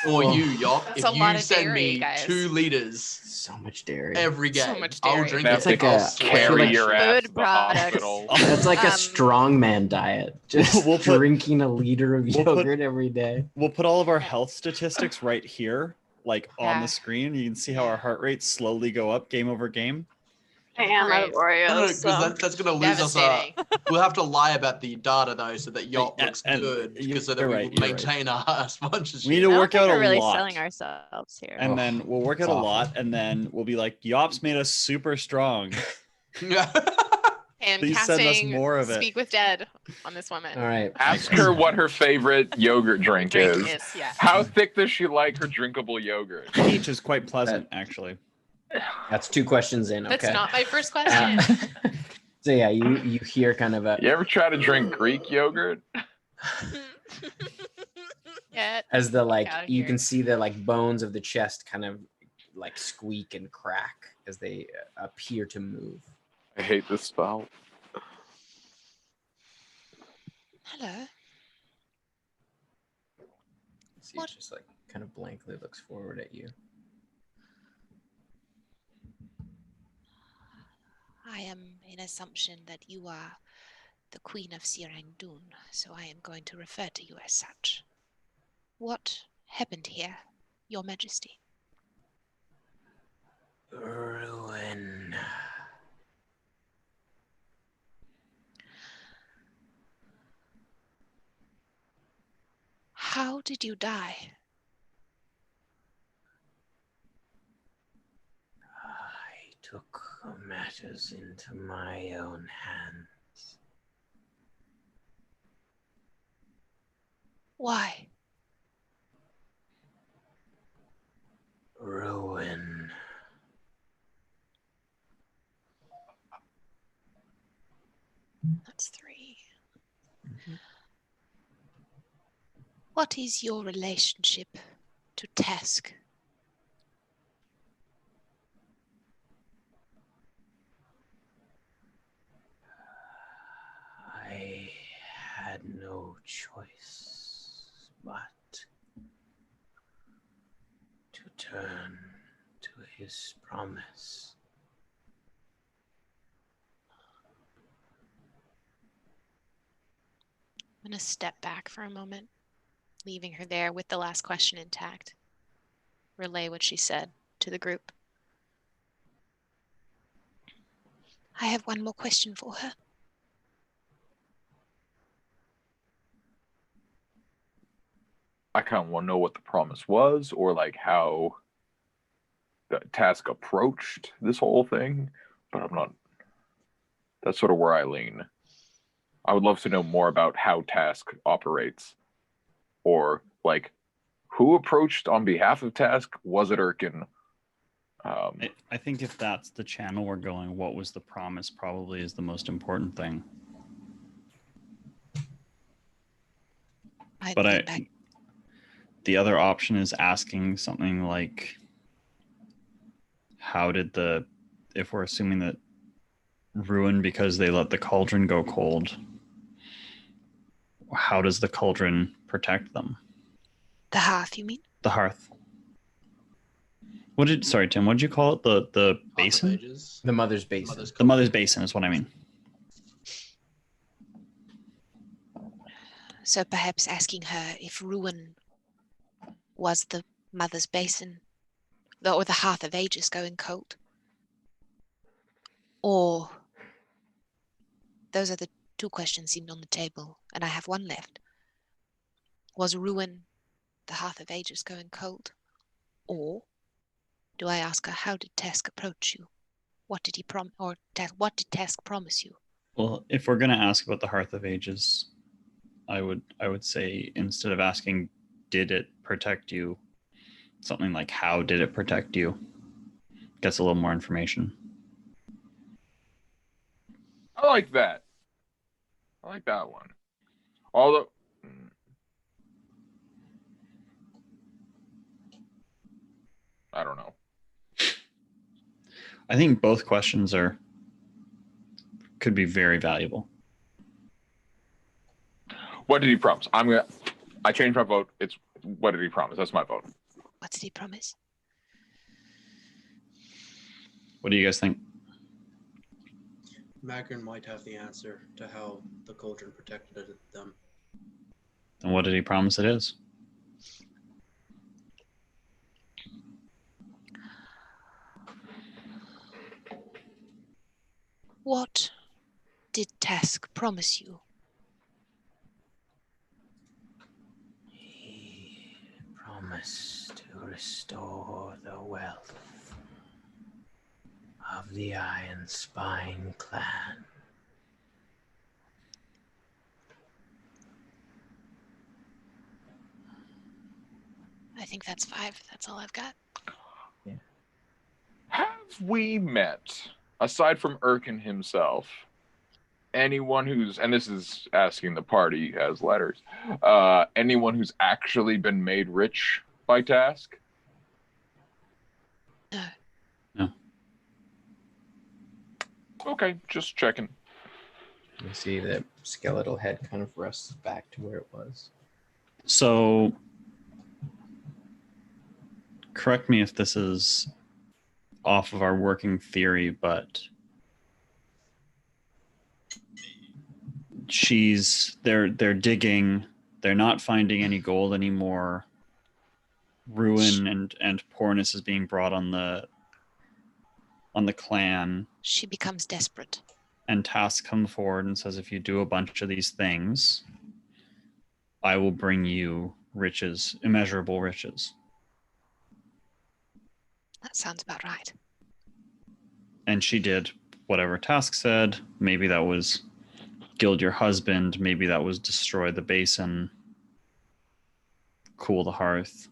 Or you, Yop, That's if a lot you of send dairy, me guys. 2 liters So much dairy. every game, So much I'll dairy. drink That's it. like I'll a- swear. Carry like your ass food to the products. hospital. That's like a Um, strongman diet. Just We'll put- drinking a liter of we'll put- yogurt every day. we'll put all of our health statistics right here, like on Yeah. the screen. You can see how our heart rates slowly go up game over game. I am out of Great. No, Oreos. because So. that's going to lose us. Devastating. We'll have to lie about the data though, so that Yacht And- looks and good, you- because so that you're we right, will you're right. maintain our sponsorship. We need I to don't work think out we're a really lot. selling ourselves here. And Oh, then we'll work out a awful. lot, and then we'll be like, Yop's made us super strong. And Please send us casting more of it. Speak with Dead on this woman. All right. Ask her what her favorite yogurt drink is. Yeah. How thick does she like her drinkable yogurt? Peach is quite pleasant, actually. That's 2 questions in. That's Okay. not my first question. So yeah, you hear kind of a You ever try to drink Greek yogurt? Yet. as the like Out you here. can see the like bones of the chest kind of like squeak and crack as they appear to move. I hate this spell. Hello. See, it just like kind of blankly looks forward at you. I am in assumption that you are the Queen of Cyr-Ang-Dun, so I am going to refer to you as such. What happened here? Your Majesty. Ruin. How did you die? I took matters into my own hands. Why? Ruin. That's 3. What is your relationship to Task? I had no choice but to turn to his promise. I'm going to step back for a moment, leaving her there with the last question intact. Relay what she said to the group. I have one more question for her. I kind of want to know what the promise was, or like how the task approached this whole thing, but I'm not. That's sort of where I lean. I would love to know more about how task operates, or like who approached on behalf of task. Was it Erkin? I think if that's the channel we're going, what was the promise probably is the most important thing. The other option is asking something like, how did if we're assuming that ruin because they let the cauldron go cold, how does the cauldron protect them? The hearth, you mean? The hearth. Sorry, Tim, what did you call it? The basin? The mother's basin. The mother's basin is what I mean. So perhaps asking her if ruin was the mother's basin, or the hearth of ages going cold. Or those are the 2 questions seemed on the table, and I have one left. Was ruin the hearth of ages going cold? Or do I ask her, how did Task approach you? What did he what did Task promise you? Well, if we're gonna ask about the hearth of ages, I would say instead of asking did it protect you, something like how did it protect you gets a little more information. I like that. I like that one. Although, I don't know. I think both questions could be very valuable. What did he promise? I changed my vote. It's what did he promise? That's my vote. What did he promise? What do you guys think? Magrin might have the answer to how the cauldron protected them. And what did he promise it is? What did Task promise you? He promised to restore the wealth of the Iron Spine clan. I think that's 5. That's all I've got. Yeah. Have we met, aside from Erkin himself, anyone who's, and this is asking the party as letters, anyone who's actually been made rich by Task? No. No. Okay, just checking. You see the skeletal head kind of rests back to where it was. So, correct me if this is off of our working theory, but they're digging, they're not finding any gold anymore. ruin and poorness is being brought on the clan, She becomes desperate. and Task comes forward and says, if you do a bunch of these things, I will bring you riches, immeasurable riches. That sounds about right. And she did whatever Task said. Maybe that was gild your husband. Maybe that was destroy the basin, cool the hearth.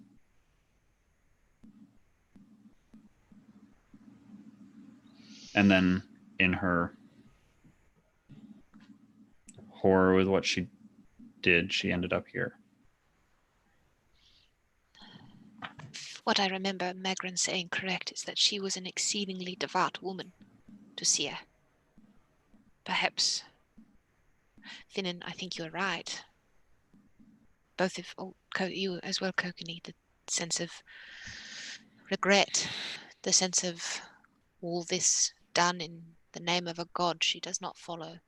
And then in her horror with what she did, she ended up here. What I remember Magrin saying correct is that she was an exceedingly devout woman to Cyr. Perhaps, Finnan, I think you're right. Both of you as well, Kokani, the sense of regret, the sense of all this done in the name of a god she does not follow.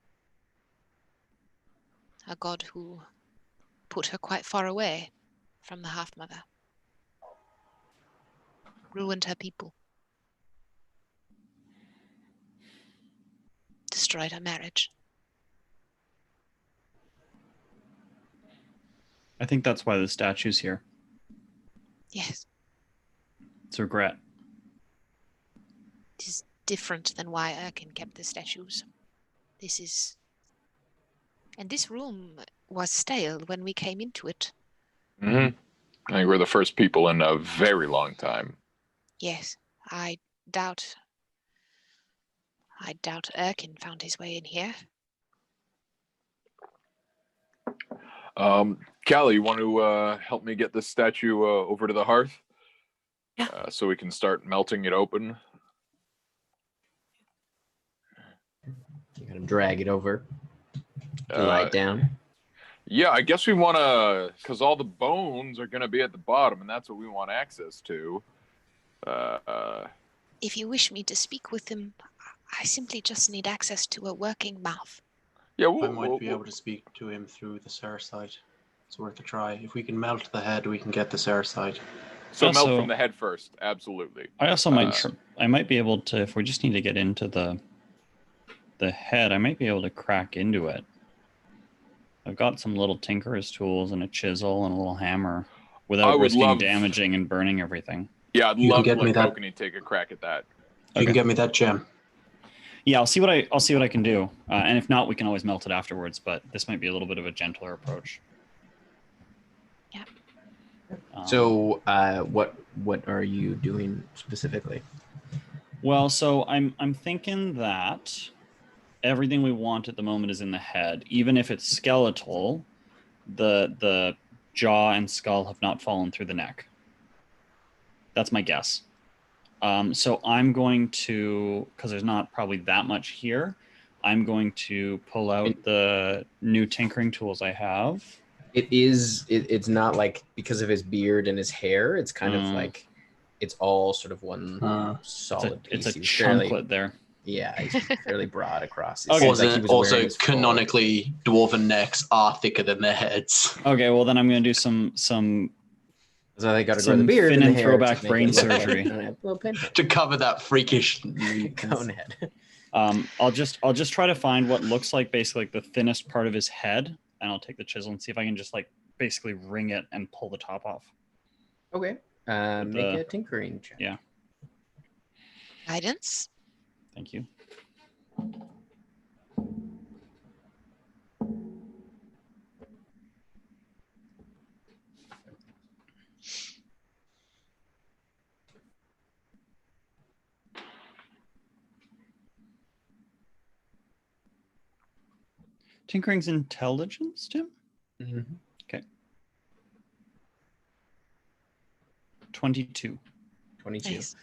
A god who put her quite far away from the half-mother. Ruined her people. Destroyed her marriage. I think that's why the statue's here. Yes, It's regret. it is different than why Erkin kept the statues. This is... And this room was stale when we came into it. I think we're the first people in a very long time. Yes, I doubt Erkin found his way in here. Callie, you want to help me get this statue over to the hearth? Yeah. So we can start melting it open. You're gonna drag it over. Lie down. Yeah, I guess we want to, because all the bones are going to be at the bottom, and that's what we want access to. If you wish me to speak with him, I simply just need access to a working mouth. Yeah, I might be able to speak to him through the Cyr site. It's worth a try. If we can melt the head, we can get the Cyr site. So Also, melt from the head first, absolutely. I also I might be able to, if we just need to get into the head, I might be able to crack into it. I've got some little tinkerer's tools and a chisel and a little hammer without risking damaging and burning everything. Yeah, I'd love to let Kokanee take a crack at that. You can get me that gem. Yeah, I'll see what I can do, and if not, we can always melt it afterwards. But this might be a little bit of a gentler approach. Yeah. So, what are you doing specifically? Well, so I'm thinking that everything we want at the moment is in the head, even if it's skeletal. The jaw and skull have not fallen through the neck. That's my guess. So I'm going to, because there's not probably that much here, I'm going to pull out the new tinkering tools I have. It's not like because of his beard and his hair, it's kind of like it's all sort of one solid piece. It's a chunklet there. Yeah, he's fairly broad across. Also, canonically, dwarven necks are thicker than their heads. Okay, well then I'm going to do some so they got to grow the beard Finn and and the throwback hair brain surgery to cover that freakish cone head. I'll just try to find what looks like basically like the thinnest part of his head, and I'll take the chisel and see if I can just like basically wring it and pull the top off. Okay. Make a tinkering check. Yeah. Guidance. Thank you. Tinkering's intelligence, Tim? Mm-hmm. Okay. 22. 22. Nice.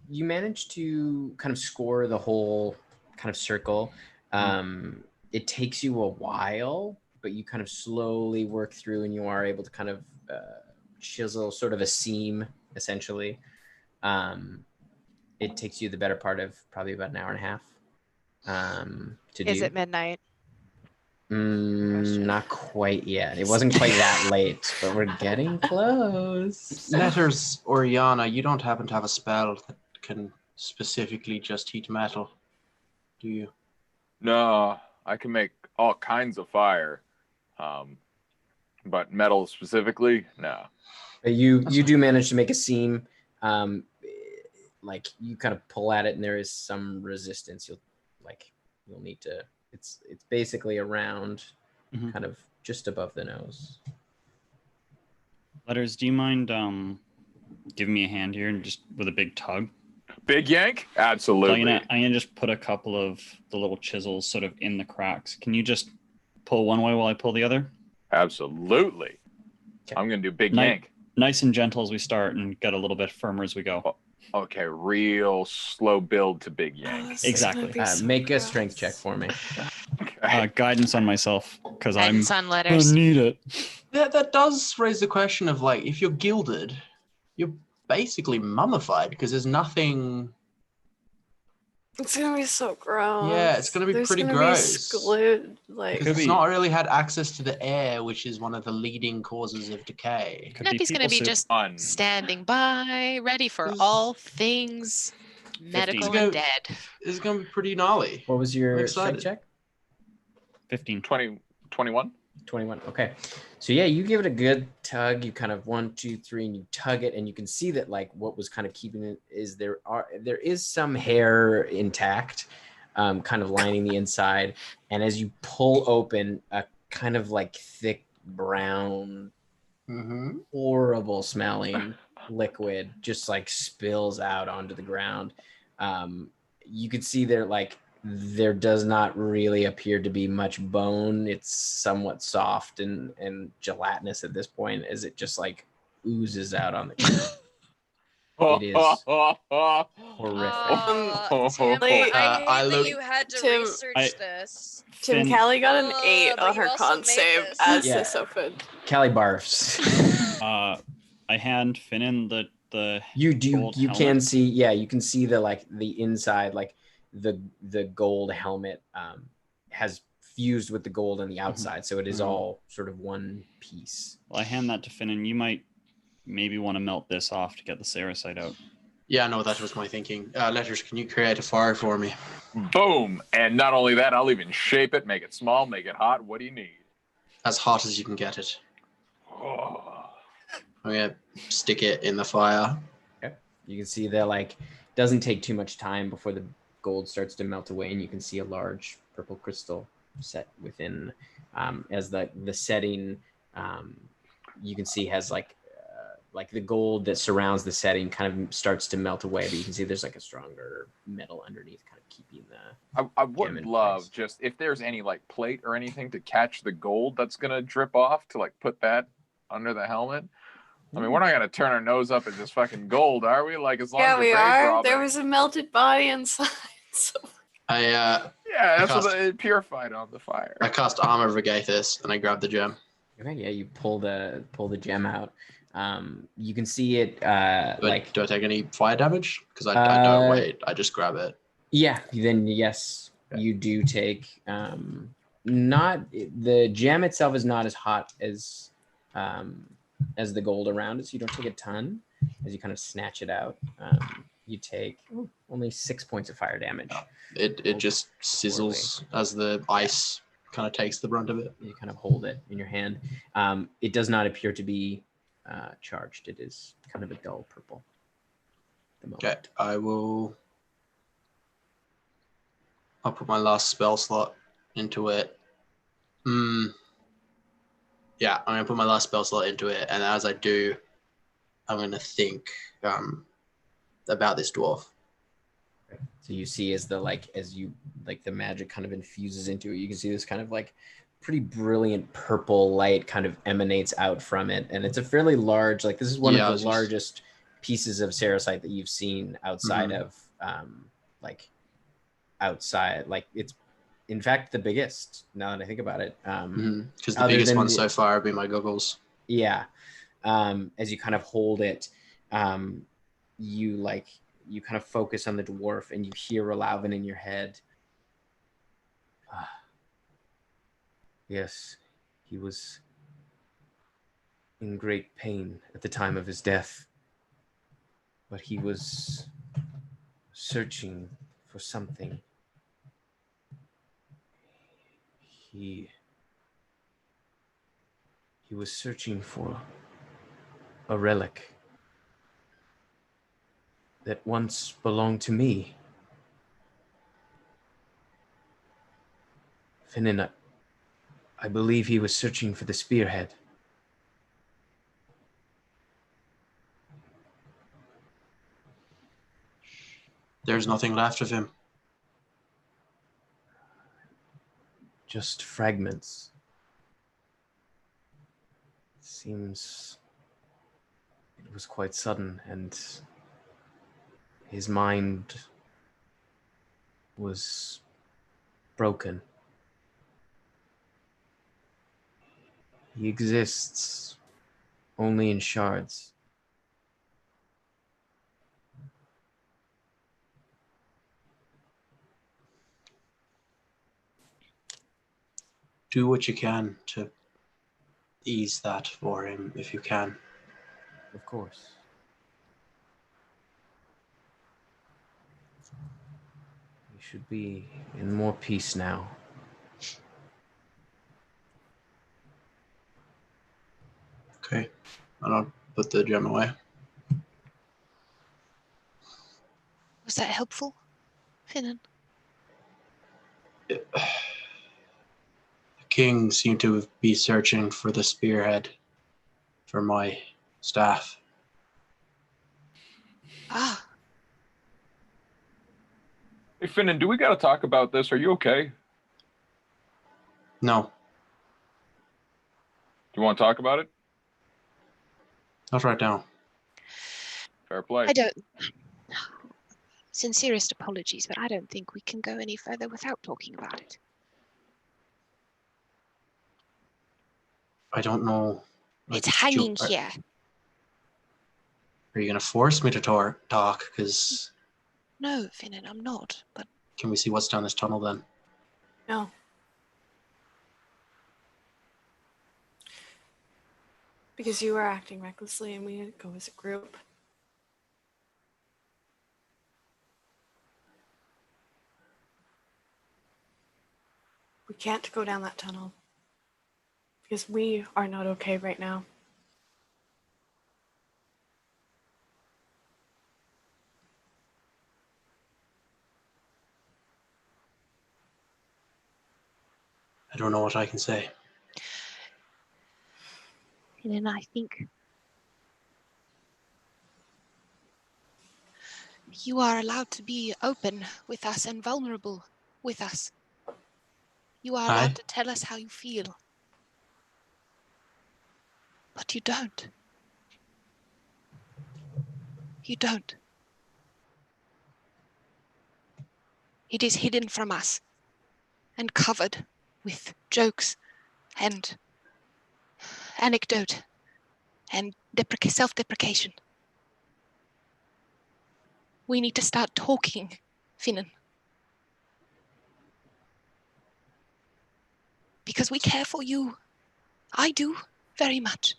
You managed to kind of score the whole kind of circle. It takes you a while, but you kind of slowly work through and you are able to kind of chisel sort of a seam, essentially. It takes you the better part of probably about an hour and a half to do. Is it midnight? Not quite yet. It wasn't quite that late, but we're getting close. Letters, Oriana, you don't happen to have a spell that can specifically just heat metal, do you? No, I can make all kinds of fire. But metal specifically, no. But you do manage to make a seam. Like you kind of pull at it, and there is some resistance. You'll need to. It's basically around, kind of just above the nose. Letters, do you mind giving me a hand here and just with a big tug? Big yank? So Absolutely. I'm gonna just put a couple of the little chisels sort of in the cracks. Can you just pull one way while I pull the other? Absolutely. Okay. I'm gonna do big yank. Nice and gentle as we start and get a little bit firmer as we go. Okay, real slow build to big yank. Exactly. Make a strength check for me. Guidance on myself because I'm Guidance on gonna letters. need it. That does raise the question of like, if you're gilded, you're basically mummified because there's nothing. It's gonna be so gross. Yeah, it's gonna be There's pretty gonna gross. Be glued, like Because it's not really had access to the air, which is one of the leading causes of decay. Neppy's going to be just standing by, ready for all things medical 15. and dead. It's going to be pretty gnarly. What was I'm your excited. strength check? 15. 21? 21. Okay. So yeah, you give it a good tug. You kind of 1, 2, 3, and you tug it, and you can see that like what was kind of keeping it is there is some hair intact, kind of lining the inside. And as you pull open, a kind of like thick brown, horrible smelling liquid just like spills out onto the ground. You could see there does not really appear to be much bone. It's somewhat soft and gelatinous at this point as it just like oozes out on the ground. It is horrific. Tim, I I hate look- that you had to Tim, research this. Tim, Callie got an 8 but on you her also con made save this. as Yeah. this open. Callie barfs. I hand Finnan the You gold can helmet. see, yeah, you can see the inside, like the gold helmet has fused with the gold on the outside, so it is all sort of one piece. Well, I hand that to Finnan. You might maybe want to melt this off to get the Saracite out. Yeah, no, that was my thinking. Letters, can you create a fire for me? Boom! And not only that, I'll even shape it, make it small, make it hot. What do you need? As hot as you can get it. Oh. I'm going to stick it in the fire. Okay. You can see that like doesn't take too much time before the gold starts to melt away, and you can see a large purple crystal set within. As the setting, you can see has like the gold that surrounds the setting kind of starts to melt away, but you can see there's like a stronger metal underneath, kind of keeping the. I would love just if there's any like plate or anything to catch the gold that's gonna drip off to like put that under the helmet. I mean, we're not gonna turn our nose up at this fucking gold, are we? Like as long Yeah, as we you're brave, are. Robin. There was a melted body inside. So Yeah, that's cast- what it purified on the fire. I cast Armor of Agathis and I grab the gem. Okay, yeah, you pull the gem out. You can see it Do I take any fire damage? Because I don't wait. I just grab it. Yeah, then yes, you do take not the gem itself is not as hot as the gold around it, so you don't take a ton as you kind of snatch it out. You take only 6 points of fire damage. It just sizzles as the ice kind of takes the brunt of it. You kind of hold it in your hand. It does not appear to be charged. It is kind of a dull purple. at the moment. Okay, I'll put my last spell slot into it. Yeah, I'm gonna put my last spell slot into it, and as I do, I'm gonna think about this dwarf. So you see as the magic kind of infuses into it, you can see this kind of like pretty brilliant purple light kind of emanates out from it, and it's a fairly large, like this is one of the largest pieces of Saracite that you've seen outside of it's in fact the biggest, now that I think about it. Because the biggest one so far have been my goggles. Yeah. As you kind of hold it, you kind of focus on the dwarf and you hear Relavin in your head. Yes, he was in great pain at the time of his death, but he was searching for something. He was searching for a relic that once belonged to me. Finnan, I believe he was searching for the spearhead. There's nothing left of him. Just fragments. It seems it was quite sudden, and his mind was broken. He exists only in shards. Do what you can to ease that for him if you can. Of course. He should be in more peace now. Okay. And I'll put the gem away. Was that helpful, Finnan? The king seemed to be searching for the spearhead for my staff. Ah, Hey, Finnan, do we got to talk about this? Are you okay? Do No, you want to talk about it? not right now. Fair play. I don't. Sincerest apologies, but I don't think we can go any further without talking about it. I don't know. It's hanging here. Are you going to force me to talk? Because No, Finnan, I'm not. But can we see what's down this tunnel then? No. Because you are acting recklessly and we need to go as a group. We can't go down that tunnel. Because we are not okay right now. I don't know what I can say. Finnan, I think you are allowed to be open with us and vulnerable with us. You are allowed Aye. to tell us how you feel. But you don't. You don't. It is hidden from us and covered with jokes and anecdote and self-deprecation. We need to start talking, Finnan. Because we care for you. I do, very much.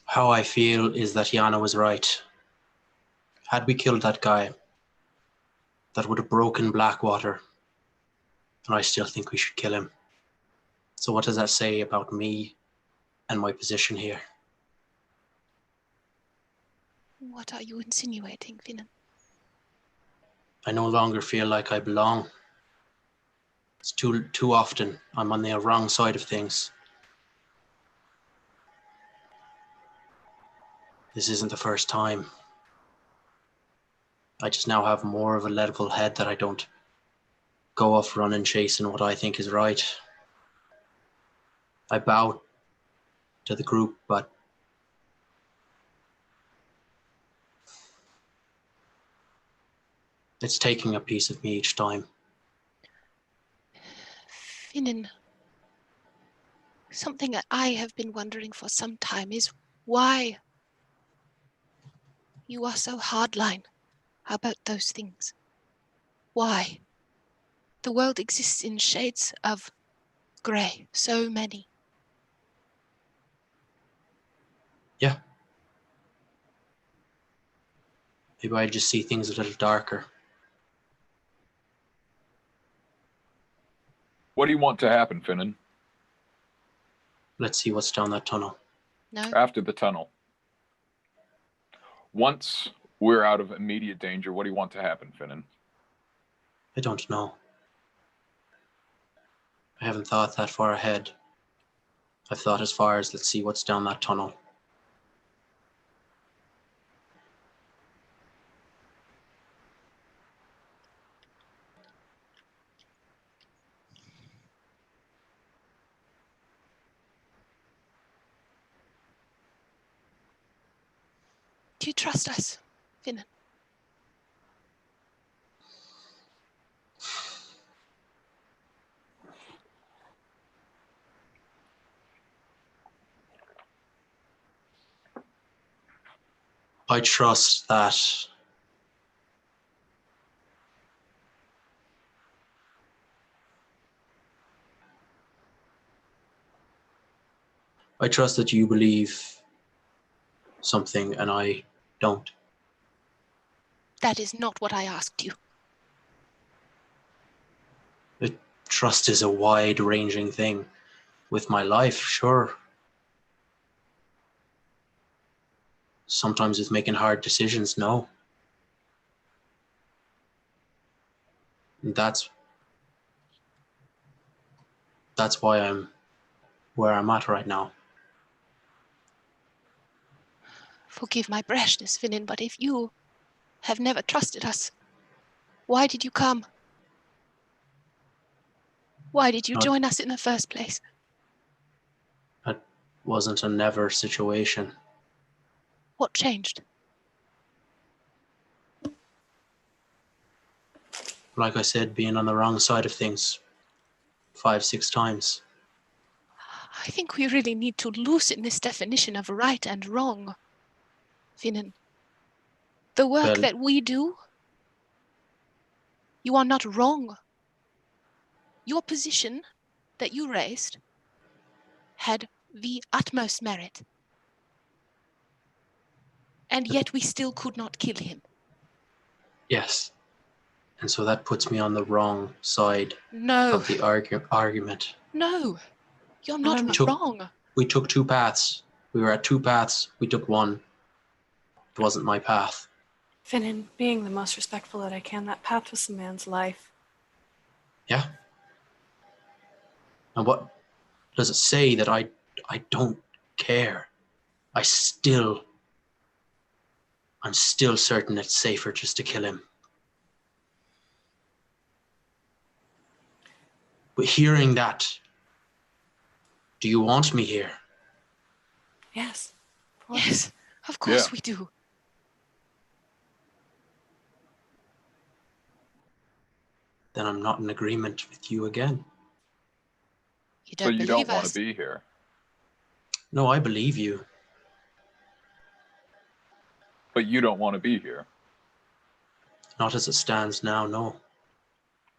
How I feel is that Yana was right. Had we killed that guy, that would have broken Blackwater. And I still think we should kill him. So what does that say about me and my position here? What are you insinuating, Finnan? I no longer feel like I belong. It's too often I'm on the wrong side of things. This isn't the first time. I just now have more of a level head that I don't go off running chasing what I think is right. I bow to the group, but it's taking a piece of me each time. Finnan, something that I have been wondering for some time is why you are so hardline about those things. Why? The world exists in shades of grey, so many. Yeah. Maybe I just see things a little darker. What do you want to happen, Finnan? Let's see what's down that tunnel. No? After the tunnel. Once we're out of immediate danger, what do you want to happen, Finnan? I don't know. I haven't thought that far ahead. I've thought as far as let's see what's down that tunnel. Do you trust us, Finnan? I trust that you believe something and I don't. That is not what I asked you. Trust is a wide-ranging thing. With my life, sure. Sometimes with making hard decisions, no. And that's why I'm where I'm at right now. Forgive my brashness, Finnan, but if you have never trusted us, why did you come? Why did you join us in the first place? That wasn't a never situation. What changed? Like I said, being on the wrong side of things 5-6 times. I think we really need to loosen this definition of right and wrong, Finnan. The work Well, that we do, you are not wrong. Your position that you raised had the utmost merit. And yet we still could not kill him. yes. And so that puts me on the wrong side No. of the argument. No, you're not wrong. We took 2 paths. We were at 2 paths. We took one. It wasn't my path. Finnan, being the most respectful that I can, that path was the man's life. Yeah. And what does it say that I don't care? I'm still certain it's safer just to kill him. But hearing that, do you want me here? Yes. Yes, of course we do. Then I'm not in agreement with you again. You don't so you believe don't want us? to be here. No, I believe you. But you don't want to be here. Not as it stands now, no.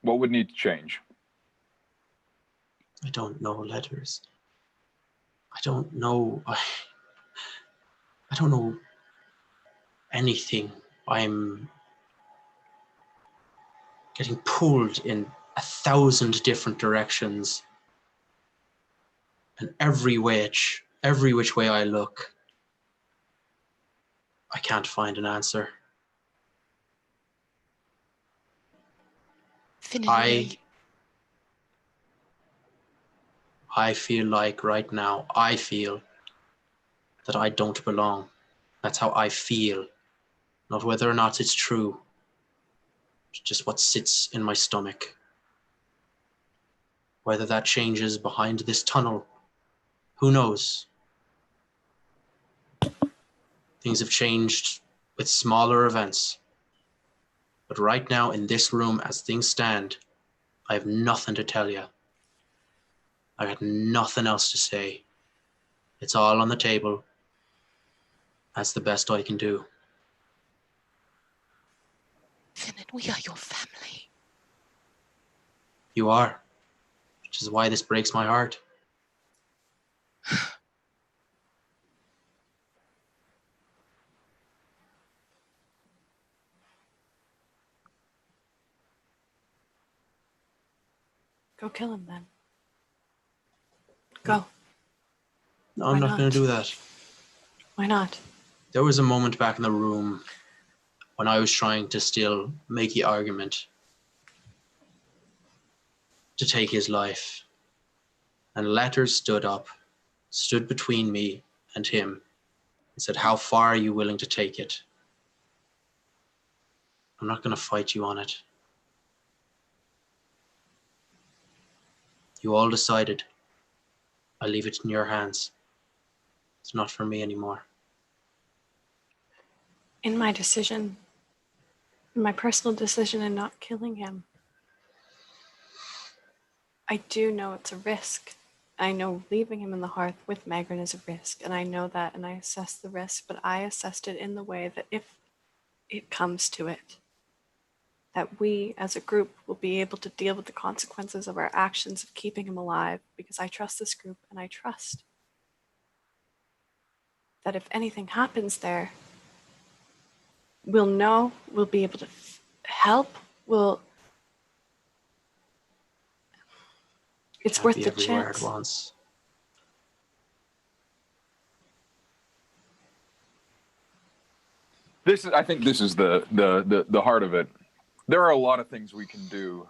What would need to change? I don't know letters. I don't know. I don't know anything. I'm getting pulled in 1,000 different directions. And every which way I look, I can't find an answer. Finnan, I feel like right now, I feel that I don't belong. That's how I feel. Not whether or not it's true. It's just what sits in my stomach. Whether that changes behind this tunnel, who knows? Things have changed with smaller events. But right now in this room, as things stand, I have nothing to tell you. I got nothing else to say. It's all on the table. That's the best I can do. Finnan, we are your family. You are, which is why this breaks my heart. Go kill him then. Go. No, Why I'm not going not? to do that. Why not? There was a moment back in the room when I was trying to still make the argument to take his life. And Letters stood up, stood between me and him, and said, how far are you willing to take it? I'm not going to fight you on it. You all decided. I leave it in your hands. It's not for me anymore. In my decision, in my personal decision in not killing him, I do know it's a risk. I know leaving him in the hearth with Magrin is a risk, and I know that, and I assess the risk, but I assessed it in the way that if it comes to it, that we as a group will be able to deal with the consequences of our actions of keeping him alive, because I trust this group, and I trust that if anything happens there, we'll know, we'll be able to help, it's Can't worth be the everywhere chance. at once. I think this is the heart of it. There are a lot of things we can do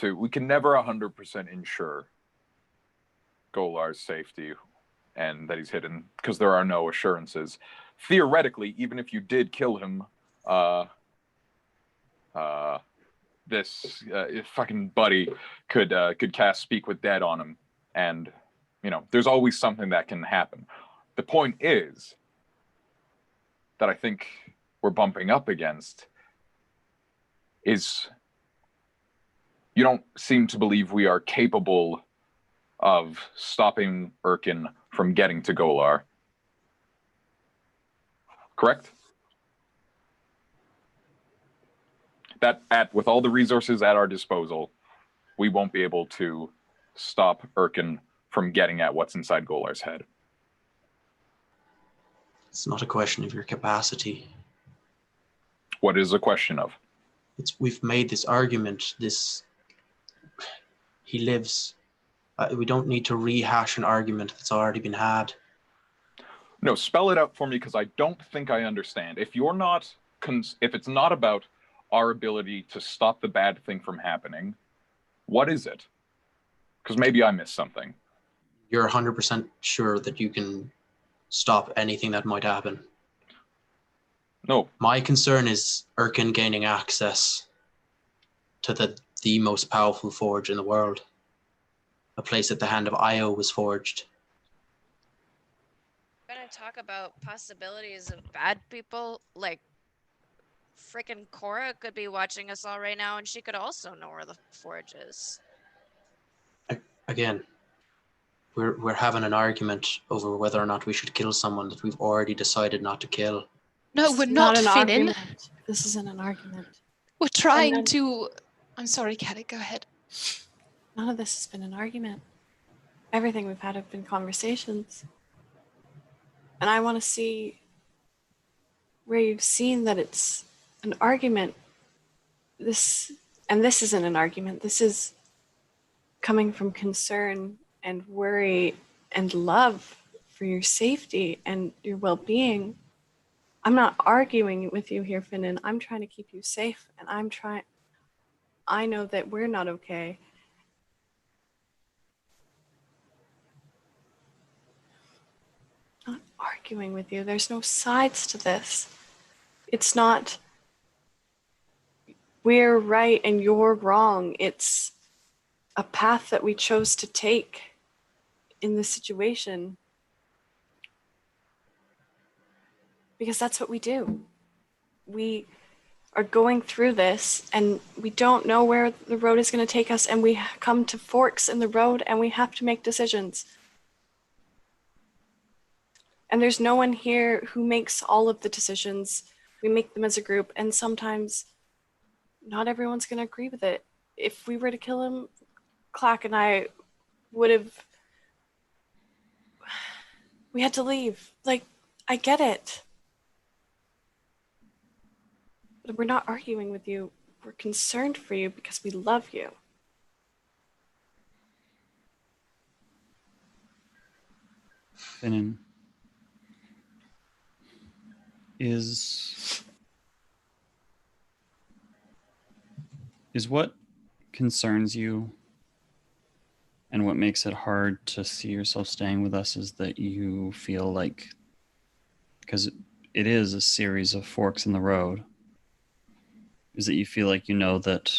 we can never 100% ensure Golar's safety and that he's hidden, because there are no assurances. Theoretically, even if you did kill him, this fucking buddy could cast Speak with Dead on him, and there's always something that can happen. The point is that I think we're bumping up against is you don't seem to believe we are capable of stopping Erkin from getting to Golar. Correct? That with all the resources at our disposal, we won't be able to stop Erkin from getting at what's inside Golar's head. It's not a question of your capacity. What is a question of? We've made this argument, he lives. We don't need to rehash an argument that's already been had. No, spell it out for me, because I don't think I understand. If it's not about our ability to stop the bad thing from happening, what is it? Because maybe I missed something. You're 100% sure that you can stop anything that might happen? No. My concern is Erkin gaining access to the most powerful forge in the world. A place at the hand of Io was forged. We're gonna talk about possibilities of bad people, like freaking Cora could be watching us all right now, and she could also know where the forge is. Again, we're having an argument over whether or not we should kill someone that we've already decided not to kill. No, This we're is not an Finnan. argument. This isn't an argument. We're trying to. I'm sorry, Caddy, go ahead. None of this has been an argument. Everything we've had have been conversations. And I want to see where you've seen that it's an argument. This isn't an argument. This is coming from concern and worry and love for your safety and your well-being. I'm not arguing with you here, Finnan. I'm trying to keep you safe, and I know that we're not okay. I'm not arguing with you. There's no sides to this. It's not we're right and you're wrong. It's a path that we chose to take in this situation. Because that's what we do. We are going through this and we don't know where the road is going to take us, and we come to forks in the road and we have to make decisions. And there's no one here who makes all of the decisions. We make them as a group, and sometimes not everyone's going to agree with it. if we were to kill him, Clack and I would have. We had to leave. Like, I get it. But we're not arguing with you. We're concerned for you because we love you. Finnan, is what concerns you and what makes it hard to see yourself staying with us is that you feel like, because it is a series of forks in the road, is that you feel like you know that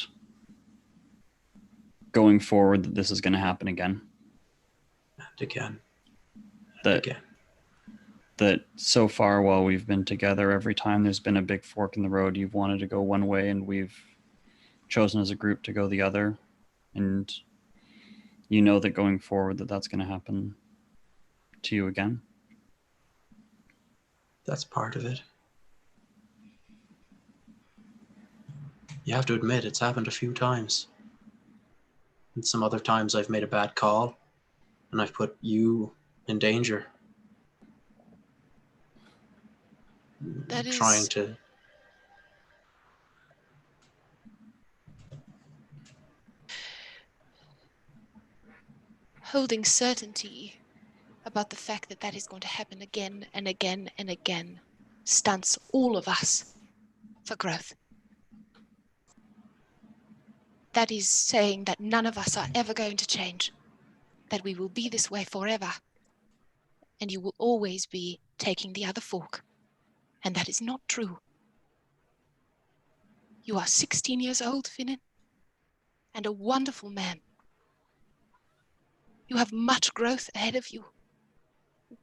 going forward that this is going to happen again? And again. That again. That so far while we've been together, every time there's been a big fork in the road, you've wanted to go one way and we've chosen as a group to go the other. And you know that going forward that that's going to happen to you again. That's part of it. You have to admit, it's happened a few times. And some other times I've made a bad call and I've put you in danger. That is trying to. holding certainty about the fact that that is going to happen again and again and again stunts all of us for growth. That is saying that none of us are ever going to change, that we will be this way forever, and you will always be taking the other fork. And that is not true. You are 16 years old, Finnan, and a wonderful man. You have much growth ahead of you.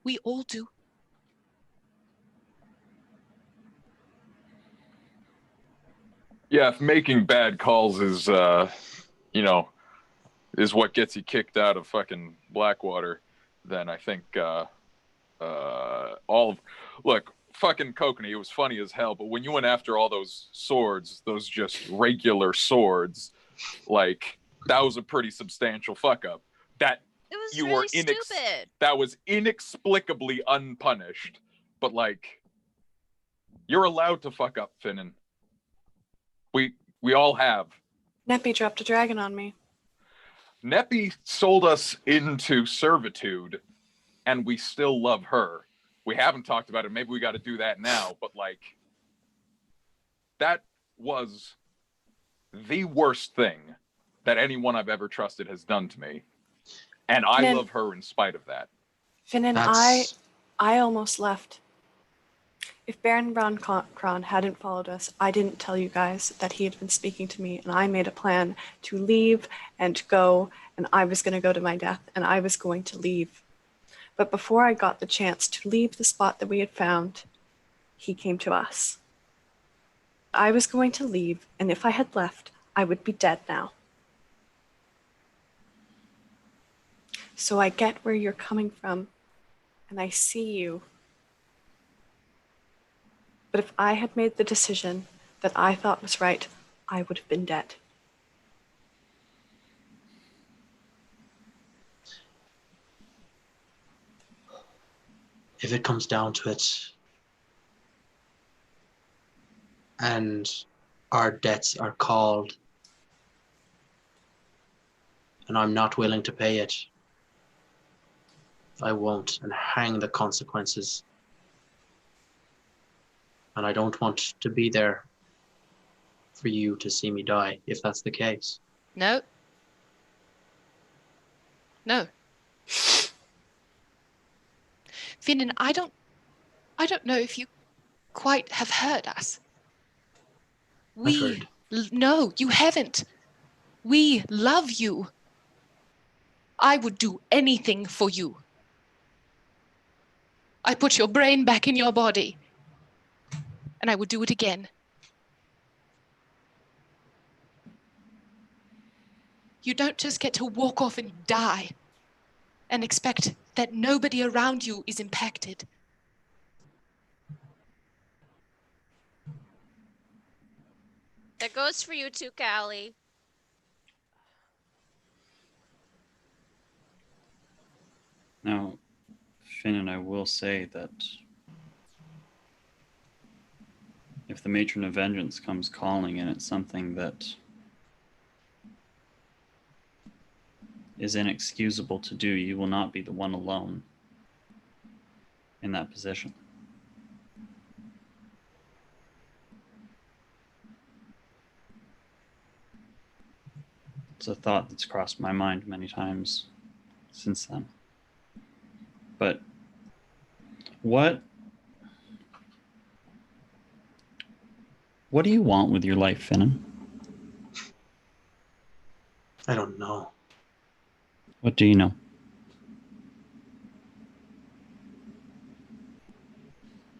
We all do. Yeah, if making bad calls is, is what gets you kicked out of fucking Blackwater, then I think look, fucking Kokanee, it was funny as hell, but when you went after all those swords, those just regular swords, like, that was a pretty substantial fuck up. That It was you really were stupid. that was inexplicably unpunished, but like, you're allowed to fuck up, Finnan. We all have. Neppy dropped a dragon on me. Neppy sold us into servitude, and we still love her. We haven't talked about it. Maybe we got to do that now. But like, that was the worst thing that anyone I've ever trusted has done to me, and I Finnan, love her in spite of that. Finnan, I almost left. If Baron Von Kron hadn't followed us, I didn't tell you guys that he had been speaking to me, and I made a plan to leave and go, and I was going to go to my death, and I was going to leave. But before I got the chance to leave the spot that we had found, he came to us. I was going to leave, and if I had left, I would be dead now. So I get where you're coming from, and I see you. But if I had made the decision that I thought was right, I would have been dead. If it comes down to it, and our debts are called, and I'm not willing to pay it, I won't, and hang the consequences. And I don't want to be there for you to see me die, if that's the case. No. No. Finnan, I don't know if you quite have heard us. No, you haven't. We love you. I would do anything for you. I put your brain back in your body, and I would do it again. You don't just get to walk off and die and expect that nobody around you is impacted. That goes for you too, Callie. Now, Finn, and I will say that if the Matron of Vengeance comes calling and it's something that is inexcusable to do, you will not be the one alone in that position. It's a thought that's crossed my mind many times since then. But what do you want with your life, Finnan? I don't know. What do you know?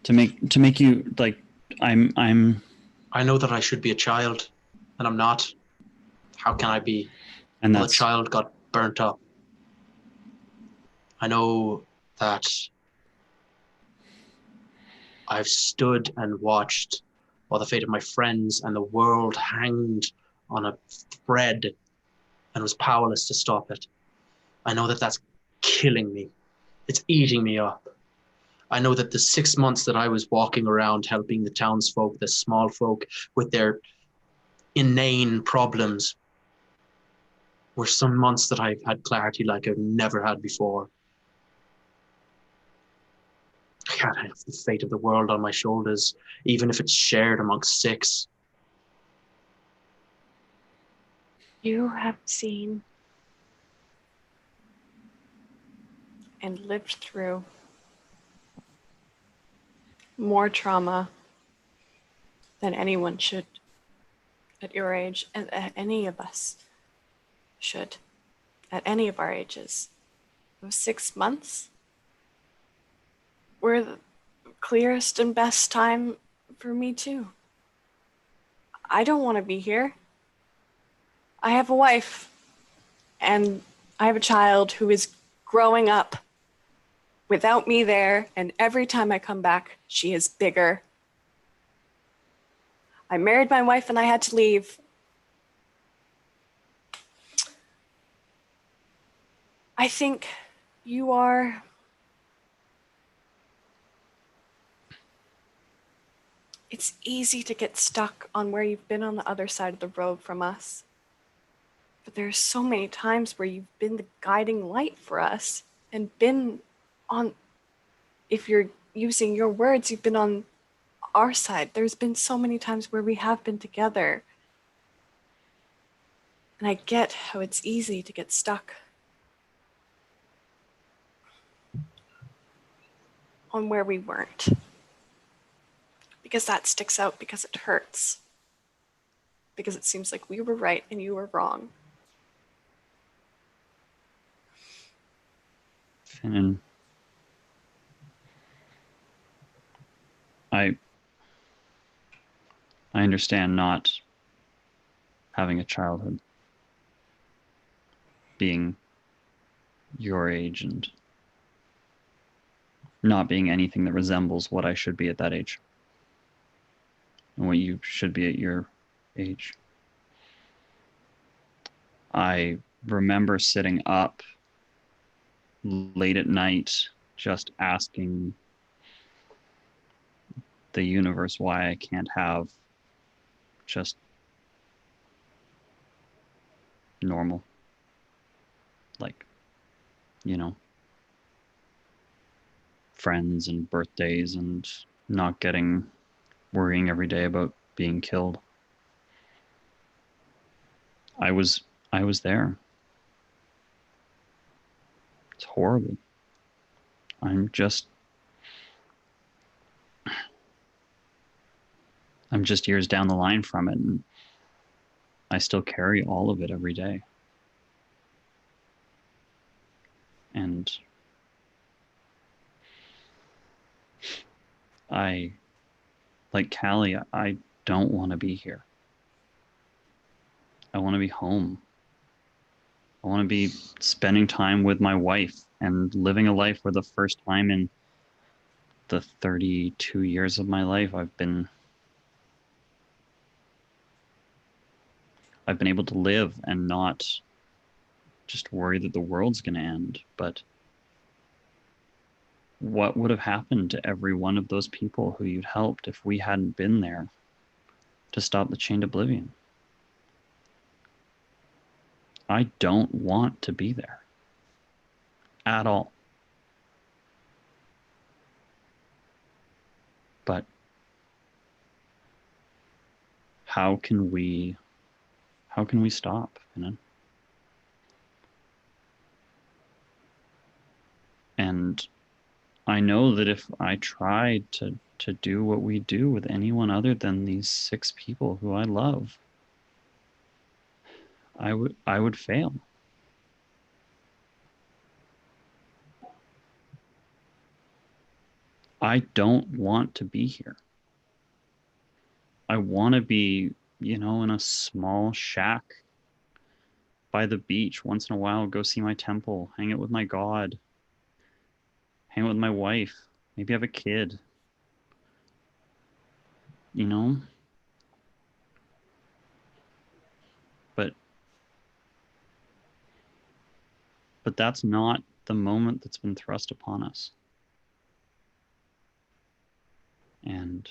To make you like I'm I know that I should be a child, and I'm not. How can I be? and Well, a that's child got burnt up. I know that I've stood and watched while the fate of my friends and the world hanged on a thread and was powerless to stop it. I know that that's killing me. It's eating me up. I know that the 6 months that I was walking around helping the townsfolk, the small folk with their inane problems, were some months that I've had clarity like I've never had before. I can't have the fate of the world on my shoulders, even if it's shared amongst 6. You have seen and lived through more trauma than anyone should at your age, and any of us should at any of our ages. Those 6 months were the clearest and best time for me too. I don't want to be here. I have a wife and I have a child who is growing up without me there, and every time I come back, she is bigger. I married my wife and I had to leave. I think you are it's easy to get stuck on where you've been on the other side of the road from us. But there are so many times where you've been the guiding light for us and been on, if you're using your words, you've been on our side. There's been so many times where we have been together. And I get how it's easy to get stuck on where we weren't. Because that sticks out, because it hurts. Because it seems like we were right and you were wrong. Finnan. I understand not having a childhood, being your age and not being anything that resembles what I should be at that age and what you should be at your age. I remember sitting up late at night just asking the universe why I can't have just normal, like, you know, friends and birthdays and not worrying every day about being killed. I was there. It's horrible. I'm just years down the line from it, and I still carry all of it every day. And I, like Callie, I don't want to be here. I want to be home. I want to be spending time with my wife and living a life where the first time in the 32 years of my life I've been able to live and not just worry that the world's going to end, but what would have happened to every one of those people who you'd helped if we hadn't been there to stop the chained oblivion? I don't want to be there at all. But how can we stop, you know? And I know that if I tried to do what we do with anyone other than these 6 people who I love, I would fail. I don't want to be here. I want to be, you know, in a small shack by the beach once in a while, go see my temple, hang out with my god, hang out with my wife, maybe have a kid, you know? But that's not the moment that's been thrust upon us. And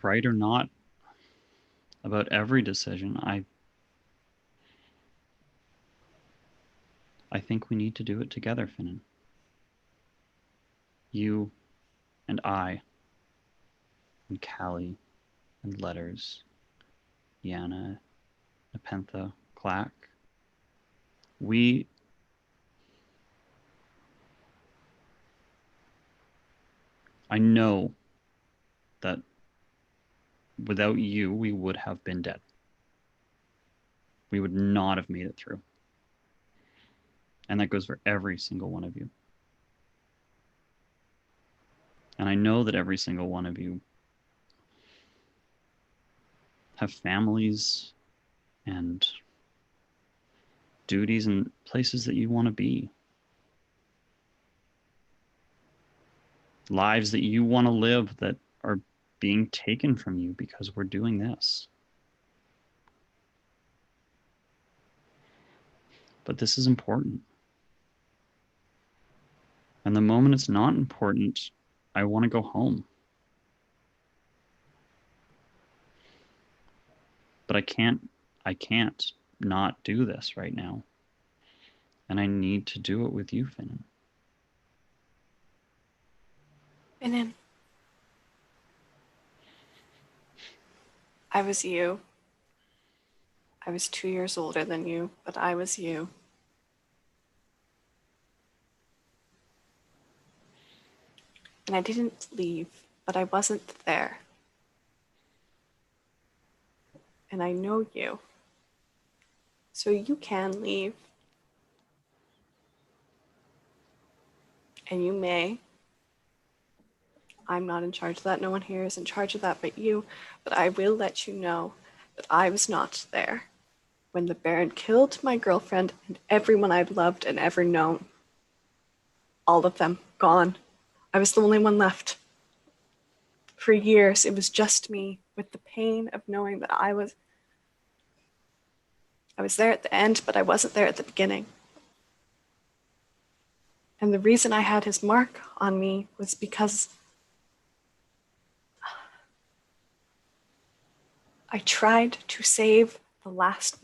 right or not about every decision, I think we need to do it together, Finnan. You and I and Callie and Letters, Yana, Nepentha, Clack. I know that without you, we would have been dead. We would not have made it through. And that goes for every single one of you. And I know that every single one of you have families and duties and places that you want to be. Lives that you want to live that are being taken from you because we're doing this. But this is important. And the moment it's not important, I want to go home. But I can't not do this right now. And I need to do it with you, Finnan. Finnan. I was you. I was 2 years older than you, but I was you. And I didn't leave, but I wasn't there. And I know you. So you can leave. And you may. I'm not in charge of that. No one here is in charge of that but you. But I will let you know that I was not there when the Baron killed my girlfriend and everyone I'd loved and ever known. All of them gone. I was the only one left. For years, it was just me with the pain of knowing that I was there at the end, but I wasn't there at the beginning. And the reason I had his mark on me was because I tried to save the last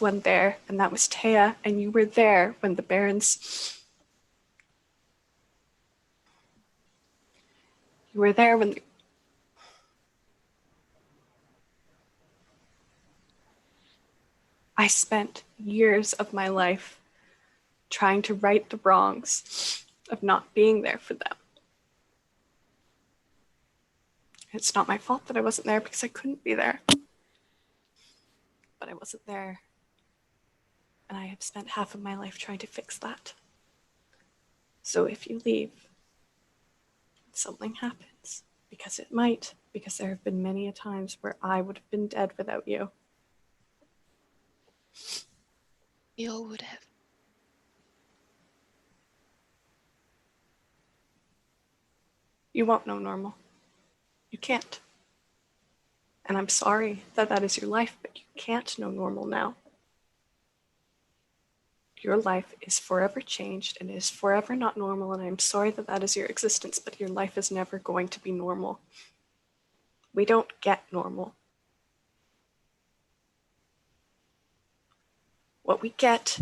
one there, and that was Taya, and you were there when the Barons... You were there when I spent years of my life trying to right the wrongs of not being there for them. It's not my fault that I wasn't there because I couldn't be there. But I wasn't there. And I have spent half of my life trying to fix that. So if you leave, something happens. Because it might. Because there have been many a times where I would have been dead without you. You all would have. You won't know normal. You can't. And I'm sorry that that is your life, but you can't know normal now. Your life is forever changed and is forever not normal, and I'm sorry that that is your existence, but your life is never going to be normal. We don't get normal. What we get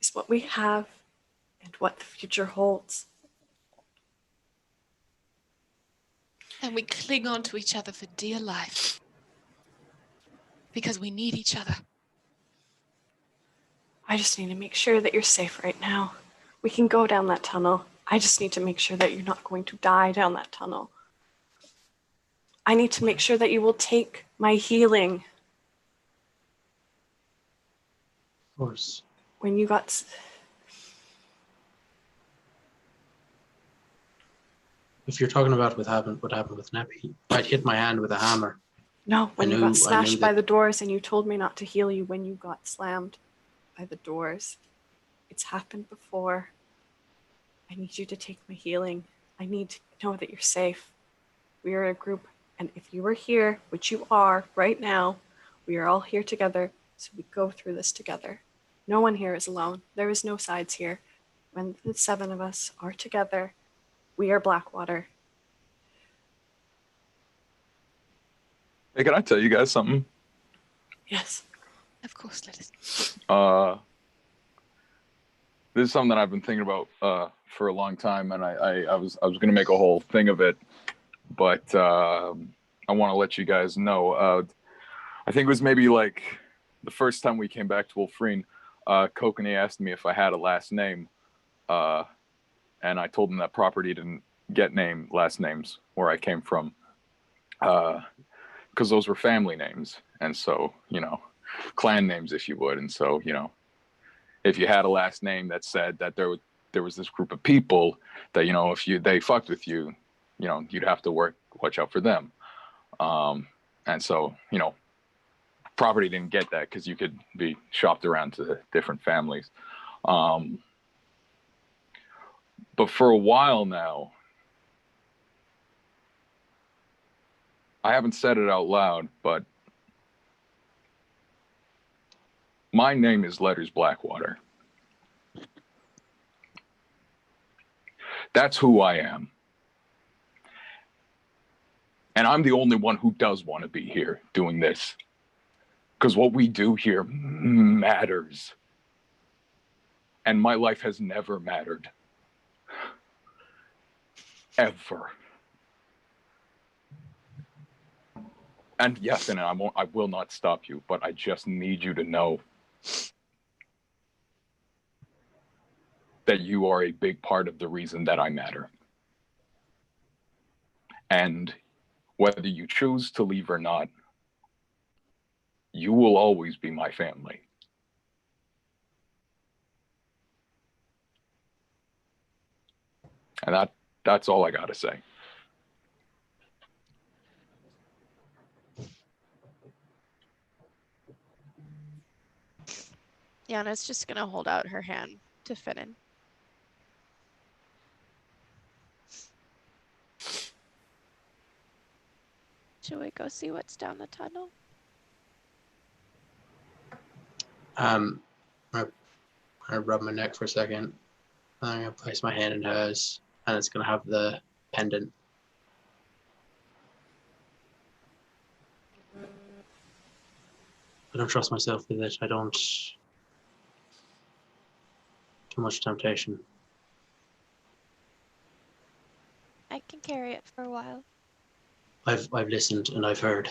is what we have and what the future holds. And we cling on to each other for dear life. Because we need each other. I just need to make sure that you're safe right now. We can go down that tunnel. I just need to make sure that you're not going to die down that tunnel. I need to make sure that you will take my healing. Of course. When you got... If you're talking about what happened with Neppy, I'd hit my hand with a hammer. No, when you got smashed by that- the doors and you told me not to heal you when you got slammed by the doors. It's happened before. I need you to take my healing. I need to know that you're safe. We are a group, and if you are here, which you are right now, we are all here together, so we go through this together. No one here is alone. There is no sides here. When the 7 of us are together, we are Blackwater. Hey, can I tell you guys something? Yes. Of course, let us. This is something that I've been thinking about for a long time, and I was gonna make a whole thing of it, but I want to let you guys know. I think it was maybe like the first time we came back to Wolfreen, Kokanee asked me if I had a last name, and I told him that property didn't get last names where I came from, because those were family names, and so, you know, clan names, if you would. And so, you know, if you had a last name that said that there was this group of people that, you know, if they fucked with you, you know, you'd have to watch out for them. And so, you know, property didn't get that because you could be shopped around to different families. But for a while now, I haven't said it out loud, but my name is Letters Blackwater. That's who I am. And I'm the only one who does want to be here doing this. Because what we do here matters. And my life has never mattered. Ever. And yes, and I will not stop you, but I just need you to know that you are a big part of the reason that I matter. And whether you choose to leave or not, you will always be my family. And that's all I gotta say. Yana's just gonna hold out her hand to Finnan. Should we go see what's down the tunnel? I'm gonna rub my neck for a second. I'm gonna place my hand in hers, and it's gonna have the pendant. I don't trust myself with it. I don't. Too much temptation. I can carry it for a while. I've listened and I've heard.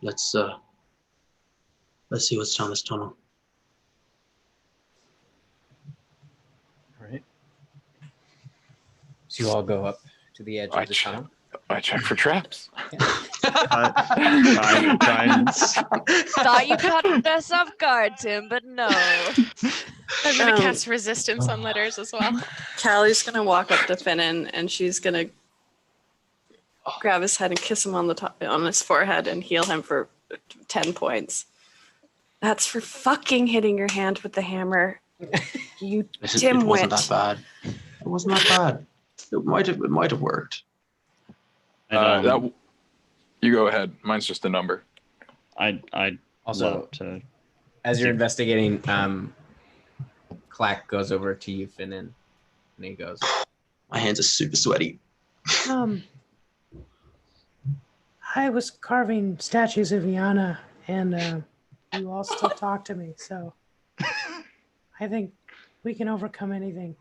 Let's see what's down this tunnel. All right. So you all go up to the edge of the tunnel. I check for traps. Guidance. Thought you caught us off guard, Tim, but no. I'm going to cast resistance on Letters as well. Callie's gonna walk up to Finnan and she's gonna grab his head and kiss him on his forehead and heal him for 10 points. That's for fucking hitting your hand with the hammer. You It dimwit. wasn't that bad. It wasn't that bad. It might have worked. You go ahead. Mine's just a number. I'd Also, love to. as you're investigating, Clack goes over to you, Finnan, and he goes, My hands are super sweaty. I was carving statues of Yana, and you all still talk to me, so I think we can overcome anything.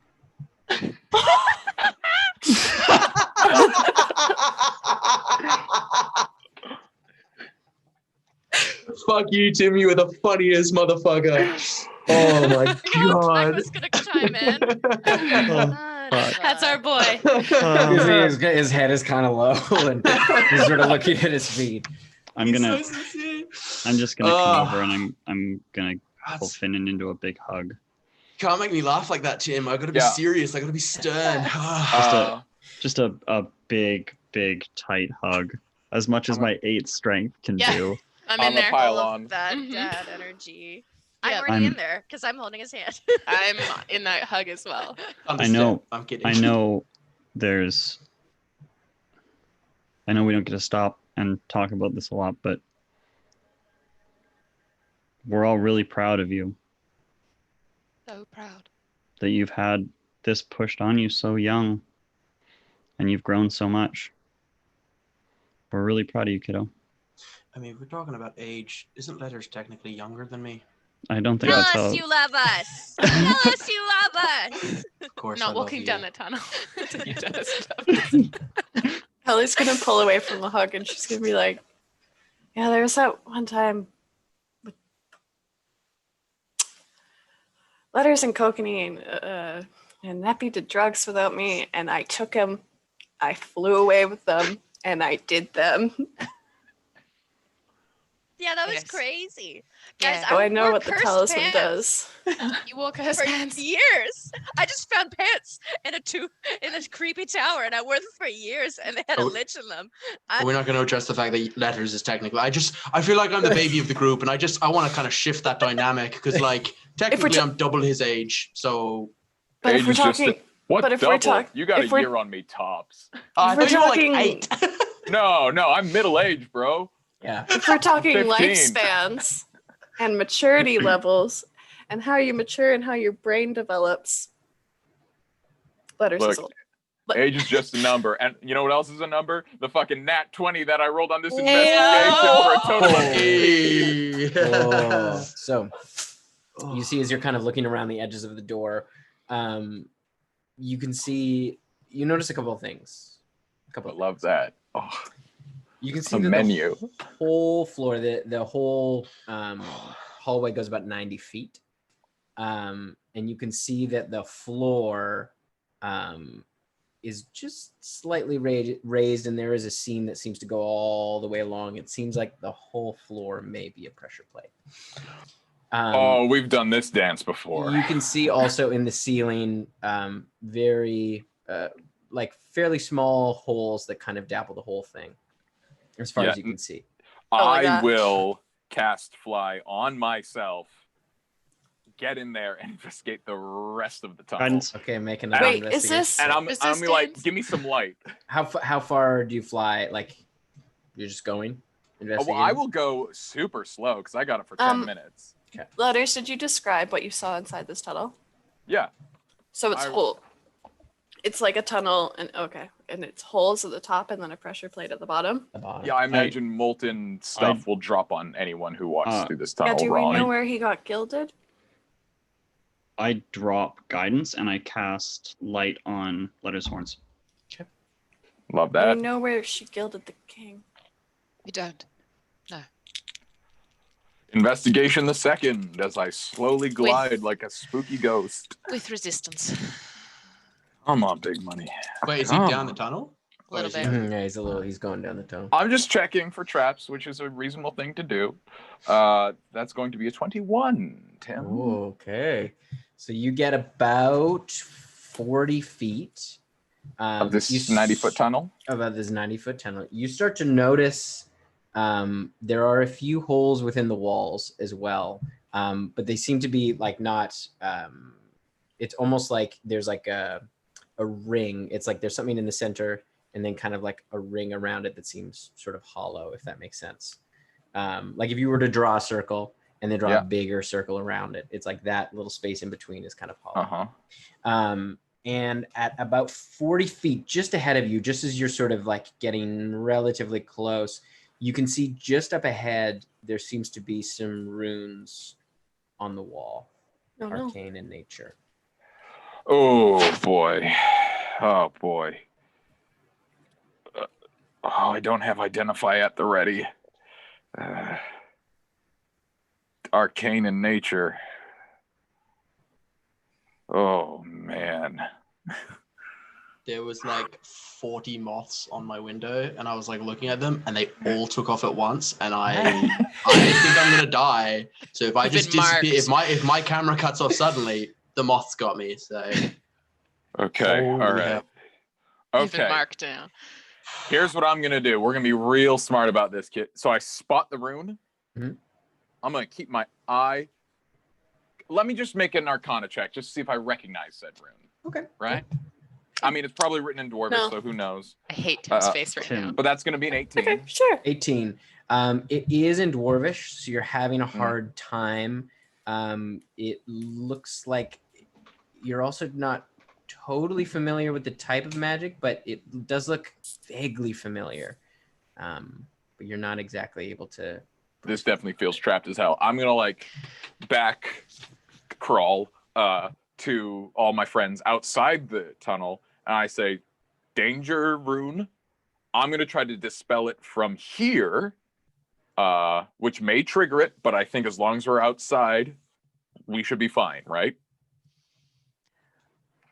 Fuck you, Timmy, with the funniest motherfucker. Oh my I god. was gonna chime in. That's our boy. you see his head is kind of low, and he's sort of looking at his feet. I'm just gonna come over and I'm gonna pull Finnan into a big hug. Can't make me laugh like that, Tim. I gotta be serious. I gotta be stern. Just a big tight hug, as much as my 8 strength can do. I'm in there. Pile on. That dad energy. I'm already in there because I'm holding his hand. I'm in that hug as well. I know. I'm kidding. I know. I know we don't get to stop and talk about this a lot, but we're all really proud of you. So proud. That you've had this pushed on you so young, and you've grown so much. We're really proud of you, kiddo. I mean, if we're talking about age, isn't Letters technically younger than me? I don't think Tell that's us how. you love us. Tell us you love us. Of course. Not walking down the tunnel. You've done this stuff. Ellie's gonna pull away from the hug and she's gonna be like, yeah, there was that one time with Letters and Kokanee and Neppy did drugs without me, and I took him, I flew away with them, and I did them. Yeah, that was Yes. crazy. Yeah. Guys, Oh, I know wore what the cursed talisman pants does. You wore cursed for pants. years. I just found pants in a creepy tower, and I wore them for years, and they had a lich in them. We're not going to address the fact that Letters is technically. I feel like I'm the baby of the group, and I want to kind of shift that dynamic because, like, technically I'm double his age. So, But if Age we're is just talking, what but if double? we're talking, You got a if we're- year on me tops. I we're thought you were talking- like 8. No, I'm middle aged, bro. Yeah. if we're talking 15. lifespans and maturity levels and how you mature and how your brain develops, Letters is Look, old. age is just a number. And you know what else is a number? The fucking nat 20 that I rolled on this investigation for a total of 8. Whoa. So you see, as you're kind of looking around the edges of the door, you notice a couple of things. I love that. Oh, You can see a that menu. the whole floor, the whole hallway goes about 90 feet. And you can see that the floor is just slightly raised, and there is a seam that seems to go all the way along. It seems like the whole floor may be a pressure plate. We've done this dance before. You can see also in the ceiling very fairly small holes that kind of dapple the whole thing, as far as you can see. I will cast Fly on myself, get in there, and investigate the rest of the tunnel. Okay, make another Wait, investigation. is this? And I'm Is this like, dance? give me some light. How far do you fly? Like, you're just going? Well, Investigating? I will go super slow because I got it for 10 minutes. Letters, did you describe what you saw inside this tunnel? Yeah. So it's whole. It's like a tunnel, and it's holes at the top and then a pressure plate at the bottom. Yeah, I imagine molten stuff will drop on anyone who walks through this tunnel. Yeah, do we wrong. know where he got gilded? I drop guidance and I cast light on Letters Horns. Love Do that. we know where she gilded the king? We don't. No. Investigation the second as I slowly glide like a spooky ghost. With resistance. I'm on big money. Wait, is he down the tunnel? A little bit. Yeah, he's going down the tunnel. I'm just checking for traps, which is a reasonable thing to do. That's going to be a 21, Tim. Okay. So you get about 40 feet. Of this 90-foot tunnel? About this 90-foot tunnel. You start to notice there are a few holes within the walls as well. But they seem to be like not... it's almost like there's like a ring. It's like there's something in the center, and then kind of like a ring around it that seems sort of hollow, if that makes sense. Like if you were to draw a circle and then draw a bigger circle around it, it's like that little space in between is kind of hollow. And at about 40 feet just ahead of you, just as you're sort of like getting relatively close, you can see just up ahead, there seems to be some runes on the wall, arcane in nature. Oh boy. Oh boy. I don't have identify at the ready. Arcane in nature. Oh man. There was like 40 moths on my window, and I was like looking at them, and they all took off at once, and I think I'm gonna die. So if I just disappear, if my camera cuts off suddenly, the moths got me. So okay, all right. You've been marked down. Here's what I'm gonna do. We're gonna be real smart about this, kid. So I spot the rune. I'm gonna keep my eye. Let me just make an Arcana check, just to see if I recognize said rune. Okay. Right? I mean, it's probably written in Dwarvish, so who knows? I hate Tim's face right now. But that's gonna be an 18. Okay, sure. 18. It is in Dwarvish, so you're having a hard time. It looks like you're also not totally familiar with the type of magic, but it does look vaguely familiar. But you're not exactly able to. This definitely feels trapped as hell. I'm gonna like back crawl to all my friends outside the tunnel, and I say, "Danger rune." I'm gonna try to dispel it from here, which may trigger it, but I think as long as we're outside, we should be fine, right?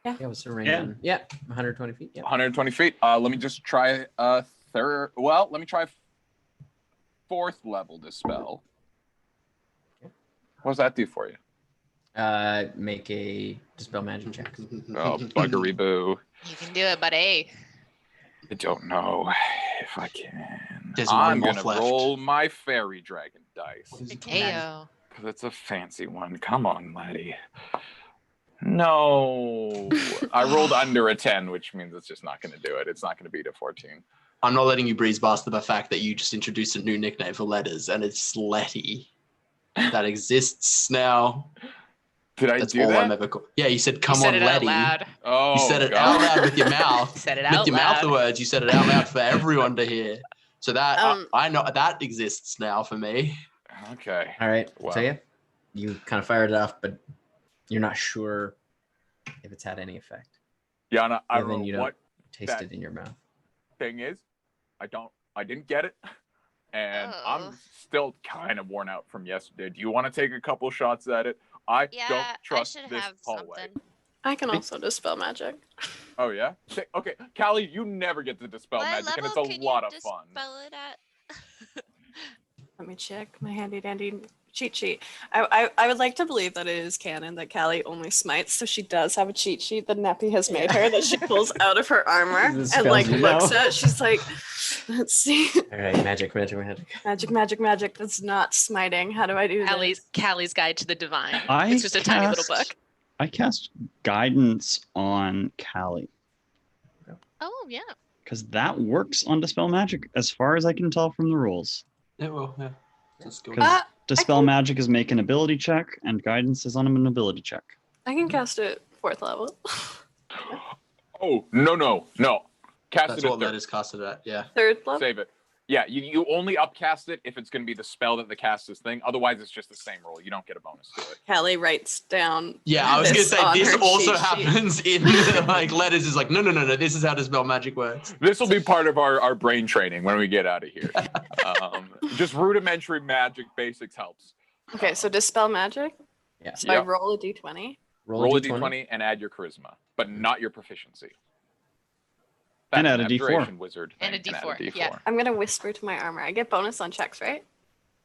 Yeah, what's the range on? Yeah, 120 feet. Yeah, 120 feet. Let me just try a third. Well, let me try 4th level dispel. What does that do for you? Make a dispel magic check. Oh, buggery boo. You can do it, buddy. I don't know if I can. There's I'm one gonna moth left. roll my fairy dragon dice. Ayo. Because it's a fancy one. Come on, laddie. No. I rolled under a 10, which means it's just not going to do it. It's not going to beat a 14. I'm not letting you breeze past the fact that you just introduced a new nickname for letters, and it's Letty. That exists now. Did I That's do all that? I'm ever called. Yeah, you said, "Come You said on, it out Letty." loud. Oh, You said it God. out loud with your mouth. You said it with out your loud. mouth words. You said it out loud for everyone to hear. So that I know that exists now for me. Okay. All right. Wow. So yeah, you kind of fired it off, but you're not sure if it's had any effect. Yeah, and I And then don't you know don't what taste that it in your mouth. thing is. I didn't get it. And I'm still kind of worn out from yesterday. Do you want to take a couple shots at it? I don't trust this hallway. I can also dispel magic. Oh, yeah? Okay, Callie, you never get to dispel magic, and it's a lot of fun. It at? Let me check my handy dandy cheat sheet. I would like to believe that it is canon that Callie only smites, so she does have a cheat sheet that Neppy has made her that she pulls out of her armor This and spells like you looks know. at. She's like, let's see. All right, magic. Magic. That's not smiting. How do I do this? Callie's Guide to the Divine. I It's just a tiny little book. I cast guidance on Callie Oh, yeah. because that works on dispel magic, as far as I can tell from the rules. Yeah, well, yeah. Let's go. Because dispel magic is make an ability check, and guidance is on an ability check. I can cast it 4th level. Oh, no. Cast That's it what at 3rd. letters casted at. Yeah. 3rd level. Save it. Yeah, you only upcast it if it's going to be the spell that the cast is thing. Otherwise, it's just the same roll. You don't get a bonus to it. Callie writes down. Yeah, I was gonna this say on this her also cheat sheet. happens in like letters. Is like no. This is how dispel magic works. This will be part of our brain training when we get out of here. Just rudimentary magic basics helps. Okay, so dispel magic. Yeah. So I Yep. roll a d20. Roll a d20 and add your charisma, but not your proficiency. And That's add an a D4. abjuration wizard And a thing, D4, yeah. I'm gonna whisper to my armor. I get bonus on checks, right?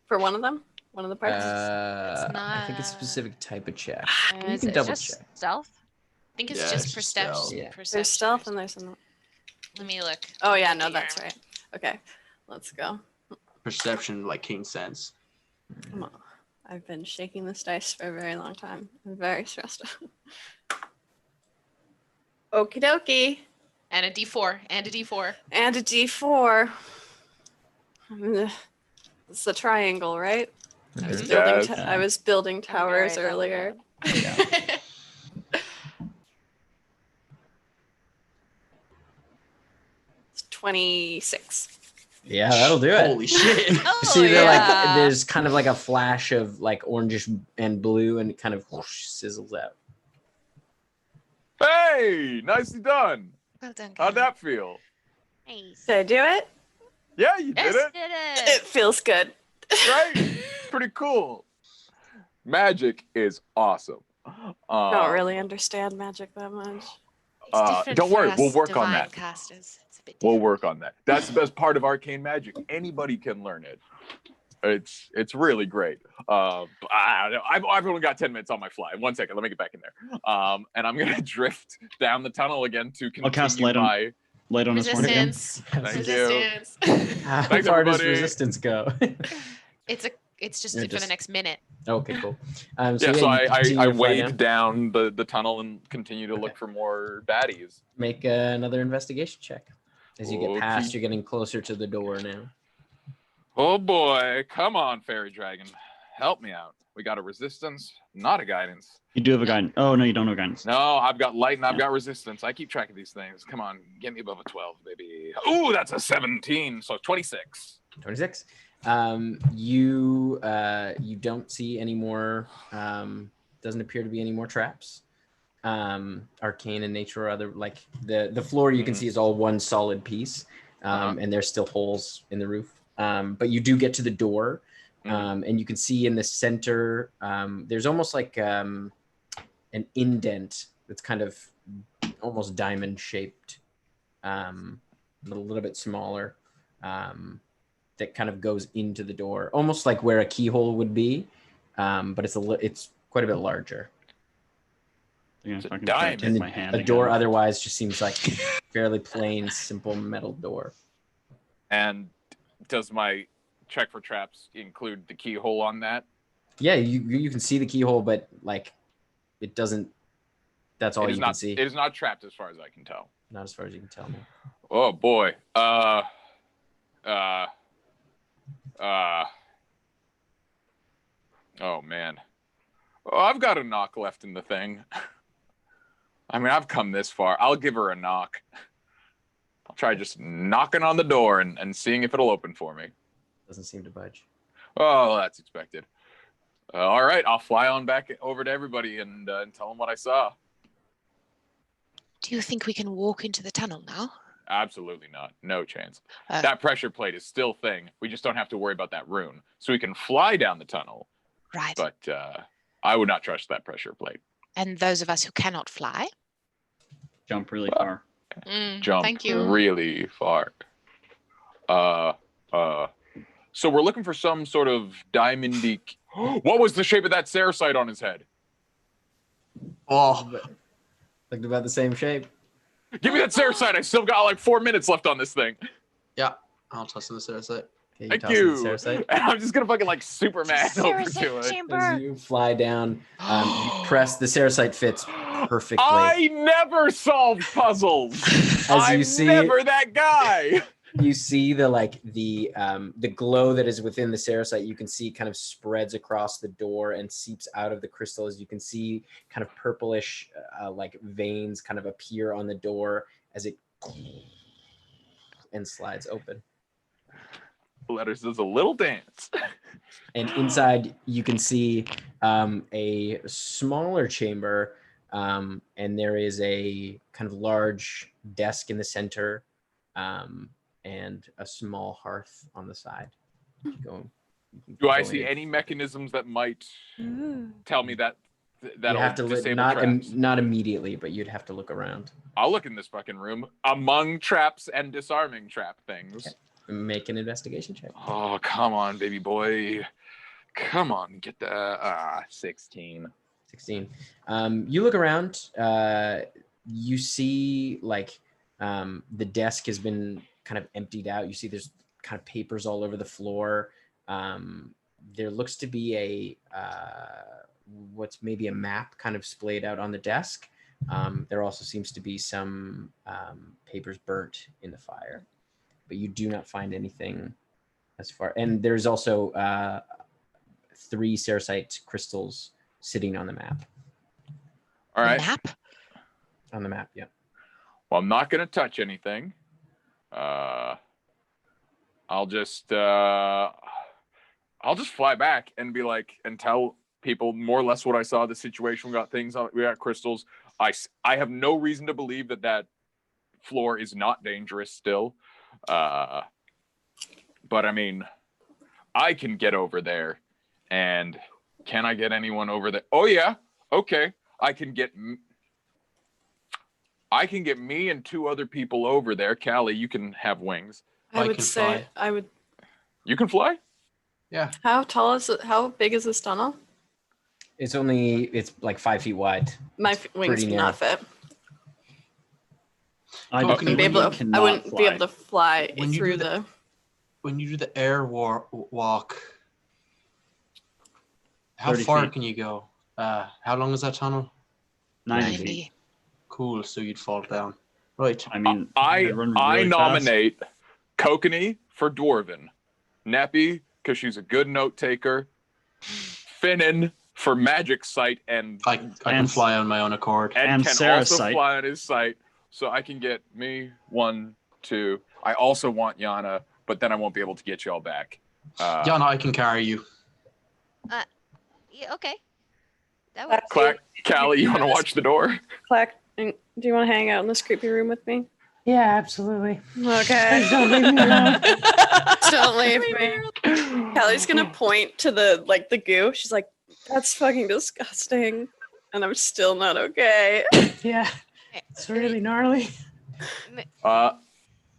For one of them, one of the parts. I think it's a specific type of check. You Is can it double just check. stealth? I think it's Yeah, just it's perception. stealth. Yeah. There's stealth and there's some. Let me look. Oh yeah, no, Figure that's out. right. Okay, let's go. Perception, like King sense. Come on. I've been shaking this dice for a very long time. I'm very stressed out. Okie dokie. And a D4. And a D4. And a D4. It's the triangle, right? I was building. Yes. I was building towers write that one earlier. It's 26. Yeah, that'll do it. Holy shit. You Oh, see, yeah. there's kind of like a flash of like orangish and blue, and it kind of whoosh, sizzles out. Hey, nicely done. Well done, How'd guys. that feel? Nice. Did I do it? Yeah, you did it. Did It feels good. Right? Pretty cool. Magic is awesome. I don't really understand magic that much. It's different don't for worry, us we'll work on divine that. Casters. It's a bit We'll different. work on that. That's the best part of arcane magic. Anybody can learn it. It's really great. I don't know. I've only got 10 minutes on my fly. 1 second, let me get back in there. And I'm gonna drift down the tunnel again to continue I'll cast light on his horn again. Resistance. Thank you. Resistance. How Thanks, far does everybody. resistance go? It's just You're for the just- next minute. Okay, cool. Yeah, So so you continue I to fly wade down the tunnel and continue to look for more baddies. Make another investigation check. As you get past, Okay. you're getting closer to the door now. Oh boy, come on, fairy dragon, help me out. We got a resistance, not a guidance. You do have a guidance. Oh no, you don't have a guidance. No, I've got light and I've got resistance. I keep track of these things. Come on, get me above a 12, baby. Ooh, that's a 17, so 26. 26. You don't see any more. Doesn't appear to be any more traps. Arcane in nature or other. Like the floor you can see is all one solid piece, and there's still holes in the roof. But you do get to the door, and you can see in the center. There's almost like an indent that's kind of almost diamond shaped, a little bit smaller. That kind of goes into the door, almost like where a keyhole would be, but it's quite a bit larger. Yeah, It's a if I can try to diamond. take And my hand a again. door otherwise just seems like fairly plain, simple metal door. And does my check for traps include the keyhole on that? Yeah, you can see the keyhole, but like it doesn't. That's all It is you not, can see. It is not trapped as far as I can tell. Not as far as you can tell me. Oh boy. Oh man. Oh, I've got a knock left in the thing. I mean, I've come this far. I'll give her a knock. I'll try just knocking on the door and seeing if it'll open for me. Doesn't seem to budge. Oh, that's expected. All right, I'll fly on back over to everybody and tell them what I saw. Do you think we can walk into the tunnel now? Absolutely not. No chance. Uh. That pressure plate is still thing. We just don't have to worry about that rune. So we can fly down the tunnel. Right. But I would not trust that pressure plate. And those of us who cannot fly? Jump really far. Jump Thank you. really far. So we're looking for some sort of diamondy. What was the shape of that Cersite on his head? Oh, Looked about the same shape. Give me that Cersite. I still got like 4 minutes left on this thing. yeah. I'll toss in the Cersite. Okay, Thank toss in you. the Cersite. And I'm just gonna fucking like Superman over to Cersite it. chamber. As you fly down, you press the Cersite fits perfectly. I never solved puzzles. As you I'm see- never that guy. You see the glow that is within the Cersite. You can see kind of spreads across the door and seeps out of the crystal. As you can see, kind of purplish like veins kind of appear on the door as it and slides open. Letters does a little dance. And inside, you can see a smaller chamber, and there is a kind of large desk in the center, and a small hearth on the side. You can Do I go see in. any mechanisms that might tell me that You that'll have to disable not traps? not immediately, but you'd have to look around. I'll look in this fucking room among traps and disarming trap things. Okay. Make an investigation check. Oh, come on, baby boy. Come on, get the 16. 16. You look around. You see like the desk has been kind of emptied out. You see there's kind of papers all over the floor. There looks to be a what's maybe a map kind of splayed out on the desk, There also seems to be some papers burnt in the fire, but you do not find anything as far. And there's also 3 Cersite crystals sitting on the map. All right. Map? On the map, yeah. Well, I'm not gonna touch anything. I'll just fly back and be like, and tell people more or less what I saw. The situation, we got things on, we got crystals. I have no reason to believe that floor is not dangerous still. But I mean, I can get over there, and can I get anyone over there? Oh yeah, okay. I can get me and 2 other people over there. Callie, you can have wings. I would can say fly. I would. You can fly? Yeah. How tall is it? How big is this tunnel? It's like 5 feet wide. My It's wings pretty cannot fit. I Cool. definitely Wouldn't be able to, I cannot wouldn't be fly. able to fly When you through do the. When you do the air walk, how 30 far feet. can you go? How long is that tunnel? 90 feet. 90. Cool. So you'd fall down. Right. I mean, I I'd run really fast. nominate Kokanee for Dwarven, Neppy because she's a good note taker, Finnan for magic sight, and I can And- fly on my own accord. and can Sarah's also sight. fly on his sight, so I can get me 1, 2. I also want Yana, but then I won't be able to get y'all back. Yana, I can carry you. Yeah, okay. That works. Clack, Callie, you want to watch the door? Clack, do you want to hang out in this creepy room with me? Yeah, absolutely. Okay. Please don't leave me alone. Don't leave me. Callie's gonna point to the goo. She's like, "That's fucking disgusting," and I'm still not okay. Yeah, it's really gnarly.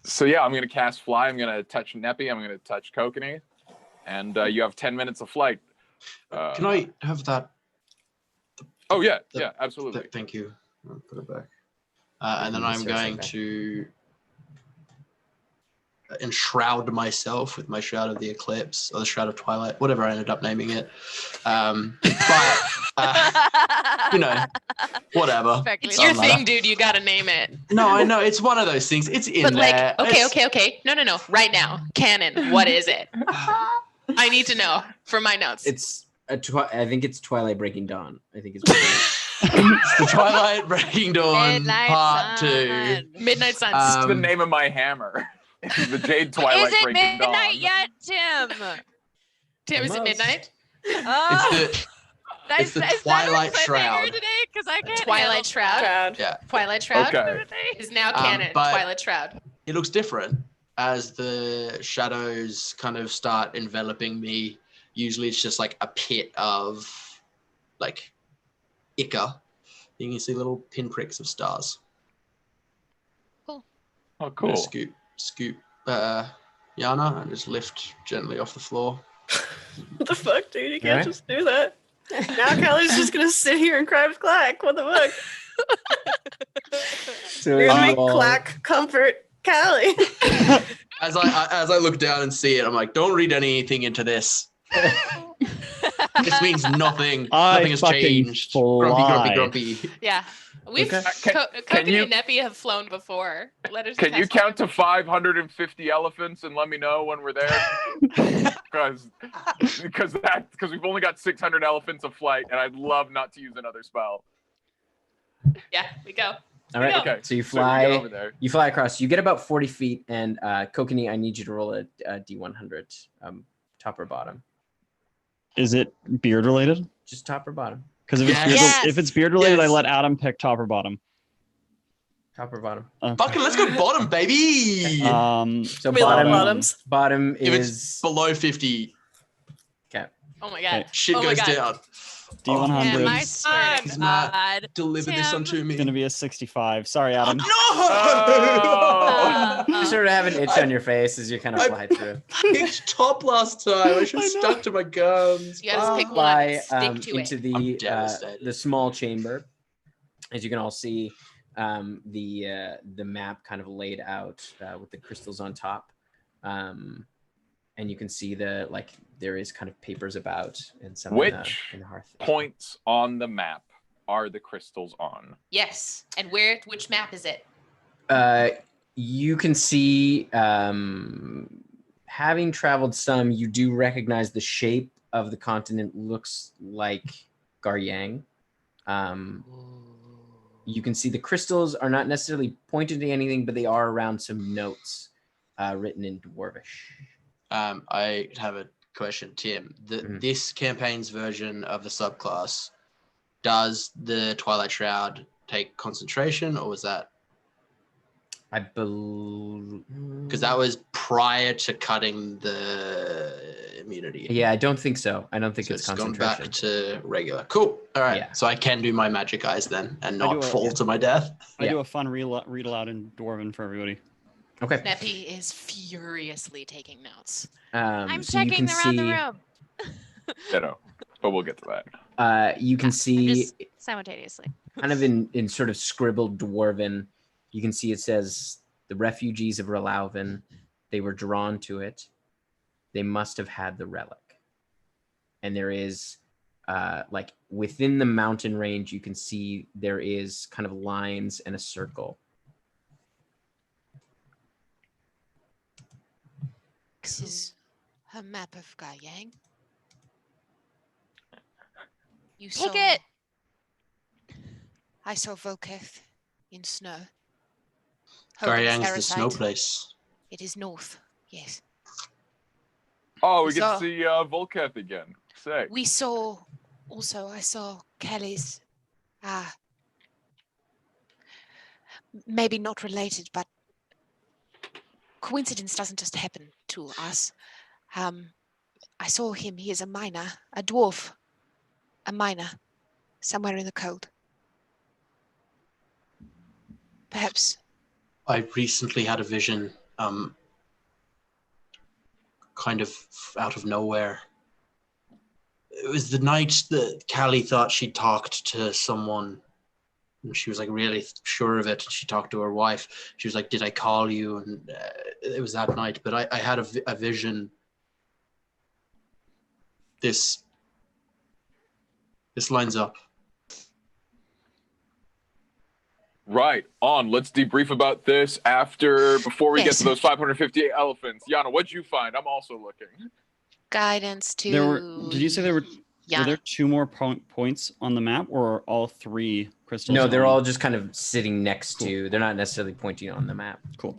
So yeah, I'm gonna cast fly. I'm gonna touch Neppy. I'm gonna touch Kokanee, and you have 10 minutes of flight. Can I have that? Oh yeah, the- yeah, absolutely. Thank you. I'll put it back. And then You I'm just going back. to enshroud myself with my Shroud of the Eclipse or the Shroud of Twilight, whatever I ended up naming it. But you know, whatever. Perfectly It's your Doesn't matter. thing, dude. You gotta name it. No, I know it's one of those things. It's in But like, there. okay, It's- okay. No. Right now, canon. What is it? I need to know for my notes. It's I think it's Twilight Breaking Dawn. I think it's. It's the Twilight Breaking Dawn Midnight Part Sun. 2. Midnight Suns. It's the name of my hammer. It's the Jade Twilight Is it Breaking midnight Dawn. yet, Tim? Tim, is it Almost. midnight? Oh, It's the Twilight Shroud. today because I can't. Twilight Shroud. Shroud. Yeah. Twilight Shroud Okay. is now canon. but- Twilight Shroud. It looks different as the shadows kind of start enveloping me. Usually it's just like a pit of like ichor. You can see little pinpricks of stars. Oh, I'm cool. gonna scoop Yana and just lift gently off the floor. What the fuck, dude? You can't Alright. just do that. Now Callie's just gonna sit here and cry with Clack. What the fuck? So You're gonna you make all- Clack comfort Callie. As I look down and see it, I'm like, don't read anything into this. This means nothing. I Nothing has fucking changed. fly. Grumpy. Yeah. We've Okay. Kokanee you- and Neppy have flown before. Let us Can you count to 550 elephants and let me know when we're there? Because we've only got 600 elephants of flight, and I'd love not to use another spell. Yeah, we go. All right. Okay. So you So we fly. get over there. You fly across. You get about 40 feet, and Kokanee, I need you to roll a D100, top or bottom. Is it beard related? Just top or bottom. Because Yes. if it's beard related, I Yes. let Adam pick top or bottom. Top or bottom. Okay. Fucking let's go bottom, baby. So We love bottom. bottoms. Bottom If is it's below 50, okay. Oh my god. shit Oh my goes God. down. D100. Damn, I Please. swear to He's not- God. Deliver this Tim. unto me. It's gonna be a 65. Sorry, Adam. No! Oh. You sort of have an itch on your face as you kind of I- fly through. Picked top last time. I should have I know. stuck to my guns. You gotta just pick one Fly and stick to into it. I'm devastated. the small chamber. As you can all see, the map kind of laid out with the crystals on top, and you can see there is kind of papers about and some Which in the hearth. Points on the map are the crystals on? Yes. And which map is it? You can see, having traveled some, you do recognize the shape of the continent looks like Garyang. You can see the crystals are not necessarily pointed to anything, but they are around some notes written in Dwarvish. I have a question, Tim. This campaign's version of the subclass, does the Twilight Shroud take concentration, or was that? I believe... Because that was prior to cutting the immunity. Yeah, I don't think so. I don't think So it's gone concentration. back to regular. Cool. All right. Yeah. So I can do my magic eyes then and I do not a- fall to my death. I do a fun read aloud in Dwarven for everybody. Okay. Snappy is furiously taking notes. I'm So you checking can around the see, room Ditto. But we'll get to that. you can see just simultaneously. kind of in sort of scribbled Dwarven, you can see it says, the refugees of Relauven, they were drawn to it. They must have had the relic. And there is, like within the mountain range, you can see there is kind of lines and a circle. This is a map of Garyang. You Take saw, it. I saw Volketh in snow. Garyang's the snow Sarasite. place. It is north, yes. Oh, we We get saw- to see Volketh again. Sick. We saw, also, I saw Kelly's, maybe not related, but coincidence doesn't just happen to us. I saw him, he is a miner, a dwarf, a miner, somewhere in the cold. Perhaps. I recently had a vision, kind of out of nowhere. It was the night that Callie thought she talked to someone, and she was like really sure of it. She talked to her wife. She was like, "Did I call you?" And it was that night. But I had a vision. This lines up. Right, on. Let's debrief about this before we get Yes. to those 558 elephants. Yana, what'd you find? I'm also looking. Guidance to. There were. Did you say there were? Yeah. Were there 2 more points on the map, or are all 3 crystals? No, they're on- all just kind of sitting next to, they're not necessarily pointing on the map. Cool.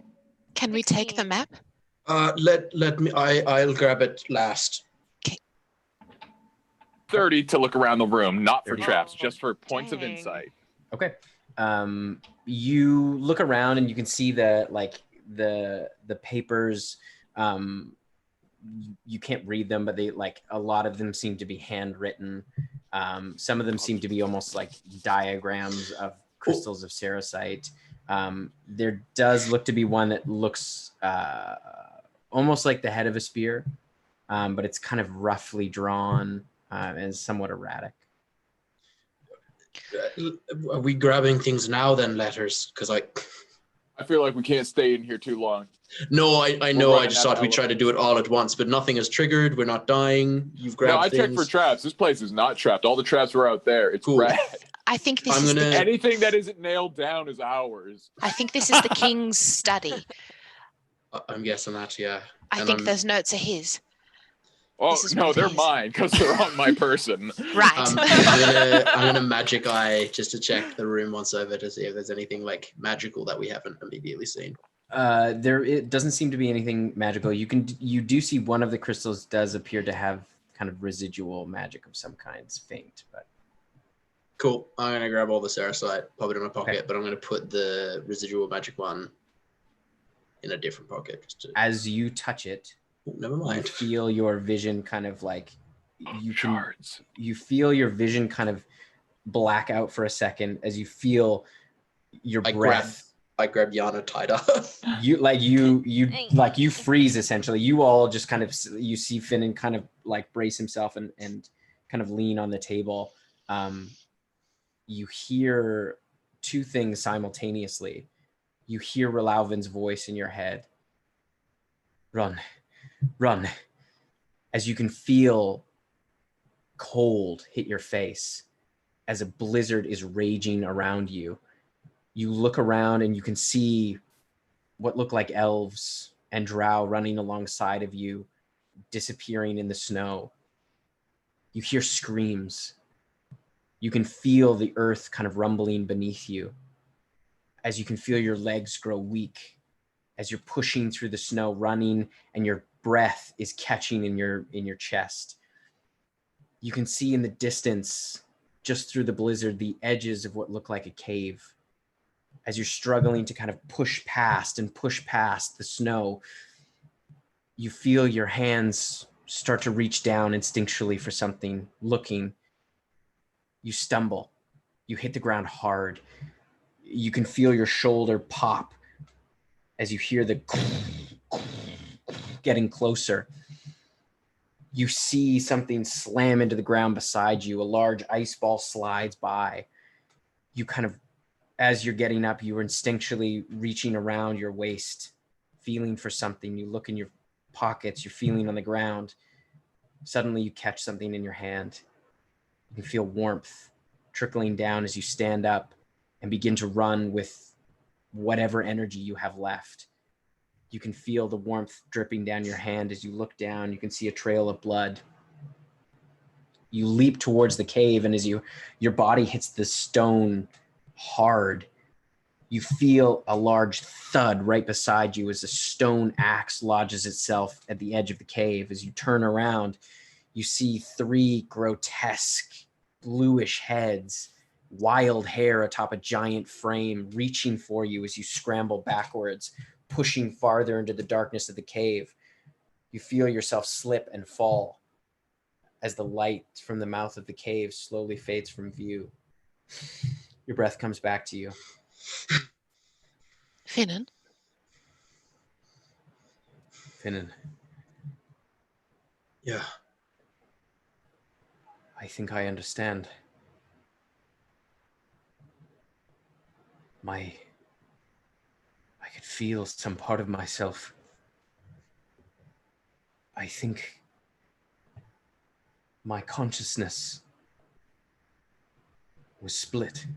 Can we take the 16. map? Let me. I'll grab it last. 30 to look around the room, not for 30. traps, just for points of Dang. insight. Okay. You look around and you can see the papers. You can't read them, but they a lot of them seem to be handwritten. Some of them seem to be almost like diagrams of crystals of Sarasite. There does look to be one that looks almost like the head of a spear, but it's kind of roughly drawn and somewhat erratic. Are we grabbing things now then, letters? Because I feel like we can't stay in here too long. No, I know. I running just out of thought we'd try to do it all at once, but nothing has triggered. We're not dying. You've grabbed No, I checked things. for traps. This place is not trapped. All the traps were out there. It's Cool. rad. I think this I'm is gonna- the. Anything that isn't nailed down is ours. I think this is the king's study. I'm guessing that, yeah. I And think I'm- those notes are his. Oh, This is no, what they're it is. mine because they're on my person. Right. I'm gonna magic eye just to check the room once over to see if there's anything like magical that we haven't immediately seen. It doesn't seem to be anything magical. You do see one of the crystals does appear to have kind of residual magic of some kinds, faint, but Cool. I'm gonna grab all the Sarasite, pop it in my pocket, Okay. but I'm gonna put the residual magic one in a different pocket. Just to... as you touch it, Oh, never you mind. feel your vision kind of like Shards. you feel your vision kind of black out for a second as you feel your breath. I grabbed Yana tied up. You freeze essentially. You all just kind of, you see Finnan kind of like brace himself and kind of lean on the table. You hear 2 things simultaneously. You hear Relauvin's voice in your head. Run, run. As you can feel cold hit your face. as a blizzard is raging around you. You look around and you can see what look like elves and drow running alongside of you, disappearing in the snow. You hear screams. You can feel the earth kind of rumbling beneath you, as you can feel your legs grow weak as you're pushing through the snow, running, and your breath is catching in your chest. You can see in the distance, just through the blizzard, the edges of what look like a cave. As you're struggling to kind of push past the snow, you feel your hands start to reach down instinctually for something, looking. You stumble. You hit the ground hard. You can feel your shoulder pop as you hear the getting closer. You see something slam into the ground beside you. A large ice ball slides by. You kind of, as you're getting up, you are instinctually reaching around your waist, feeling for something. You look in your pockets, you're feeling on the ground. Suddenly you catch something in your hand. You can feel warmth trickling down as you stand up and begin to run with whatever energy you have left. You can feel the warmth dripping down your hand. As you look down, you can see a trail of blood. You leap towards the cave, and as your body hits the stone hard, you feel a large thud right beside you as a stone axe lodges itself at the edge of the cave. As you turn around, you see 3 grotesque bluish heads, wild hair atop a giant frame, reaching for you as you scramble backwards, pushing farther into the darkness of the cave. You feel yourself slip and fall as the light from the mouth of the cave slowly fades from view. Your breath comes back to you. Finnan? Finnan. Yeah. I think I understand. I could feel some part of myself. I think my consciousness was split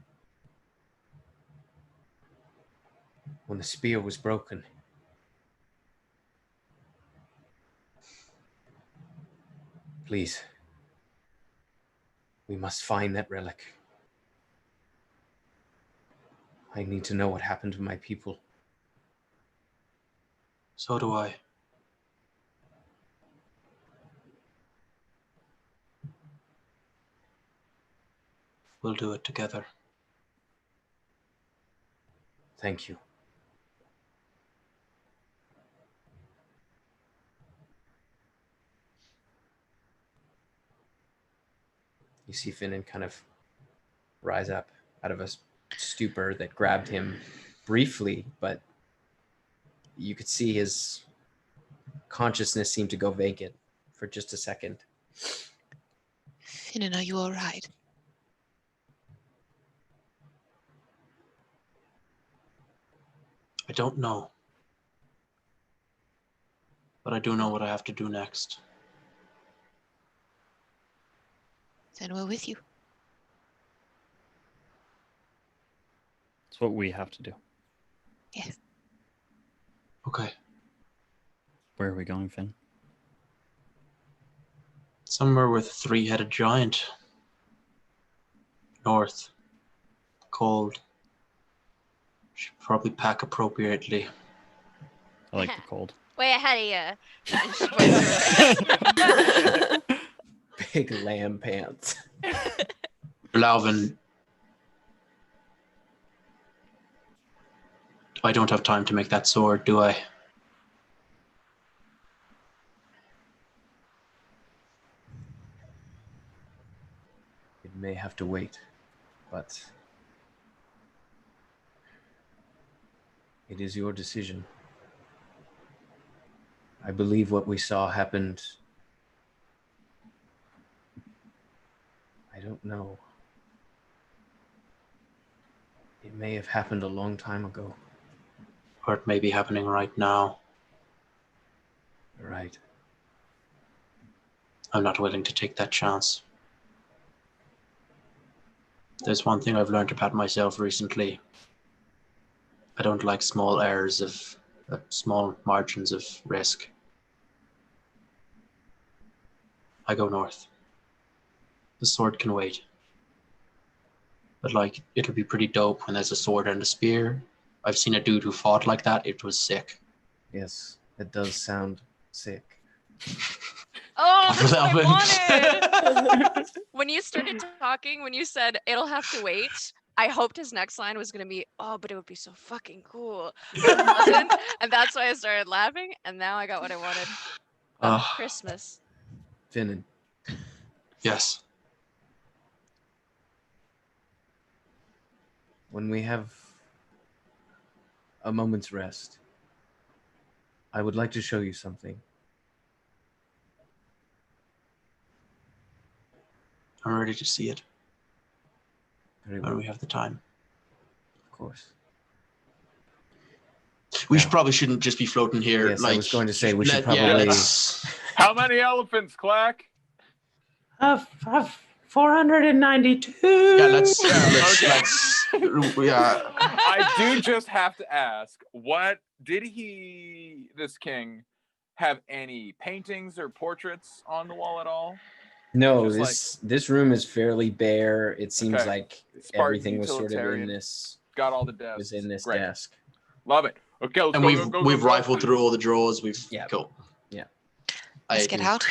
when the spear was broken. Please, we must find that relic. I need to know what happened to my people. So do I. We'll do it together. Thank you. You see Finnan kind of rise up out of a stupor that grabbed him briefly, but you could see his consciousness seem to go vacant for just a second. Finnan, are you all right? I don't know. But I do know what I have to do next. Then we're with you. It's what we have to do. Yes. Okay. Where are we going, Finn? Somewhere with a 3-headed giant. North. Cold. Should probably pack appropriately. I like the cold. Way ahead of you. Big lamb pants. Lauven, I don't have time to make that sword, do I? It may have to wait, but it is your decision. I believe what we saw happened. I don't know. It may have happened a long time ago. Or it may be happening right now. Right. I'm not willing to take that chance. There's one thing I've learned about myself recently. I don't like small errors of small margins of risk. I go north. The sword can wait. But like, it'll be pretty dope when there's a sword and a spear. I've seen a dude who fought like that. It was sick. Yes, it does sound sick. Oh, that's what Velvet. I wanted. When you started talking, when you said it'll have to wait, I hoped his next line was gonna be, "Oh, but it would be so fucking cool." It wasn't, and that's why I started laughing. And now I got what I wanted. Christmas. Finnan. Yes. When we have a moment's rest, I would like to show you something. I'm ready to see it. Very When well, we have the time. of course. We probably shouldn't just be floating here. Yes, like, I was going to say we should yeah, probably. How many elephants, Clack? 492. Yeah, let's yeah. I do just have to ask, what did this king, have any paintings or portraits on the wall at all? No, Just this room is fairly bare. It seems Okay. like Spartan everything was sort of in utilitarian. this Got all the desks. was in this Great. desk. Love it. Okay, let's And go, we've go, we've go. rifled through all the drawers. We've cool. Yeah. Let's get out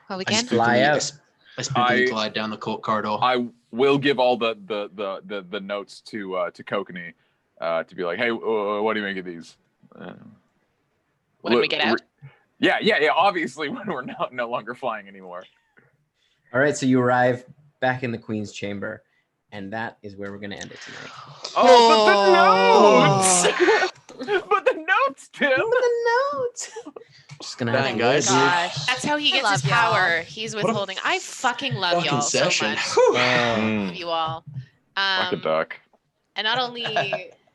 while we can. Fly out. I spookily glide down the corridor. I will give all the notes to Kokanee to be like, hey, what do you make of these? When we get out? Yeah. Obviously, when we're no longer flying anymore. All right, so you arrive back in the Queen's chamber, and that is where we're going to end it tonight. Oh, but the notes! But the notes, Tim! But the notes! Just gonna Dang, guys. That's how he gets his love y'all. power. He's withholding. I fucking love fucking y'all so session. much. Whew. Love you all. Like a duck. And not only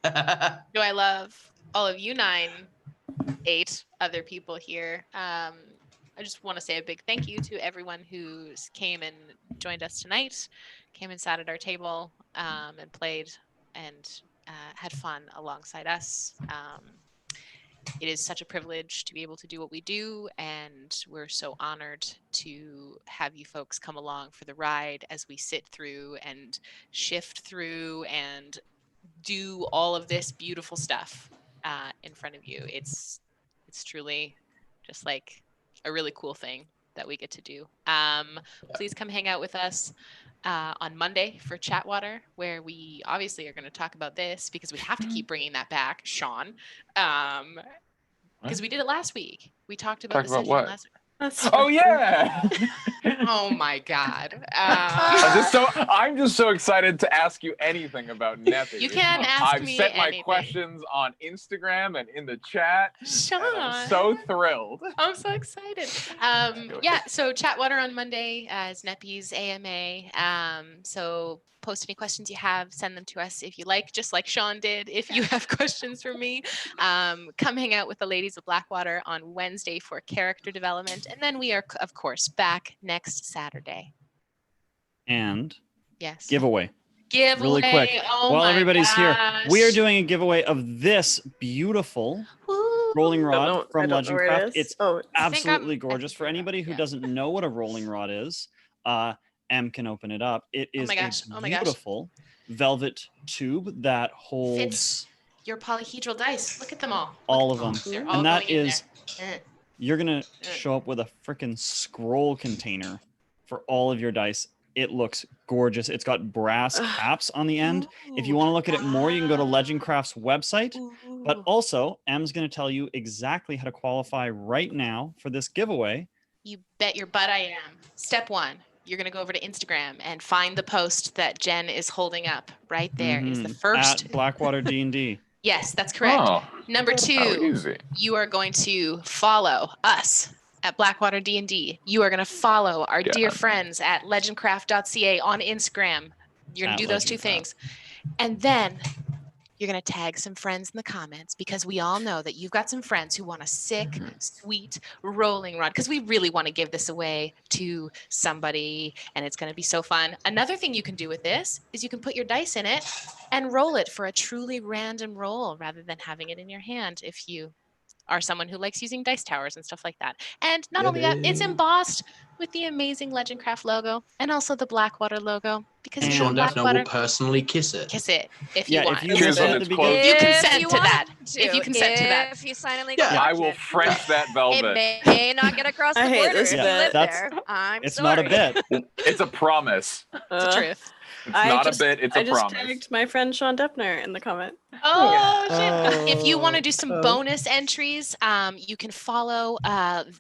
do I love all of you 8 other people here, I just want to say a big thank you to everyone who came and joined us tonight, came and sat at our table and played and had fun alongside us. It is such a privilege to be able to do what we do, and we're so honored to have you folks come along for the ride as we sit through and shift through and do all of this beautiful stuff in front of you. It's truly just like a really cool thing that we get to do. Please come hang out with us on Monday for Chatwater, where we obviously are going to talk about this because we have to keep bringing that back, Sean. Because we did it last week. We talked about Talk about decision what? last week. Oh yeah! Oh my God. I'm just so excited to ask you anything about Neppy. You can ask I've me sent my anything. questions on Instagram and in the chat. Sean. I'm so thrilled. I'm so excited. Yeah, so Chatwater on Monday is Neppy's AMA. So post any questions you have, send them to us if you like, just like Sean did. If you have questions for me, come hang out with the ladies of Blackwater on Wednesday for character development. And then we are, of course, back next Saturday. And Yes. giveaway. Giveaway. Really quick. Oh While my everybody's here, we are gosh. doing a giveaway of this beautiful rolling rod from Legendcraft. It's absolutely gorgeous. For anybody who doesn't know what a rolling rod is, M can open it up. It is a beautiful velvet tube that holds Fits your polyhedral dice. Look at them all. all of them. They're all And that going in is, there. you're going to show up with a freaking scroll container for all of your dice. It looks gorgeous. It's got brass caps on the end. If you want to look at it more, you can go to Legendcraft's website. But also, M's going to tell you exactly how to qualify right now for this giveaway. You bet your butt I am. Step 1, you're going to go over to Instagram and find the post that Jen is holding up. Right there is the first. At BlackwaterDnD. Yes, that's correct. Oh, Number 2, easy. you are going to follow us at BlackwaterDnD. You are going to follow our dear friends at legendcraft.ca on Instagram. You're going to do those 2 things. And then you're going to tag some friends in the comments, because we all know that you've got some friends who want a sick, sweet rolling rod, because we really want to give this away to somebody, and it's going to be so fun. Another thing you can do with this is you can put your dice in it and roll it for a truly random roll rather than having it in your hand if you are someone who likes using dice towers and stuff like that. And not only that, it's embossed with the amazing Legendcraft logo and also the Blackwater logo, because And you know Sean Defner Blackwater, will personally kiss it. kiss it if you Yeah, want. if you Cheers say on at the its beginning, clothes. You If consent you to want that. If you consent to that. If you sign a legal Yeah, I will document. French that It velvet. may not get across the I hate border this if you bit. live That's- there. I'm it's sorry. not a bit. It's a promise. It's the truth. It's not a bit. It's a I just promise. tagged my friend Sean Defner in the comment. Oh, shit. If you want to do some Oh. bonus entries, you can follow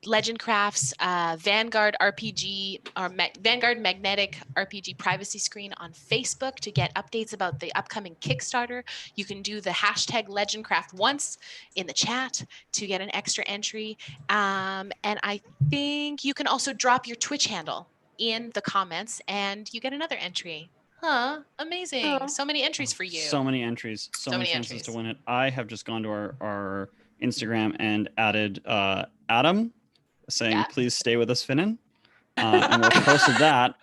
Legendcraft's Vanguard RPG or Vanguard Magnetic RPG privacy screen on Facebook to get updates about the upcoming Kickstarter. You can do the hashtag Legendcraft once in the chat to get an extra entry. And I think you can also drop your Twitch handle in the comments and you get another entry. Huh, amazing. Oh. So many entries for you. So many entries, so many chances entries. to win it. I have just gone to our Instagram and added Adam saying, Yeah. please stay with us, Finnan. And we'll posted that.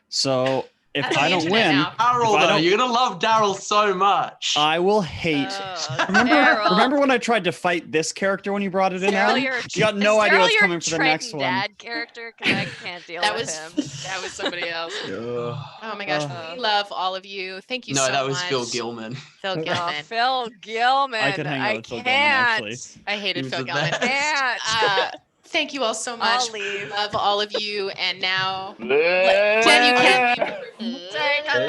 So if That's I the don't internet win, now. Daryl, If I though, don't- you're gonna love Daryl so much. I will hate. Oh, Remember, Daryl. remember when I tried to fight this character when you brought it in, Daryl, Adam? you're You got no idea what's coming for the next Triton one. dad character, because I can't deal That with was him. that was somebody else. Ugh. Oh my gosh, we love all of you. Thank you No, so much. that was Phil Gilman. Phil Oh, Gilman. Phil Gilman. I could hang out with Phil Gilman, can't. actually. I He hated was Phil the Gilman. best. Can't. Thank you all so I'll much. leave. Love all of you. And now, Yeah. Jen, you can't leave. Sorry, cut